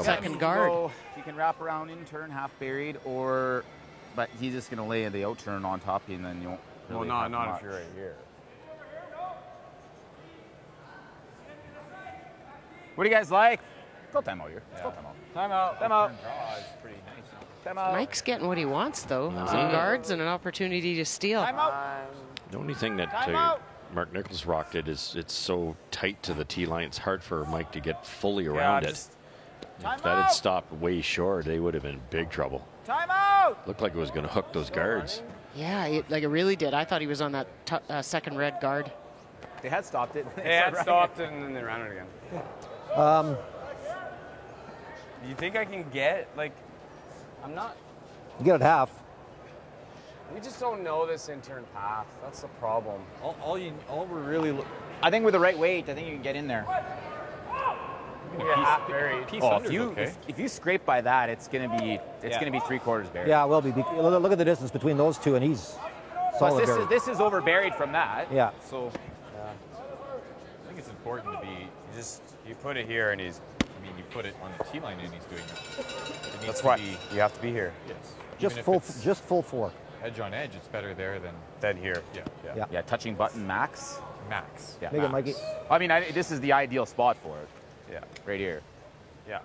second guard. You can wrap around in turn, half buried, or, but he's just going to lay the out turn on top of you, and then you won't really have not much. if you're right here. What do you guys like? Go time out here. Let's go time out. Time out. Time out. Pretty nice. Time out. Mike's getting what he wants, though. Some guards and an opportunity to steal. Time out. The only thing that Mark Nichols rocked it is it's so tight to the tee line. It's hard for Mike to get fully around it. If that had stopped way short, they would have been in big trouble. Time out. Looked like it was going to hook those guards. Yeah, it really did. I thought he was on that second red guard. They had stopped it. They had stopped it and then they ran it again. You think I can get, like, I'm not. You get it half. We just don't know this in-turn path. That's the problem. All we're really. I think with the right weight, I think you can get in there. You get half buried. If you scrape by that, it's gonna be 3/4 buried. Yeah, it will be. Look at the distance between those two, and he's solid. Plus, this is over buried from that. Yeah. So. I think it's important to be. You put it here, and he's. I mean, you put it on the tee line, and he's doing it. That's why you have to be here. Yes. Just full 4. Edge on edge, it's better there than here. Yeah. Touching button max. Max. Yeah. Make it, Mikey. I mean, this is the ideal spot for it. Yeah. Right here. Yeah.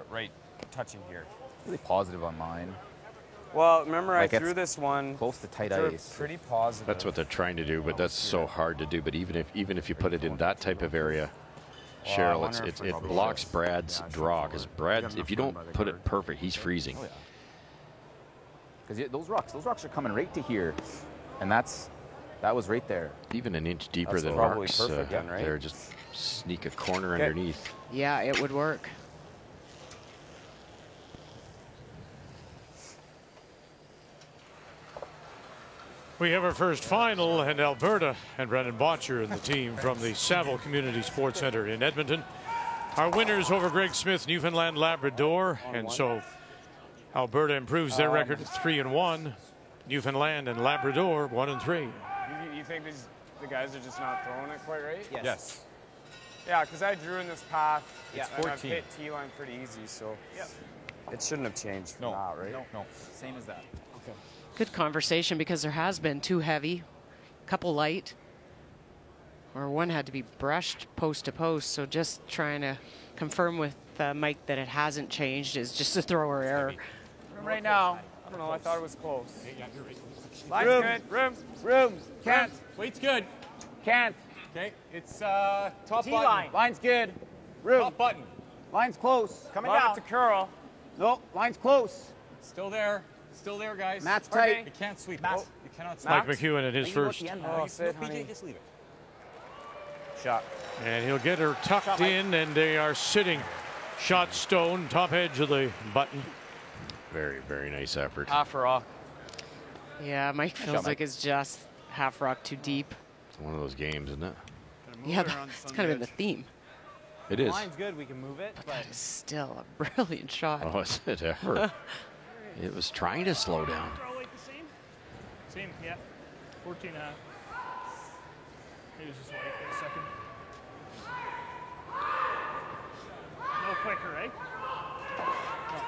Right. Touching here. Really positive on mine. Well, remember Like I threw this one close to tight threw ice. Pretty positive. That's what they're trying to do, but that's so hard to do. But even if you put it in that type of area, Cheryl, it blocks Brad's draw because Brad, if you don't put it perfect, he's freezing. Because those rocks are coming right to here, and that was right there. Even an inch deeper That's than probably Mark's perfect then, right? there, just sneak a corner underneath. Yeah, it would work. We have our first final, and Alberta and Brendan Botcher and the team from the Saville Community Sports Center in Edmonton are winners over Greg Smith, Newfoundland Labrador, and so Alberta improves their record to 3-1. Newfoundland and Labrador 1-3. You think the guys are just not throwing it quite right? Yes. Yeah, because I drew in this path. It's and I've 14. hit T-line pretty easy, so it shouldn't have changed from that, right? No. Same as that. Okay. Good conversation because there has been 2 heavy, couple light, or one had to be brushed post to post. So just trying to confirm with Mike that it hasn't changed is just a thrower error. Right now, I don't know. I thought it was close. Yeah, you're right. Line's good. Room. Can't. Weight's good. Can't. Okay, it's top button. T-line. Line's good. Room. Top button. Line's close. Coming down. To curl. No, line's close. Still there. Still there, guys. Matt's tight. You can't sweep. You cannot sweep. Mike McEwen at his first. PJ, just leave it. Shot. And he'll get her tucked in, and they are sitting shot stone, top edge of the button. Very, very nice effort. Half a rock. Yeah, Mike feels like it's just half rock too deep. It's one of those games, isn't it? Yeah, it's kind of in the theme. It is. Line's good. We can move it. But that is still a brilliant shot. Oh, is it ever? It was trying to slow down. Same, yeah. 14 and a half. Maybe it's just like a second. No quicker, right? No.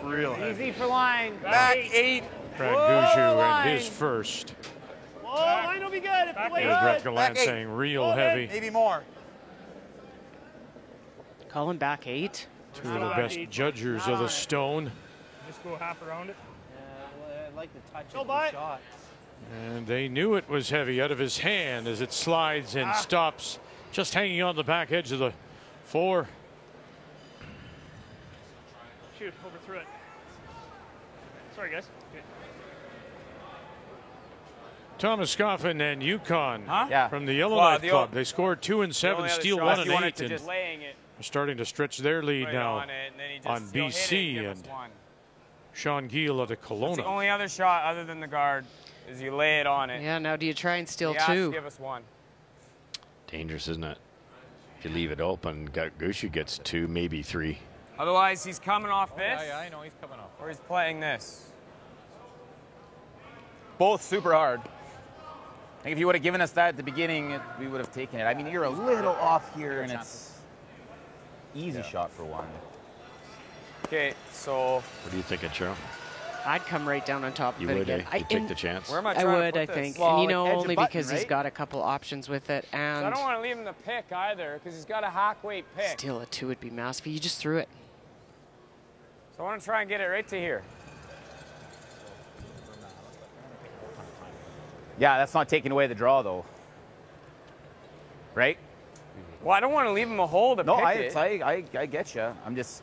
real heavy. Easy for line. Back 8. Brad Gushue and his first. Whoa, line will be good. If the way Brett Gallant saying real heavy. Maybe more. Calling back 8. Two of the best judgers of the stone. Just go half around it. I like the touch Go of by the it. shot. And they knew it was heavy out of his hand as it slides and stops, just hanging on the back edge of the 4. Shoot, overthrew it. Sorry, guys. Okay. Thomas Scoffin and Yukon from the Yellowknife Club. They scored 2 and 7, steal 1 and 8, and are starting to stretch their lead now on BC and Sean Giel of the Kelowna. That's the only other shot other than the guard is you lay it on it. Yeah, now do you try and steal He has 2? to give us 1. Dangerous, isn't it? If you leave it open, Gushue gets 2, maybe 3. Otherwise, he's coming off this. Yeah, I know he's coming off. Or he's playing this. Both super hard. I think if you would have given us that at the beginning, we would have taken it. I mean, you're a little off here, and it's easy shot for 1. Okay, so. What do you think, Cheryl? I'd come right down on top You of it would, again. You'd take the chance? Where am I I trying to would, put I this? think. Well, and you like know, edge of only button, because he's right? got a couple options with it. So I And don't want to leave him to pick either, because he's got a hack weight pick. still a 2 would be massive. You just threw it. So I want to try and get it right to here. Yeah, that's not taking away the draw, though. Right? Well, I don't want to leave him a hole to No, pick it. I get you. I'm just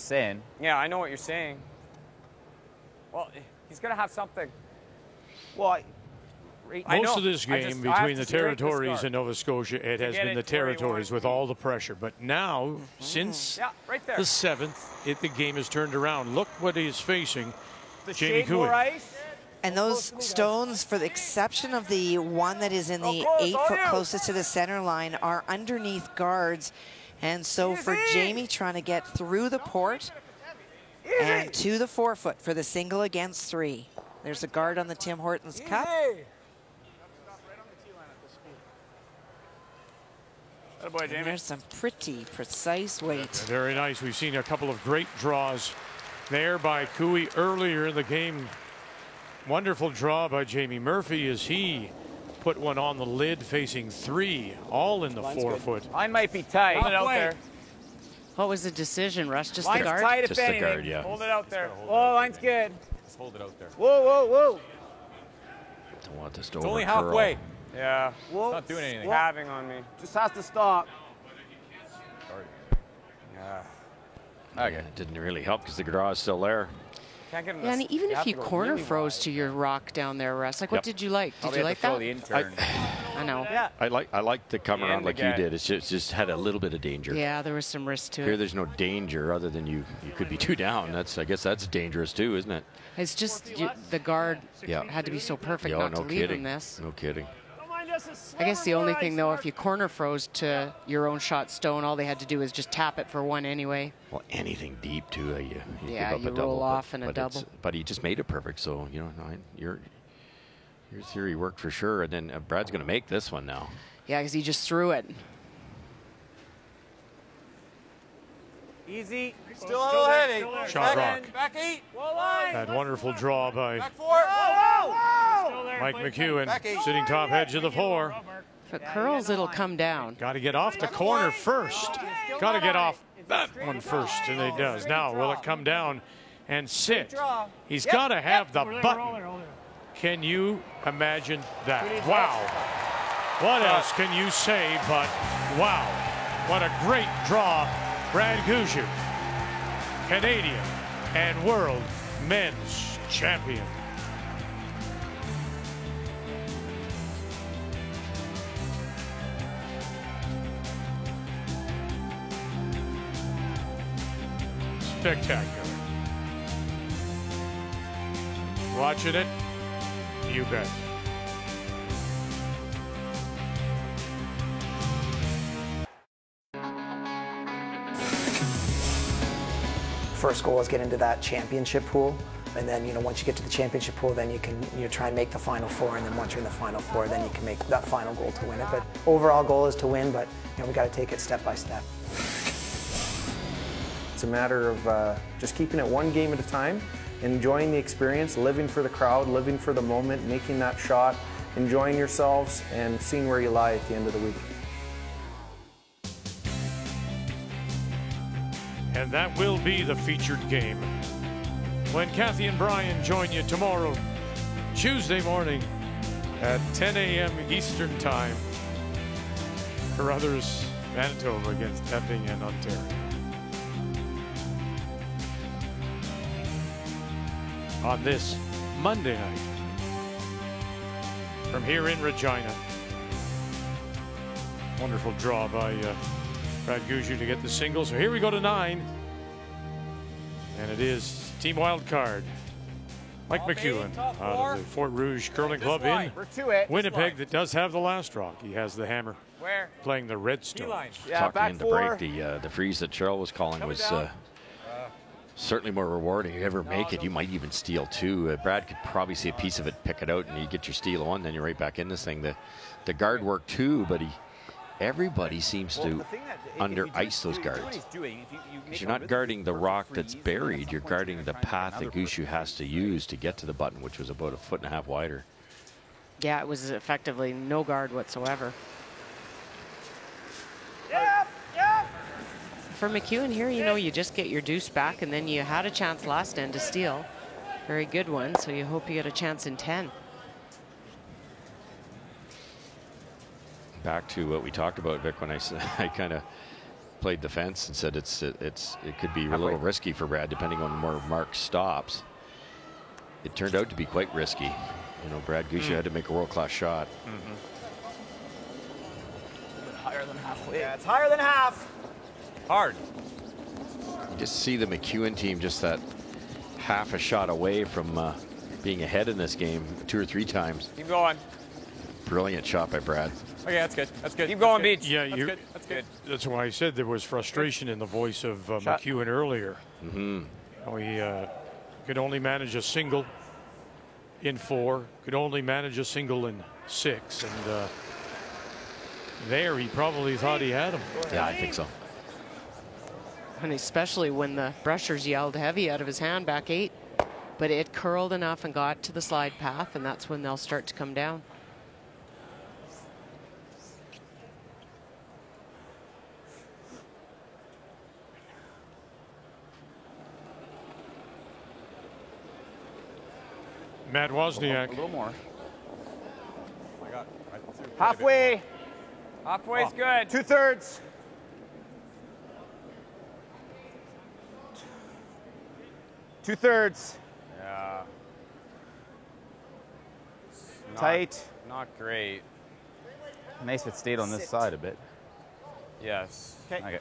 saying. Yeah, I know what you're saying. Well, he's going to have something. Well, Most of this game between the territories and Nova Scotia, it has been the territories with all the pressure. But now, since right there. the 7th, the game has turned around. Look what he's facing, Jamie Cooey. And those stones, for the exception of the one that is in the 8-foot closest to the center line, are underneath guards. And so for Jamie trying to get through the port and to the 4-foot for the single against 3. There's a guard on the Tim Hortons Cup. Boy, Jamie. There's some pretty precise weight. Very nice. We've seen a couple of great draws there by Cooey earlier in the game. Wonderful draw by Jamie Murphy as he put one on the lid facing 3, all in the 4-foot. Line might be tight. Hold it out there. What was the decision, Russ? Just Line's the guard? tight if Just the anything. guard, yeah. Hold it out there. Oh, line's good. Just hold it out there. Whoa, whoa, whoa. Don't want this to It's only overcurl. halfway. Yeah. Whoa. It's not doing anything. He's having on me. Just has to stop. Yeah. Okay. It didn't really help because the draw is still there. Can't get him Yeah, and even if have you to go corner really froze wide. to your rock down there, Russ, like what did you like? Did Probably you have like to throw that? the intern. I know. Yeah. I like the come The around end like again. you did. It's just had a little bit of danger. Yeah, there was some risk to Here it. there's no danger other than you could be 2 down. I guess that's dangerous too, isn't it? It's just the guard Yeah. had to be so perfect Yeah, not no to leave kidding. him this. No kidding. I guess the only thing, though, if you corner froze to your own shot stone, all they had to do is just tap it for 1 anyway. Well, anything deep too, you Yeah, give up you a double. roll off in a but double. But he just made it perfect, so your theory worked for sure. And then Brad's going to make this one now. Yeah, because he just threw it. Easy. Still a little heavy. Shot rock. Back 8. That wonderful draw by Back 4. Whoa. Mike McEwen, sitting top edge of the 4. If it curls, it'll come down. Got to get off the corner first. Got to get off that one first, and he does. Now, will it come down and sit? He's got to have the button. Can you imagine that? Wow. What else can you say but wow. What a great draw. Brad Gushue, Canadian and world men's champion. Spectacular. Watching it? You bet. First goal is get into that championship pool, and then once you get to the championship pool, then you can try and make the Final Four, and then once you're in the Final Four, then you can make that final goal to win it. But overall goal is to win, but we got to take it step by step. It's a matter of just keeping it one game at a time, enjoying the experience, living for the crowd, living for the moment, making that shot, enjoying yourselves, and seeing where you lie at the end of the week. And that will be the featured game. When Kathy and Brian join you tomorrow, Tuesday morning at 10 a.m. Eastern Time. For others, Manitoba against Epping and Ontario. On this Monday night, from here in Regina. Wonderful draw by Brad Gushue to get the single. So here we go to 9. And it is Team Wild Card. Mike McEwen out of the Fort Rouge Curling Club in Winnipeg that does have the last rock. He has the hammer. Where? Playing the Redstone. Yeah, talking in the break, the freeze that Cheryl was calling was certainly more rewarding. If you ever make it, you might even steal 2. Brad could probably see a piece of it, pick it out, and you get your steal 1, then you're right back in this thing. The guard worked too, but everybody seems to under ice those guards. Because you're not guarding the rock that's buried, you're guarding the path that Gushue has to use to get to the button, which was about 1.5 feet wider. Yeah, it was effectively no guard whatsoever. For McEwen here, you know, you just get your deuce back, and then you had a chance last end to steal. Very good one, so you hope you get a chance in 10. Back to what we talked about, Vic, when I kind of played the fence and said it could be a little risky for Brad depending on where Mark stops. It turned out to be quite risky. You know, Brad Gushue had to make a world-class shot. Higher than halfway. Yeah, it's higher than half. Hard. You just see the McEwen team just that half a shot away from being ahead in this game 2 or 3 times. Keep going. Brilliant shot by Brad. Okay, that's good. That's good. Keep going, Beach. Yeah, that's good. That's good. That's why I said there was frustration in the voice of McEwen earlier. Mm-hmm. He could only manage a single in 4, could only manage a single in 6, and there he probably thought he had him. Yeah, I think so. And especially when the brushers yelled heavy out of his hand back 8. But it curled enough and got to the slide path, and that's when they'll start to come down. Matt Wozniak. A little more. Halfway. Halfway's good. 2/3. Two-thirds. Yeah. Tight. Not great. Nice if it stayed on this side a bit. Yes. Okay.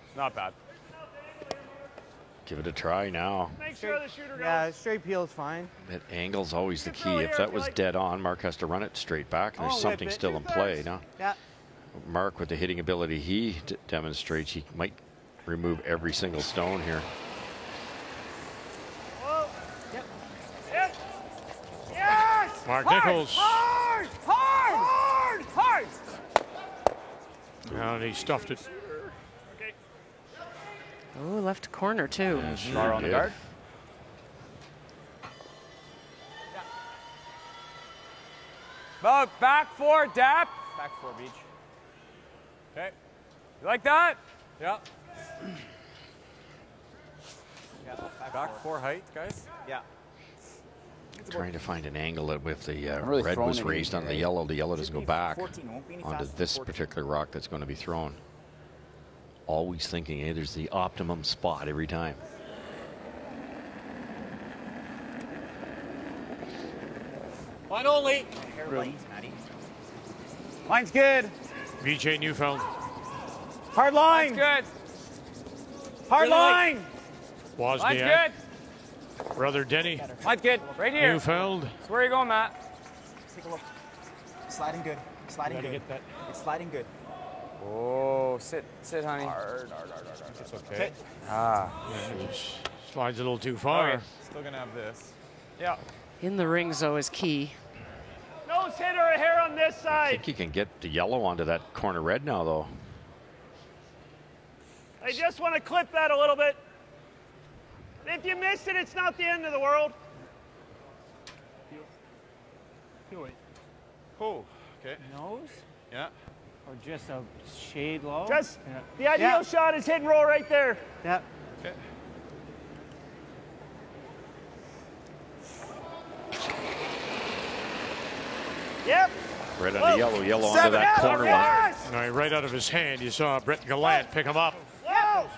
It's not bad. Give it a try now. Make sure the shooter goes. Yeah, straight peel is fine. That angle's always the key. If that was dead on, Mark has to run it straight back, and there's something still in play. Now, Mark, with the hitting ability he demonstrates, he might remove every single stone here. Whoa. Yep. Yep. Yes! Mark Hard! Nichols. Hard! Hard! Hard! And he stuffed it. Oh, left corner too. Yeah, sure Bar on the guard. Back 4, Dap. Back 4, Beach. Okay. You like that? Yeah. Back 4 height, guys. Yeah. Trying to find an angle that if the really red was throwing it raised in on here, the yellow doesn't go back 14, won't be any onto faster this than 14. particular rock that's going to be thrown. Always thinking, hey, there's the optimum spot every time. Line only. Line's good. BJ Newfound. Hard line. That's good. Hard line. Line's Wozniak. good. Brother Denny. Line's good. Right here. Newfound. That's where you going, Matt. Take a look. Sliding good. Sliding good. Get that. It's sliding good. Oh, sit, honey. It's okay. Slides a little too far. Okay. Still gonna have this. Yeah. In the rings, though, is key. Nose hit or a hair on this I side. think he can get the yellow onto that corner red now, though. I just want to clip that a little bit. If you miss it, it's not the end of the world. Oh, okay. Nose? Yeah. Or just a shade low? Just the ideal shot is hit and roll right there. Yeah. Okay. Yep. Right on the yellow onto that corner one. All right, right out of his hand, you saw Brett Gallant pick him up. Whoa.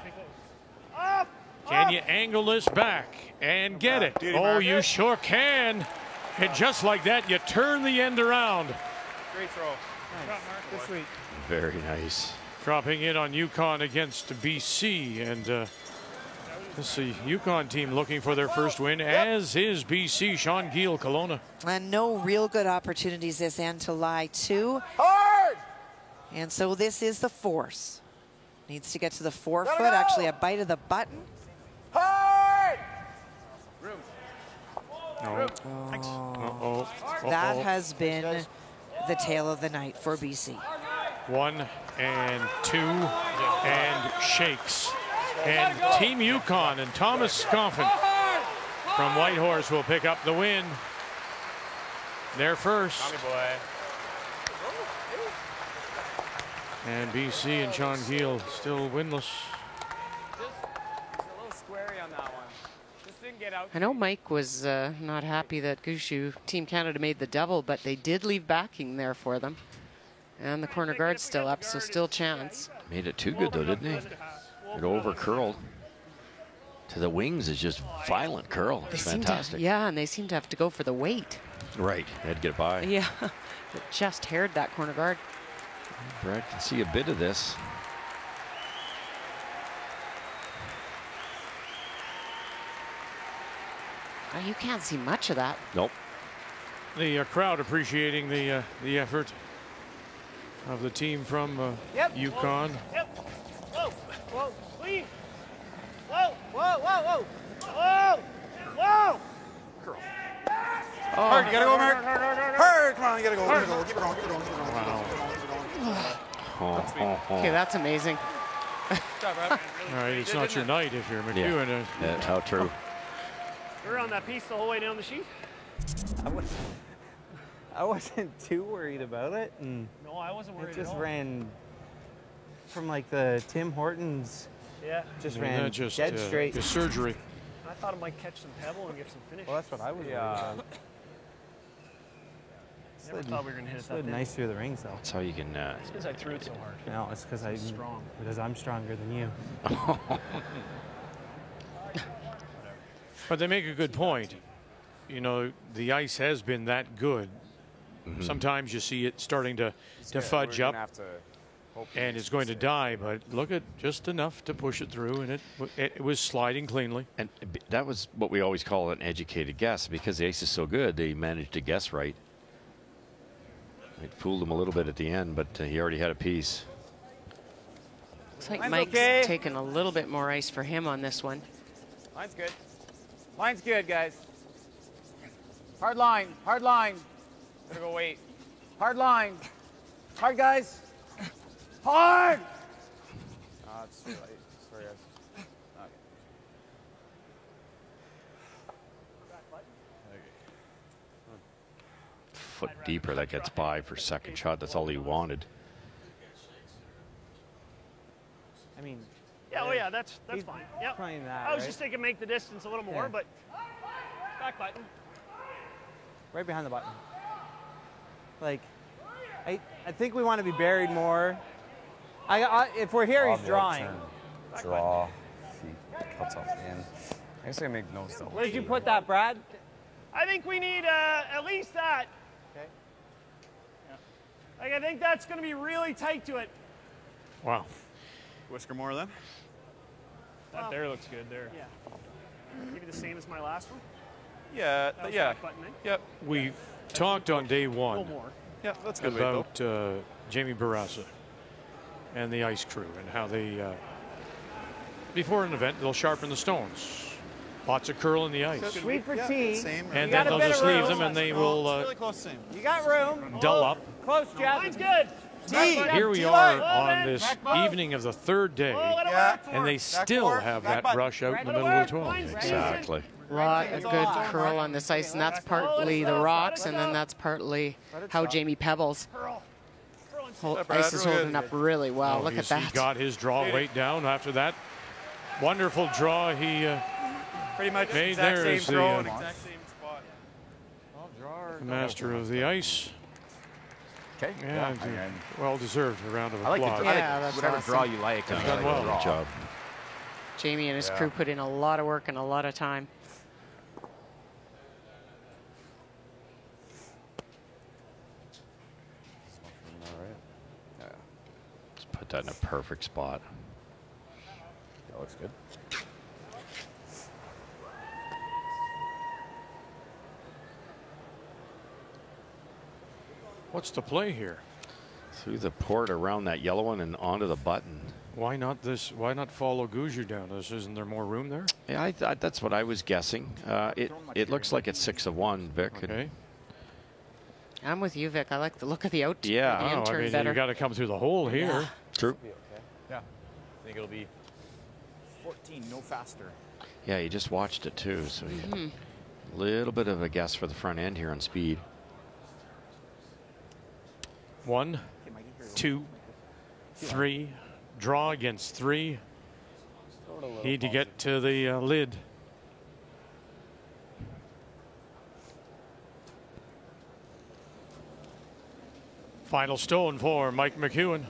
Up. Can you angle this back and get it? Oh, you sure can. And just like that, you turn the end around. Great throw. Nice. Sweet. Very nice. Dropping in on UConn against BC. And this is the UConn team looking for their first win, as is BC. Sean Giel, Kelowna. And no real good opportunities this end to lie to. Hard! And so this is the force. Needs to get to the forefoot, actually a bite of the button. Hard! That has been the tale of the night for BC. 1 and 2 and shakes. And Team UConn and Thomas Scoffin from Whitehorse will pick up the win. They're first. And BC and Sean Giel still winless. I know Mike was not happy that Gushue Team Canada made the double, but they did leave backing there for them. And the corner guard's still up, so still chance. Made it too good, though, didn't he? It over curled. To the wings is just violent curl. It's fantastic. Yeah, and they seem to have to go for the weight. Right, they had to get by. Yeah, it just haired that corner guard. Brad can see a bit of this. You can't see much of that. Nope. The crowd appreciating the effort of the team from UConn. Yep. Whoa. Whoa. Clean. Whoa. Whoa. Whoa. Whoa. Whoa. Curl. Oh. Hard. You gotta go, Mark. Hard. Come on. You gotta go. Keep it going. Wow. Okay, that's amazing. All right, it's not your night if you're McEwen. Yeah, how true. We're on that piece the whole way down the sheet. I wasn't too worried about it. And no, I wasn't worried it just at all. ran from like the Tim Hortons. Yeah. Just ran dead straight. Your surgery. I thought it might catch some pebble and get some finish. Well, that's what I was worried about. Never thought we were going to hit it that slid day. nice through the rings, though. That's how you can. It's because I threw it so hard. No, it's because I'm strong. Because I'm stronger than you. But they make a good point. You know, the ice has been that good. Sometimes you see it starting to fudge up, and it's going to die. But look at just enough to push it through, and it was sliding cleanly. And that was what we always call an educated guess, because the ice is so good. They managed to guess right. It fooled him a little bit at the end, but he already had a piece. Looks like Mike's taking a little bit more ice for him on this one. Line's good. Line's good, guys. Hard line. Hard line. Gotta go wait. Hard line. Hard, guys. Hard! It's too late. Sorry, guys. Okay. Foot deeper, that gets by for second shot. That's all he wanted. I mean, Yeah, oh yeah, that's fine. Yep. Trying that, I was right? just thinking make the distance a little more, Yeah. but back button. Right behind the button. Like, I think we want to be buried more. If we're here, he's drawing. Draw. Feet. Cuts off the end. I guess I make nose though. Where did you put that, Brad? I think we need at least that. Okay. Like I think that's going to be really tight to it. Wow. Whisker more then? That there looks good there. Yeah. Maybe the same as my last one. Yeah. That was Yeah. back button, eh? Yep. We talked on day one A little more. Yeah, that's good weight, though. about Jamie Barassa and the ice crew and how they, before an event, they'll sharpen the stones. Lots of curl in the ice. Sweet for tea. And then they'll just leave them and they will really close, same. You got room. dull up. Close, Jeff. Line's good. Here we are on this evening of the third day, and they still have that rush out in the middle of the 12. Exactly. A good curl on this ice, and that's partly the rocks, and then that's partly how Jamie Pebbles. Ice is holding up really well. Look at that. He got his draw weight down after that wonderful draw he pretty much made exact there. same Is throw, the exact same spot. master of the ice. Okay. Yeah, well deserved a round of I applause. like whatever draw you like. He's done well. Good job. Jamie and his crew put in a lot of work and a lot of time. Just put that in a perfect spot. That looks good. What's the play here? Through the port around that yellow one and onto the button. Why not this? Why not follow Gushue down? Isn't there more room there? Yeah, I thought that's what I was guessing. It looks like it's 6 of 1, Vic. Okay. I'm with you, Vic. I like the look of the out. Yeah. The I mean, better. you got to come through the hole here. Yeah. True. Yeah. I think it'll be 14, no faster. Yeah, he just watched it too, so a little bit of a guess for the front end here on speed. 1, 2, 3. Draw against 3. Need to get to the lid. Final stone for Mike McEwen.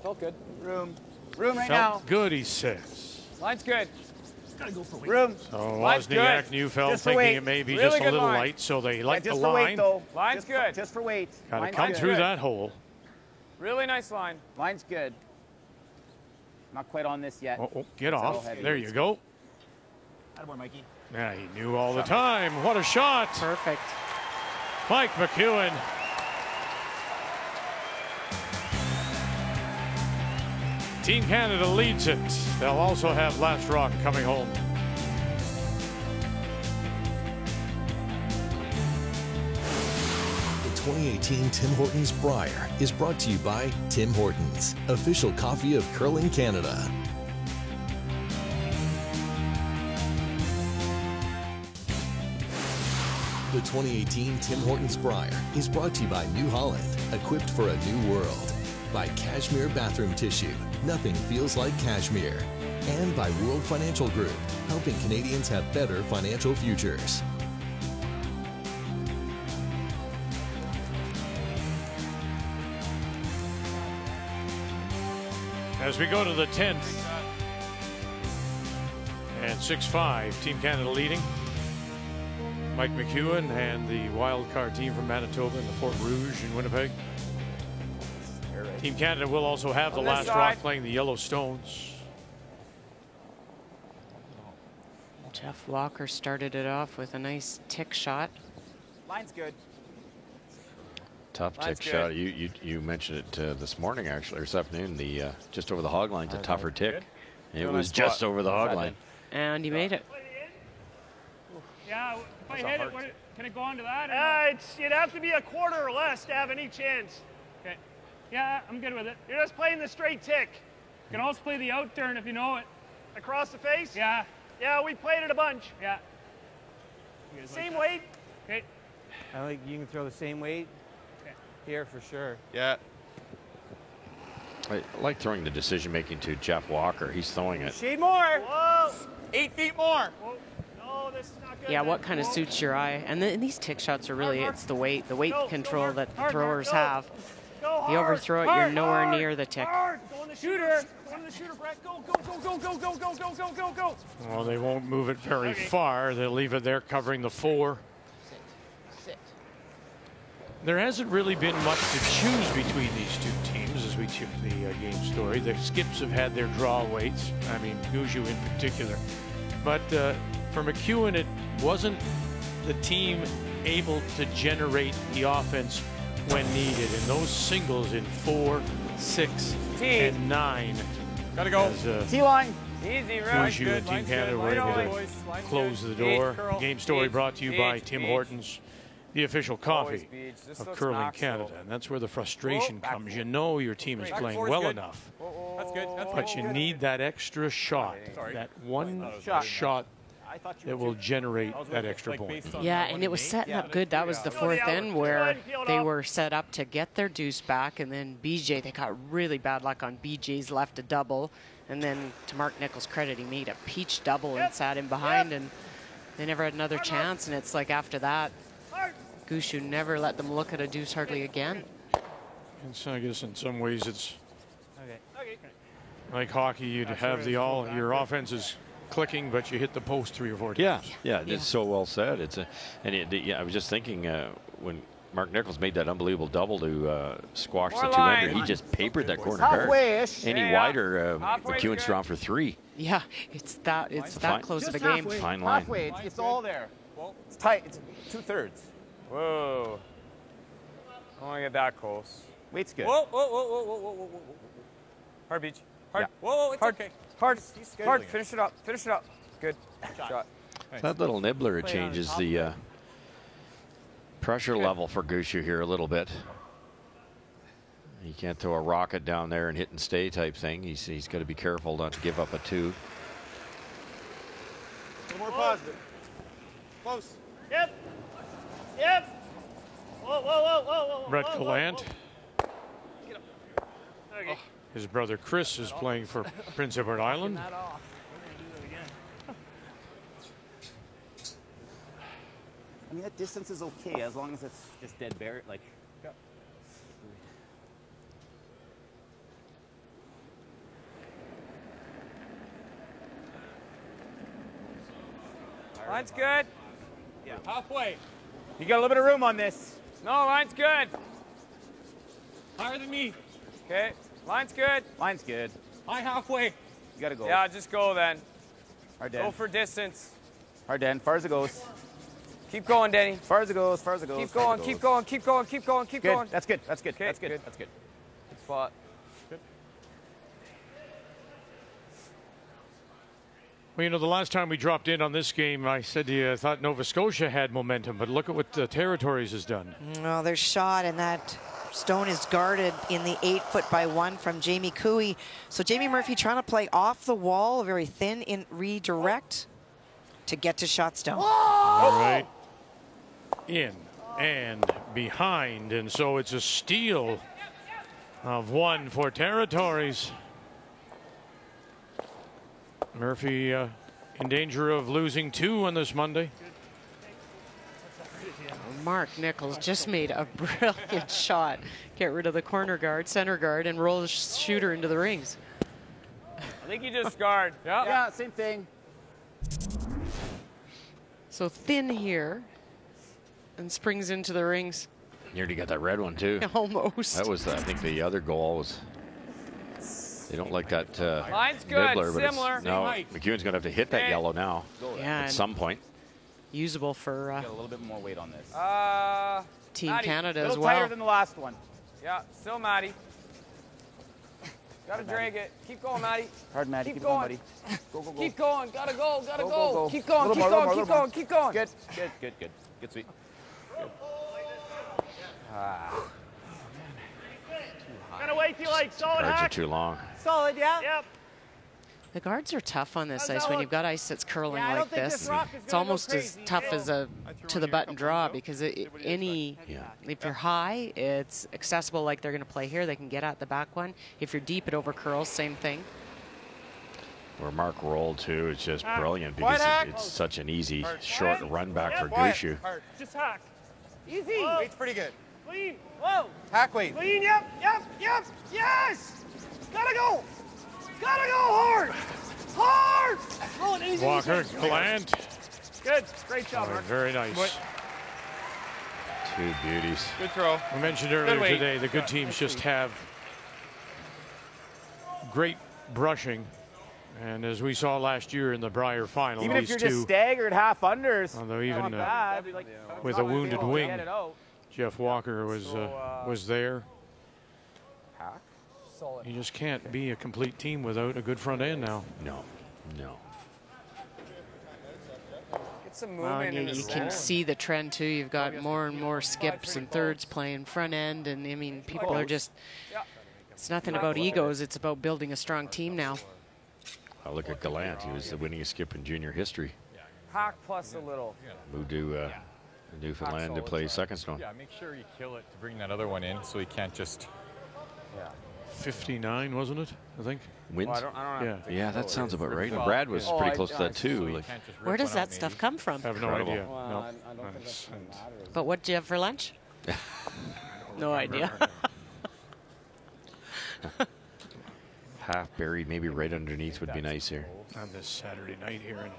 Felt good. Room right Felt now. good, he says. Line's good. Gotta go for weight. Room. So Line's Wozniak, good. Neufeld Just for thinking weight. it may be Really just a good little line. light, so they like the just for weight, line. though. Line's good. Just for weight. Got to Line's come good. through that hole. Really nice line. Line's good. Not quite on this yet. Oh, get It's a off. little heavy. There you go. Attaboy, Mikey. Yeah, he knew all the time. What a shot. Perfect. Mike McEwen. Team Canada leads it. They'll also have Last Rock coming home. The 2018 Tim Hortons Brier is brought to you by Tim Hortons, official coffee of curling Canada. The 2018 Tim Hortons Brier is brought to you by New Holland, equipped for a new world. By Cashmere Bathroom Tissue, nothing feels like cashmere. And by World Financial Group, helping Canadians have better financial futures. As we go to the 10th. And 6-5, Team Canada leading. Mike McEwen and the wild card team from Manitoba and the Fort Rouge in Winnipeg. Team Canada will also have the Last Rock playing the Yellowstones. Jeff Walker started it off with a nice tick shot. Line's good. Tough Line's tick good. shot. You mentioned it this morning, actually, or this afternoon. The just over the hog line's a tougher tick. It Real was nice just spot. over the hog line. And he made it. Yeah, if I hit it, can it go on to that? It'd have to be a quarter or less to have any chance. Okay. Yeah, I'm good with it. You're just playing the straight tick. You can also play the out turn if you know it. Across the face? Yeah. Yeah, we played it a bunch. Yeah. Same weight. Okay. I think you can throw the same weight here for sure. Yeah. I like throwing the decision making to Jeff Walker. He's throwing it. Shade more. Whoa. 8 feet more. Whoa. No, this is not good. Yeah, what kind of suits your eye? And these tick shots are really, it's the weight control that throwers have. You overthrow it, you're nowhere near the tick. Go on the shooter. Go on the shooter, Brett. Go, go, go, go, go, go, go, go, go, go, go. Well, they won't move it very far. They'll leave it there covering the 4. There hasn't really been much to choose between these two teams as we took the game story. The Skips have had their draw weights, I mean, Gushue in particular. But for McEwen, it wasn't the team able to generate the offense when needed. And those singles in 4, 6, and 9. Gotta go. T-line. Easy, right? Gushue and Team Canada were able to close the door. Game story brought to you by Tim Hortons the official Always, coffee Beach. This of looks Curling max, Canada. though. And that's where the frustration Back comes. four. You know your team is Back playing four's well good. enough, That's good. That's but you need that extra shot, that one shot that will generate that extra point. Yeah, and it was setting up good. That was the fourth end where they were set up to get their deuce back, and then BJ, they got really bad luck on BJ's left a double, and then to Mark Nichols' credit, he made a peach double and sat in behind, and they never had another chance, and it's like after that, Gushue never let them look at a deuce hardly again. And so I guess in some ways it's like hockey. You'd have your offense is clicking, but you hit the post 3 or 4 times. Yeah, it's so well said. I was just thinking when Mark Nichols made that unbelievable double to squash the two-ender, he just papered that corner hard. Any wider, McEwen's drawn for 3. Yeah, it's that close of a game. Fine line. Halfway, it's all there. It's tight. It's 2/3. Whoa. I don't want to get that close. Weight's good. Whoa, whoa, whoa, whoa, whoa, whoa, whoa, whoa. Hard, Beach. Hard. Yeah. Whoa, it's hard. okay. Hard. Hard. Finish it up. Finish it up. Good. Shot. That little nibbler changes the pressure level for Gushue here a little bit. He can't throw a rocket down there and hit and stay type thing. He's got to be careful not to give up a 2. A little more positive. Close. Yep. Yep. Whoa, whoa, whoa, whoa, whoa. Brett Gallant. His brother Chris is playing for Prince Edward Island. I mean, that distance is okay as long as it's just dead bare. Like, Line's good. Yeah. Halfway. you got a little bit of room on this. No, line's good. Higher than me. Okay. Line's good. Line's good. High halfway. You got to go. Yeah, just go then. Hard, Dan. Go for distance. Hard, Dan. Far as it goes. Keep going, Denny. Far as it goes. Far as it goes. Keep going. Keep going. Keep going. Keep going. Keep Good. going. That's good. That's good. Okay, That's good. good. That's good. Good spot. Well, you know, the last time we dropped in on this game, I said to you, I thought Nova Scotia had momentum, but look at what the Territories has done. Well, their shot, and that stone is guarded in the 8-foot-by-1 from Jamie Cooey. So Jamie Murphy trying to play off the wall, very thin in redirect to get to shot stone. All right. In and behind, and so it's a steal of 1 for Territories. Murphy in danger of losing 2 on this Monday. Mark Nichols just made a brilliant shot. Get rid of the corner guard, center guard, and roll the shooter into the rings. I think you just guard. Yeah, same thing. So thin here and springs into the rings. You already got that red one too. Almost. That was, I think, the other goal was. They don't like that Line's good, nibbler, but similar. no, McEwen's going to have to hit that yellow now Yeah, at some point. Usable for Got a little bit more weight on this. Team Maddie, Canada a as little well. tighter than the last one. Yeah, still Maddie. Gotta drag it. Keep going, Maddie. Hard, Maddie. Keep Keep going, going. buddy. Go, go, go. Keep going. Gotta go. Gotta Go, go. go, go. Keep going. Little Keep more, little going. more, Keep little going. Keep going. Good, good, good, good. Good sweep. Good. Gotta wait till like solid Cards are hack. too long. Solid, yeah. Yep. The guards are tough on this How's ice that when look? you've got ice that's curling Yeah, I don't like think this. this rock is It's gonna go almost as crazy. tough as a to-the-button draw because if you're high, it's accessible like they're going to play here. They can get at the back one. If you're deep, it over curls, same thing. Where Mark rolled too, it's just brilliant Quiet because hack. it's such an easy short run back for Quiet. Gushue. Just hack. Easy. Weight's pretty good. Clean. Whoa. Hack weight. Clean. Yep. Yep. Yep. Yes. Gotta go. Gotta go hard. Hard. Oh, an easy. Walker, Gallant. Good. Great job, Mark. Very nice. Two beauties. Good throw. We mentioned earlier weight. today the good teams just have great brushing. And as we saw last year in the Brier final, Even if these you're two, just staggered half unders, although even not bad. Like, with a wounded wing, get it out. Jeff Walker was there. Hack. Solid. You just can't be a complete team without a good front end now. No, no. some Well, movement in you his can roll. see the trend too. You've got more and more skips and thirds playing front end, and I mean, people are just. It's nothing about egos. It's about building a strong team now. Oh, look at Gallant. He was the winningest skip in junior history. Hack plus a little. Moved to Newfoundland to play second stone. Yeah, make sure you kill it to bring that other one in so he can't just... 59, wasn't it? I think. Wins? Well, I don't have to Yeah, that sounds about right. And Brad was pretty close to that too. Like, Where does that stuff come from? I have no Incredible. idea. Well, No. I don't think that's going to matter. But what do you have for lunch? No idea. half buried, maybe right underneath would be nice here. On this Saturday night here. And,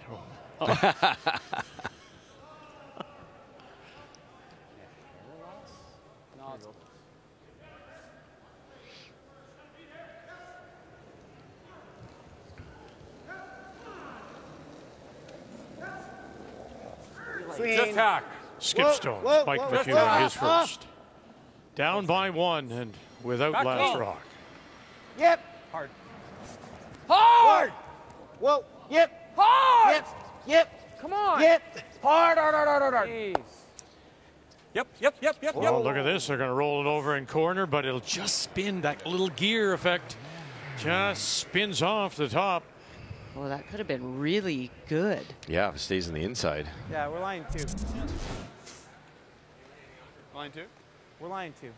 Just hack. Skip Stone. Mike McEwen, his first. Down by one and without Back last off. rock. Yep. Hard. Hard. Whoa. Yep. Hard. Yep. Yep. Come on. Yep. Hard. Hard. Hard. Hard. Hard. Jeez. Yep. Oh, look at this. They're going to roll it over in corner, but it'll just spin. That little gear effect just spins off the top. Well, that could have been really good. Yeah, if it stays on the inside. Yeah, we're line 2. Line 2? We're line 2.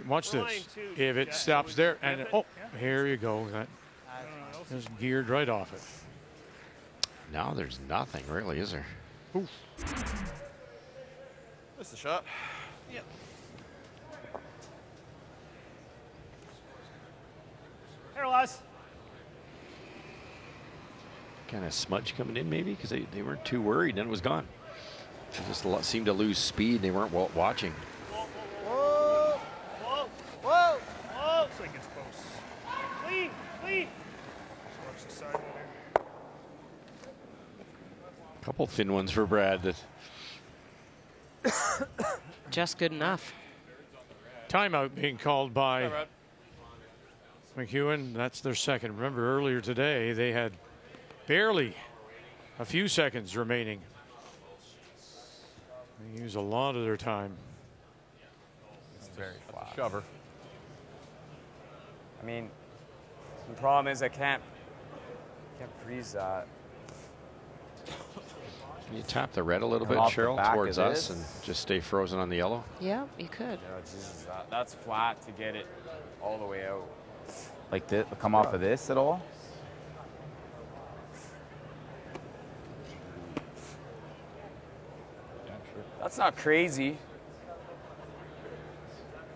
Watch this. If it stops there, and oh, here you go. That is geared right off it. Now there's nothing really, is there? Oof. Missed the shot. Yep. Here, Les. Kind of smudge coming in maybe because they weren't too worried. Then it was gone. They just seemed to lose speed. They weren't watching. Whoa. Whoa. Whoa. Whoa. Looks like it's close. Clean. Clean. Just watch the side there. Couple thin ones for Brad. That Just good enough. Timeout being called by McEwen. That's their second. Remember earlier today they had barely a few seconds remaining. They use a lot of their time. It's very flat. Shover. I mean, the problem is I can't freeze that. Can you tap the red a little Come bit, off the Cheryl, back towards of us this. and just stay frozen on the yellow? Yeah, you could. Yeah, Jesus, that's flat to get it all the way out. Like this, come off of this at all? That's not crazy.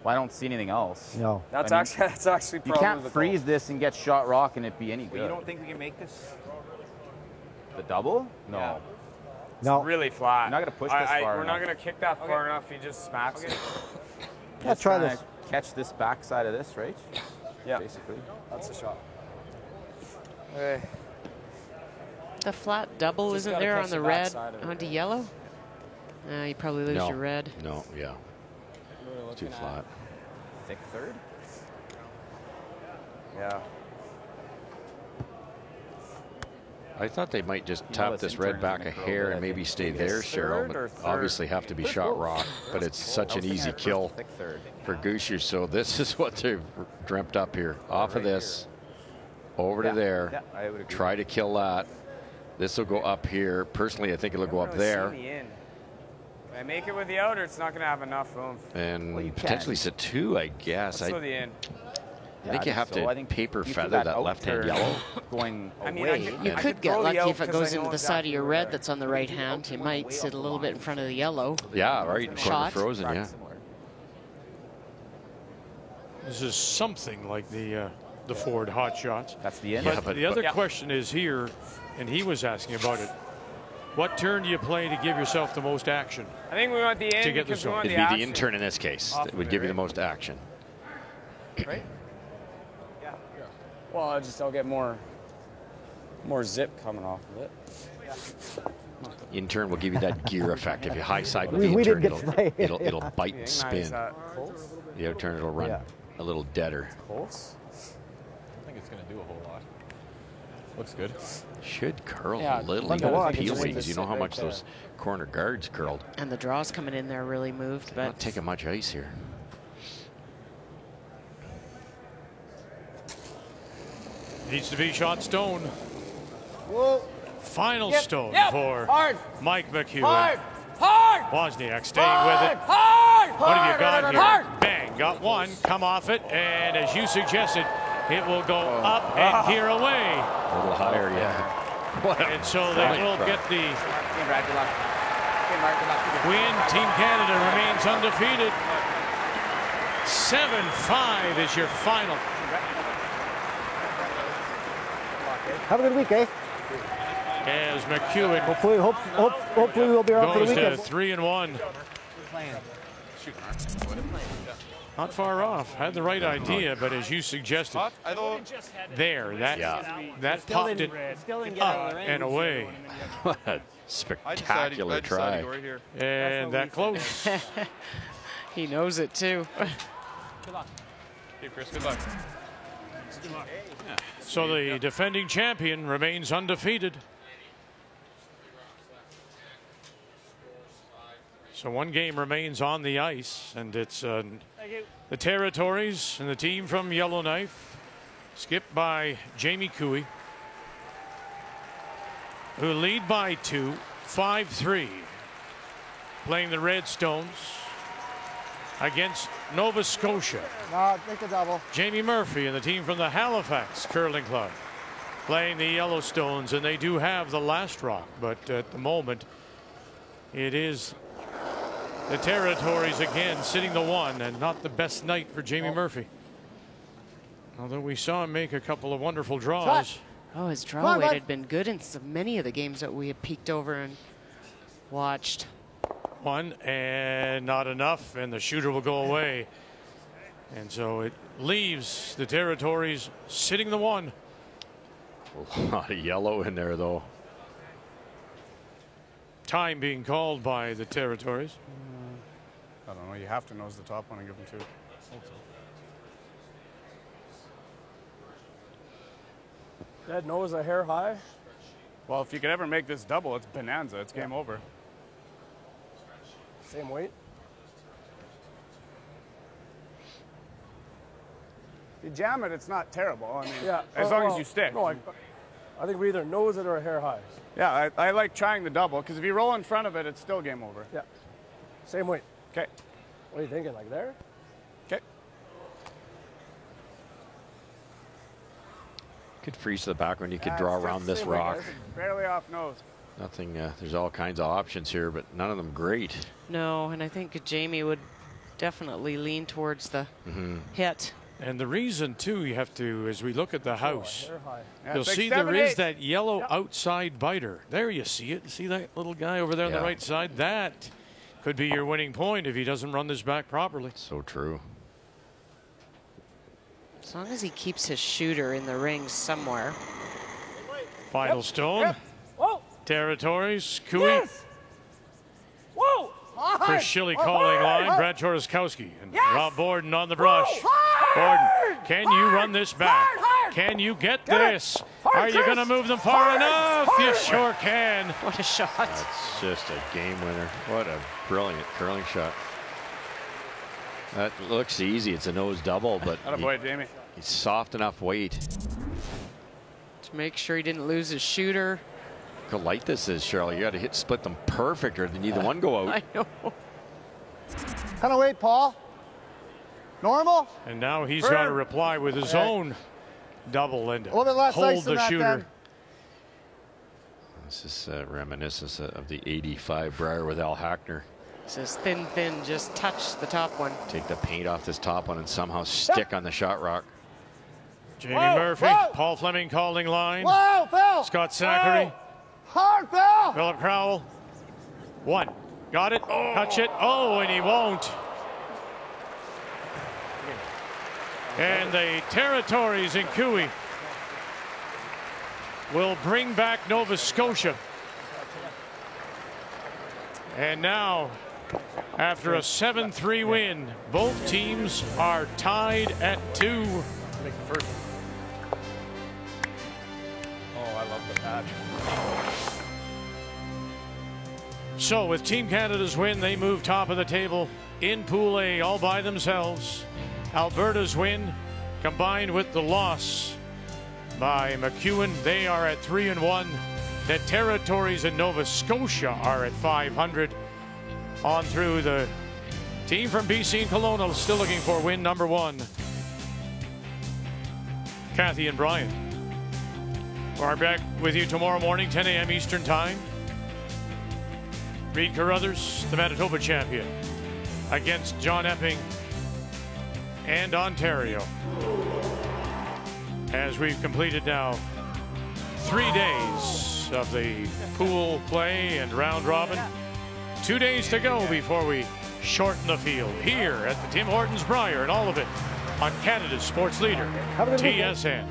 Well, I don't see anything else. No. That's I mean, actually you probably can't the freeze this and get shot rock and it be any good. But you don't think we can make this? The double? No. Yeah. No. Really flat. You're not gonna push this far We're not enough. gonna kick that far enough. He just smacks it. Yeah, try Trying this. to catch this backside of this, right? Yeah. Basically. That's a shot. The flat double Just isn't gotta there catch on the the red backside of it. onto yellow? You probably lose No. your red. No, yeah. It's too flat. Thick third? Yeah. I thought they might just You know tap this this intern's red back gonna a curl hair it, I and maybe think. stay Maybe there, it's Cheryl, third but or third? obviously have to be shot rock. But it's such an easy kill Thick third. for Gushue. So this is what they've dreamt up here. Off of this, over to there. Yeah, I would agree. Try to kill that. This will go up here. Personally, I think it'll go up there. If I make it with the outer, it's not gonna have enough room. And Well, you potentially can. set two, I guess. Let's I go the in. think you have so. to I think paper you threw feather that out left-hand turn yellow. Going I mean, away. You I could get throw the lucky out if it 'cause goes I know into the side of exactly your where red they're- that's on the right hand. You might sit a little bit in front of the yellow. Yeah, right. Corner Shot. frozen, yeah. This is something like the Ford hot shots. That's the end. But, Yeah, but- the other Yeah. question is here, and he was asking about it. What turn do you play to give yourself the most action? I think we want the in To get because this we one. want It'd the be action. the intern in this case Off that of would it, give you the right? most action. Right? Yeah. Well, I'll get more zip coming off of it. Intern will give you that gear effect. If you high side with We the didn't intern, get it'll bite and Nice, spin. Colts? The out turn, it'll run Yeah. a little deader. Colts? I think it's going to do a whole lot. Looks good. Should curl Yeah, a little. fun You to got watch. peel It's wings. You know how right much there. those corner guards curled. And the draws coming in there really moved, but Not taking much ice here. Needs to be shot stone. Whoa. Final Yep, stone yep. for Hard. Mike McEwen. Hard. Hard. Wozniak staying Hard. with it. Hard. What have you got Hard. here? Hard. Bang, got one, come off it, and as you suggested, it will go up and here away. A little higher, yeah. And so they will get the win. Team Canada remains undefeated. 7-5 is your final. Have a good week, eh? As McEwen Hopefully we'll be around for the goes to weekend. 3-1. Not far off. Had the right idea, but as you suggested, there, that popped it up and away. What a spectacular try. And that close. he knows it too. Good luck. Okay, Chris, good luck. So the defending champion remains undefeated. So one game remains on the ice, and it's the Territories and the team from Yellowknife, skipped by Jamie Cooey, who lead by 2, 5-3, playing the Redstones against Nova Scotia. No, take the double. Jamie Murphy and the team from the Halifax Curling Club playing the Yellowstones, and they do have the last rock, but at the moment it is the Territories again sitting the 1, and not the best night for Jamie Murphy. Although we saw him make a couple of wonderful draws. Oh, his draw weight had been good in many of the games that we had peeked over and watched. One and not enough, and the shooter will go away. And so it leaves the Territories sitting the 1. A lot of yellow in there, though. Time being called by the Territories. I don't know. You have to nose the top one and give them 2. That nose a hair high. Well, if you could ever make this double, it's bonanza. It's game over. Same weight. If you jam it, it's not terrible. I mean, Yeah. as long as you stick. No, I think we either nose it or a hair high. Yeah, I like trying the double, because if you roll in front of it, it's still game over. Yeah. Same weight. Okay. What are you thinking, like there? Okay. Could freeze to the back when you could draw around this rock. Barely off nose. Nothing, there's all kinds of options here, but none of them great. No, and I think Jamie would definitely lean towards the hit. And the reason, too, you have to, as we look at the house, Yeah, you'll it's like see 7, there is 8. that yellow outside biter. There you see it. See that little guy over there on the right side? That could be your winning point if he doesn't run this back properly. So true. As long as he keeps his shooter in the ring somewhere. Final stone. Whoa. Territories. Cooey. Yes. Whoa. Chris Schilly calling line. Brad Choroskowski and Yes. Rob Borden on the brush. Borden, can you run this back? Can you get this? Are you going to move them far enough? You sure can. What a shot. That's just a game winner. What a brilliant curling shot. That looks easy. It's a nose double, but Attaboy, Jamie. He's soft enough weight. To make sure he didn't lose his shooter. Look how light this is, Charlie. You got to split them perfect, or neither one go out. I know. Kind of weight, Paul. Normal. And now he's got to reply with his own double and A little bit less hold ice the than that, shooter. then. This is reminiscent of the '85 Brier with Al Hackner. This is thin, just touch the top one. Take the paint off this top one and somehow stick on the shot rock. Jamie Murphy, Paul Fleming calling line. Whoa, Phil. Scott Zachary. Whoa. Hard, Phil. Philip Crowell. 1. Got it. Touch it. Oh, and he won't. And the Territories in Cooey will bring back Nova Scotia. And now, after a 7-3 win, both teams are tied at 2. Make the first. Oh, patch. So with Team Canada's win, they move top of the table in Pool A all by themselves. Alberta's win combined with the loss by McEwen, they are at 3-1. The Territories and Nova Scotia are at 500. On through the team from BC and Kelowna, still looking for win number 1. Kathy and Brian. We're back with you tomorrow morning, 10 a.m. Eastern Time. Reed Carruthers, the Manitoba champion, against John Epping and Ontario. As we've completed now 3 days of the pool play and round robin. 2 days to go before we shorten the field here at the Tim Hortons Brier, and all of it on Canada's sports leader, TSN.